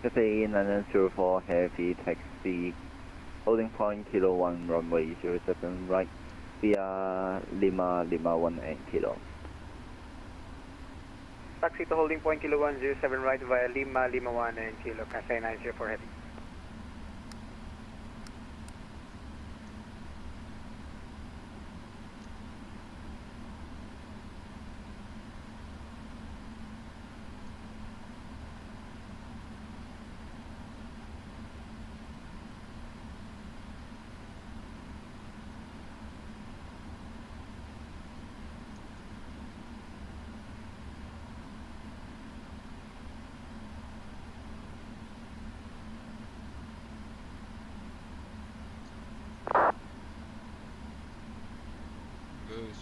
Cafe 904 Heavy, taxi, holding point Kilo 1, runway 07 right, via Lima 1 and Kilo. Taxi to holding point Kilo 107 right via Lima 1 and Kilo, Cafe 904 Heavy.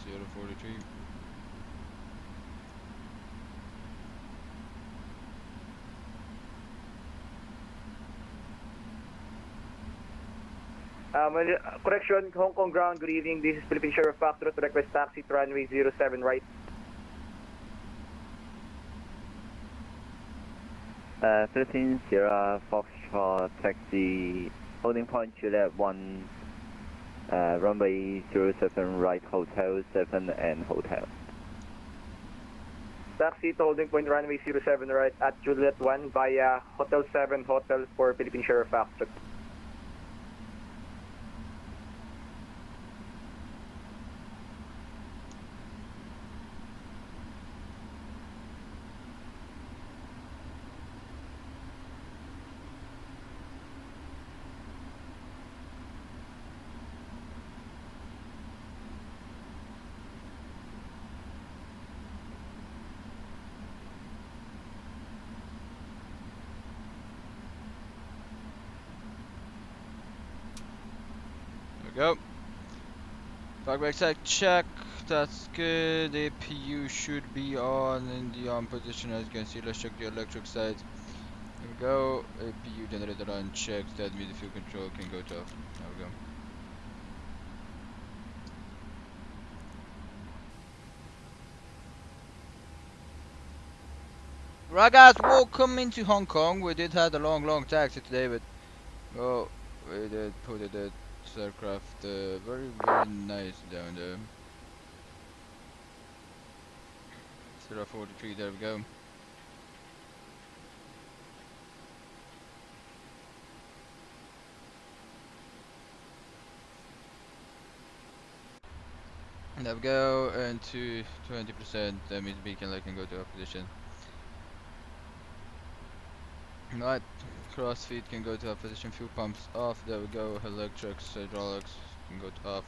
Sierra 43. Correction, Hong Kong ground, good evening. This is Philippine Sheriff Factor to request taxi to runway 07 right. Philippine Sierra Foxtrot taxi, holding point Juliet 1, runway 07 right, Hotel 7 and Hotel. Taxi to holding point runway 07 right at Juliet 1 via Hotel 7 Hotel for Philippine Sheriff Factor. Go. Pushback tech check. That's good. APU should be on in the on position as you can see. Let's check the electric side. There we go. APU generator on check. That means the fuel control can go to off. There we go. Right guys, welcome into Hong Kong. We did have a long taxi today, but we did put it at aircraft very nice down there. 043, there we go. There we go, and to 20%, that means beacon light can go to off position. Right, cross feed can go to off position, fuel pumps off, there we go, electrics, hydraulics can go to off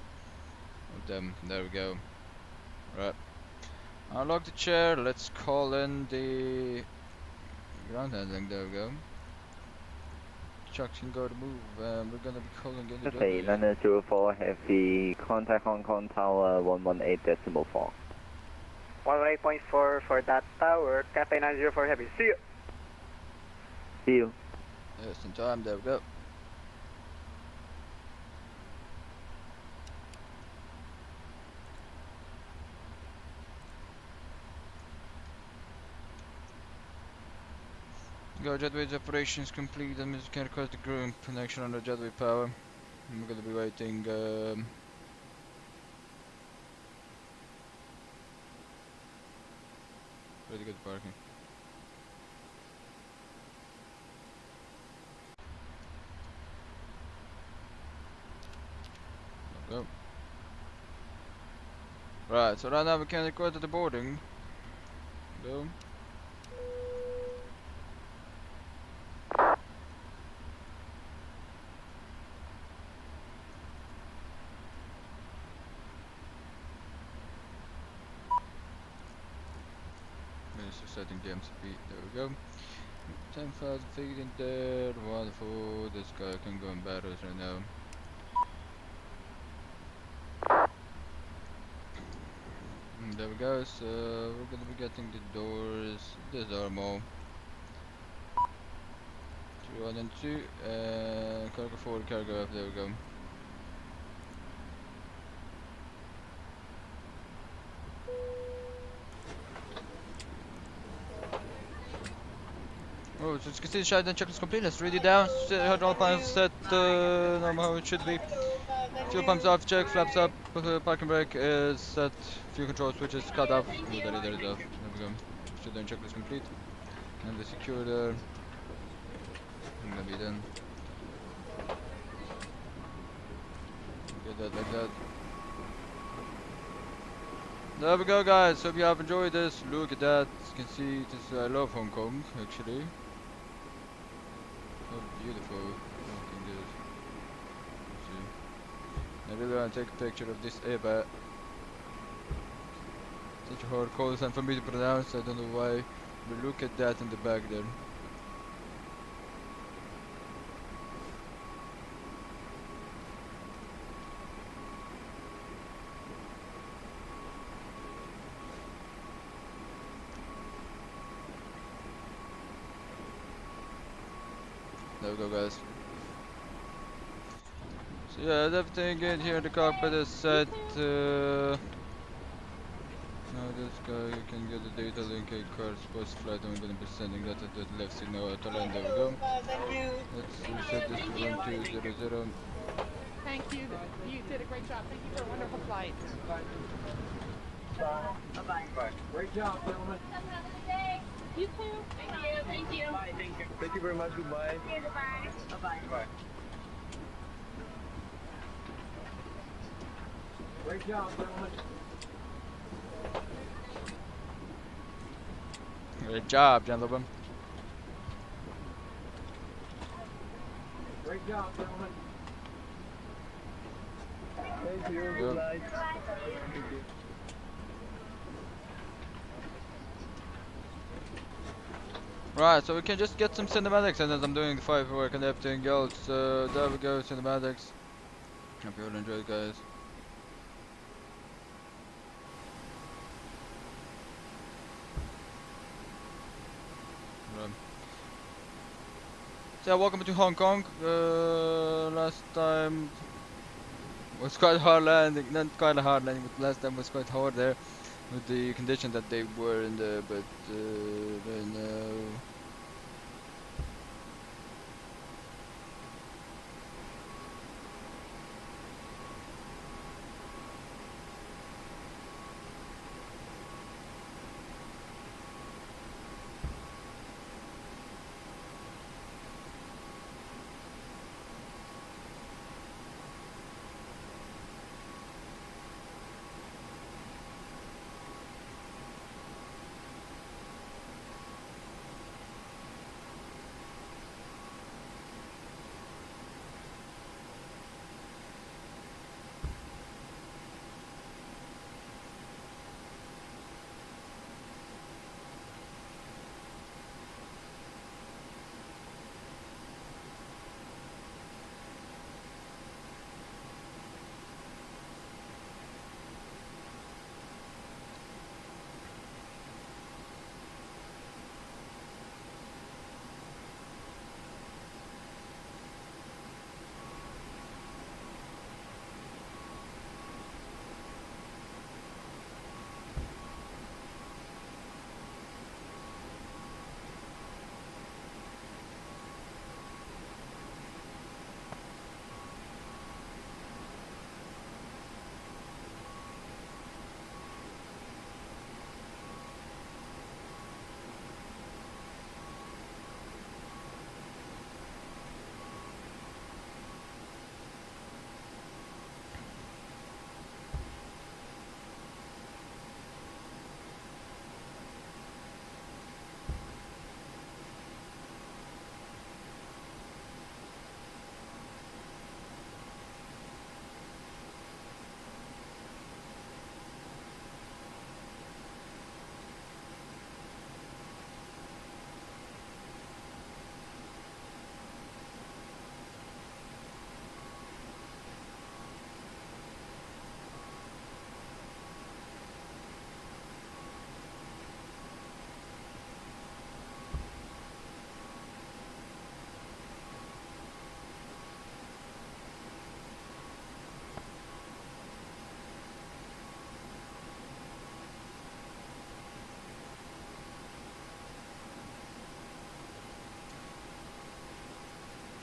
of them, there we go. Right, unlock the chair, let's call in the ground handling, there we go. Trucks can go to move, we're gonna be calling in the Okay, 904 Heavy, contact Hong Kong Tower 118.4. 118.4 for that tower, Cafe 904 Heavy, see you! See you. Yes, in time, there we go. Go jetway operations complete and we can request the groom connection on the jetway power. We're gonna be waiting pretty good parking. Go. Right, so right now we can record to the boarding. Go. Setting the MCP, there we go. 10,000 feet in there, wonderful. This guy can go in battles right now. And there we go, so we're gonna be getting the doors disarmable. 3, 1 and 2, cargo forward, cargo up, there we go. Oh, so you can see the shutdown checklist complete. Let's read it down. Hydraulic panels set normal how it should be. Fuel pumps off, check, flaps up, parking brake is set, fuel control switches cut off. Oh, there it is off. There we go. Shutdown checklist complete. And the secure there. I'm gonna be done. Get that like that. There we go, guys. Hope you have enjoyed this. Look at that. You can see this. I love Hong Kong, actually. So beautiful. Looking good. See. I really want to take a picture of this EVA. Such a hard call sign for me to pronounce. I don't know why. But look at that in the back there. There we go, guys. So yeah, everything in here in the cockpit is set. Now this guy, you can get the data link a card post flight, and we're gonna be sending that to the left signal at Thailand. There we go. Let's reset this to 1200. Thank you. You did a great job. Thank you for a wonderful flight. Bye-bye. Bye. Great job, gentlemen. Have a good day. You too. Thank you. Thank you. Bye. Thank you. Thank you very much. Goodbye. Goodbye. Bye-bye. Bye. Great job, gentlemen. Great job, gentlemen. Great job, gentlemen. Thank you. Good night. Thank you. Right, so we can just get some cinematics, and as I'm doing the firework and everything else, there we go, cinematics. Hope you all enjoyed, guys. So yeah, welcome to Hong Kong. Last time was quite hard landing, not quite a hard landing, but last time was quite hard there with the condition that they were in there, but right now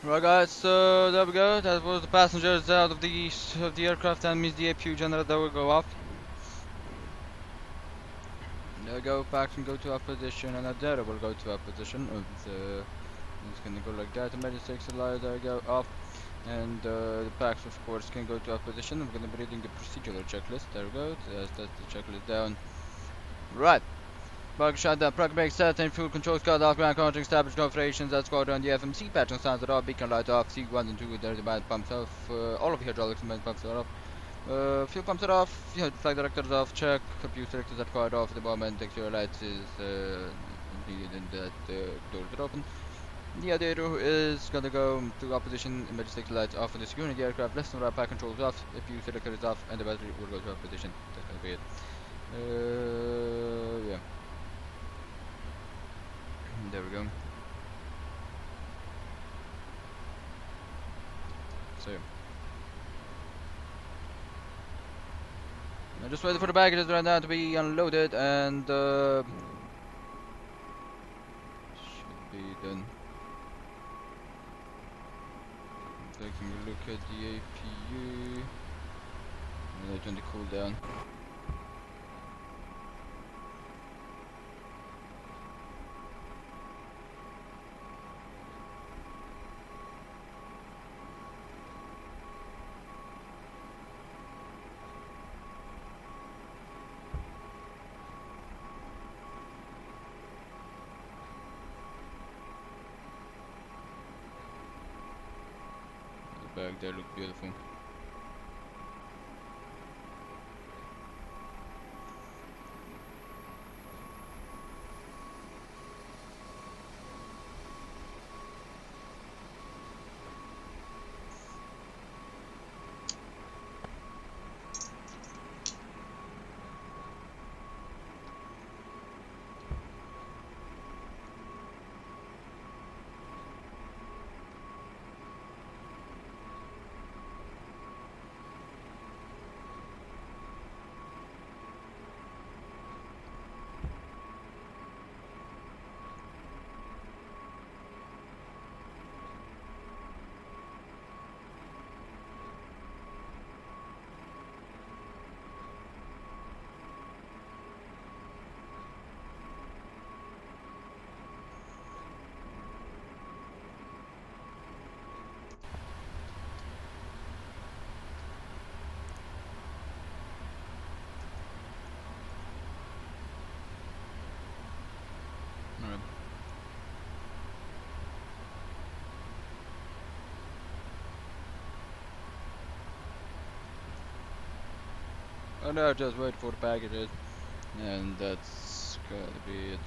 Right guys, so there we go. That was the passengers out of the aircraft, and means the APU generator will go off. There we go, packs can go to our position, and that will go to our position. It's gonna go like that. The medic light, there we go, off. And the packs of course can go to our position. I'm gonna be reading the procedural checklist. There we go, that's the checklist down. Right. Bug shutdown, plug brake set, and fuel control squad off, ground control established operations, that's squad on the FMC patch on sounds are off, beacon light off, C1 and 2 there, the band pumps off, all of the hydraulics and band pumps are off, fuel pumps are off, flight directors off, check, computer selectors are quiet off, the moment exterior lights is needed and that doors are open. The idea is gonna go to opposition, emergency lights off on the security aircraft, left and right pack controls off, if you selector is off, and the battery will go to opposition. That's gonna be it. Yeah. There we go. So I'm just waiting for the baggages right now to be unloaded, and should be done. Taking a look at the APU, and I turn the cooldown. Back there look beautiful. Oh no, just wait for the packages, and that's gotta be it.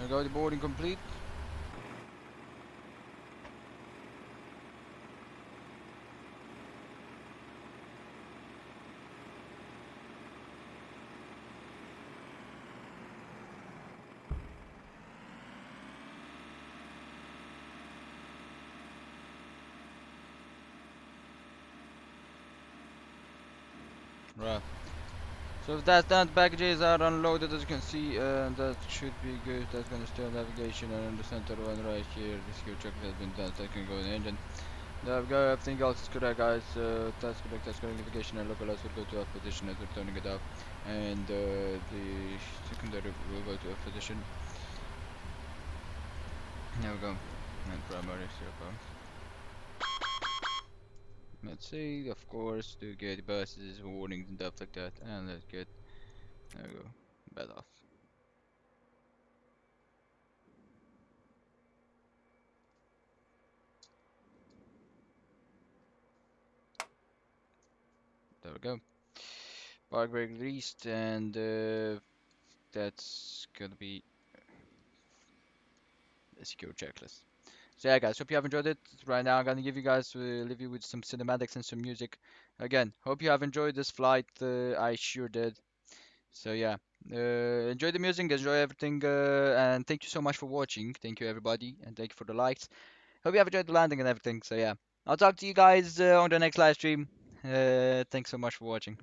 I got the boarding complete. Right. So if that's done, the packages are unloaded as you can see, and that should be good. That's gonna stay on navigation, and in the center one right here, the secure check has been done, so I can go in the engine. There we go, everything else is correct guys. That's correct navigation and localize will go to off position as we're turning it off, and the secondary will go to off position. There we go, and primary 0 pounds. Let's see, of course, to get buses, warnings and stuff like that. And let's get, there we go, bed off. There we go. Park brake released, and that's gonna be a secure checklist. So yeah, guys, hope you have enjoyed it. Right now, I'm gonna give you guys, leave you with some cinematics and some music. Again, hope you have enjoyed this flight. I sure did. So yeah, enjoy the music, enjoy everything, and thank you so much for watching. Thank you everybody, and thank you for the likes. Hope you have enjoyed the landing and everything. So yeah, I'll talk to you guys on the next live stream. Thanks so much for watching.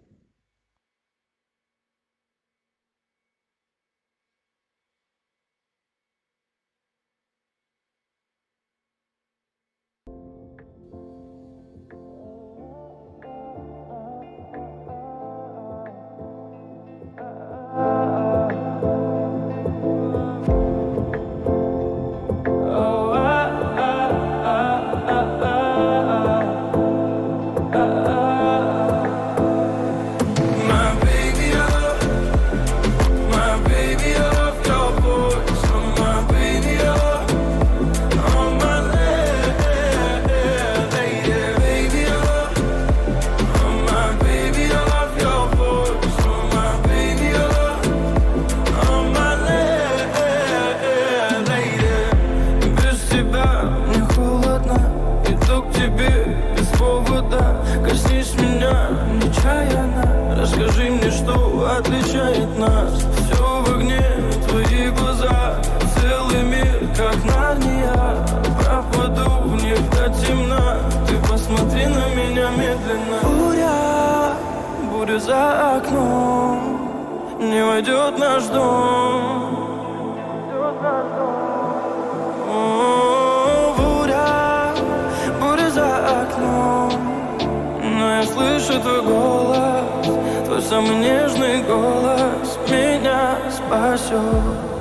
Расскажи мне, что отличает нас. Все в огне, твои глаза, целый мир, как Нарния. Пропаду в них до темна, ты посмотри на меня медленно. Буря, буря за окном, не войдет наш дом. О, буря, буря за окном, но я слышу твой голос. Твой самый нежный голос меня спасет.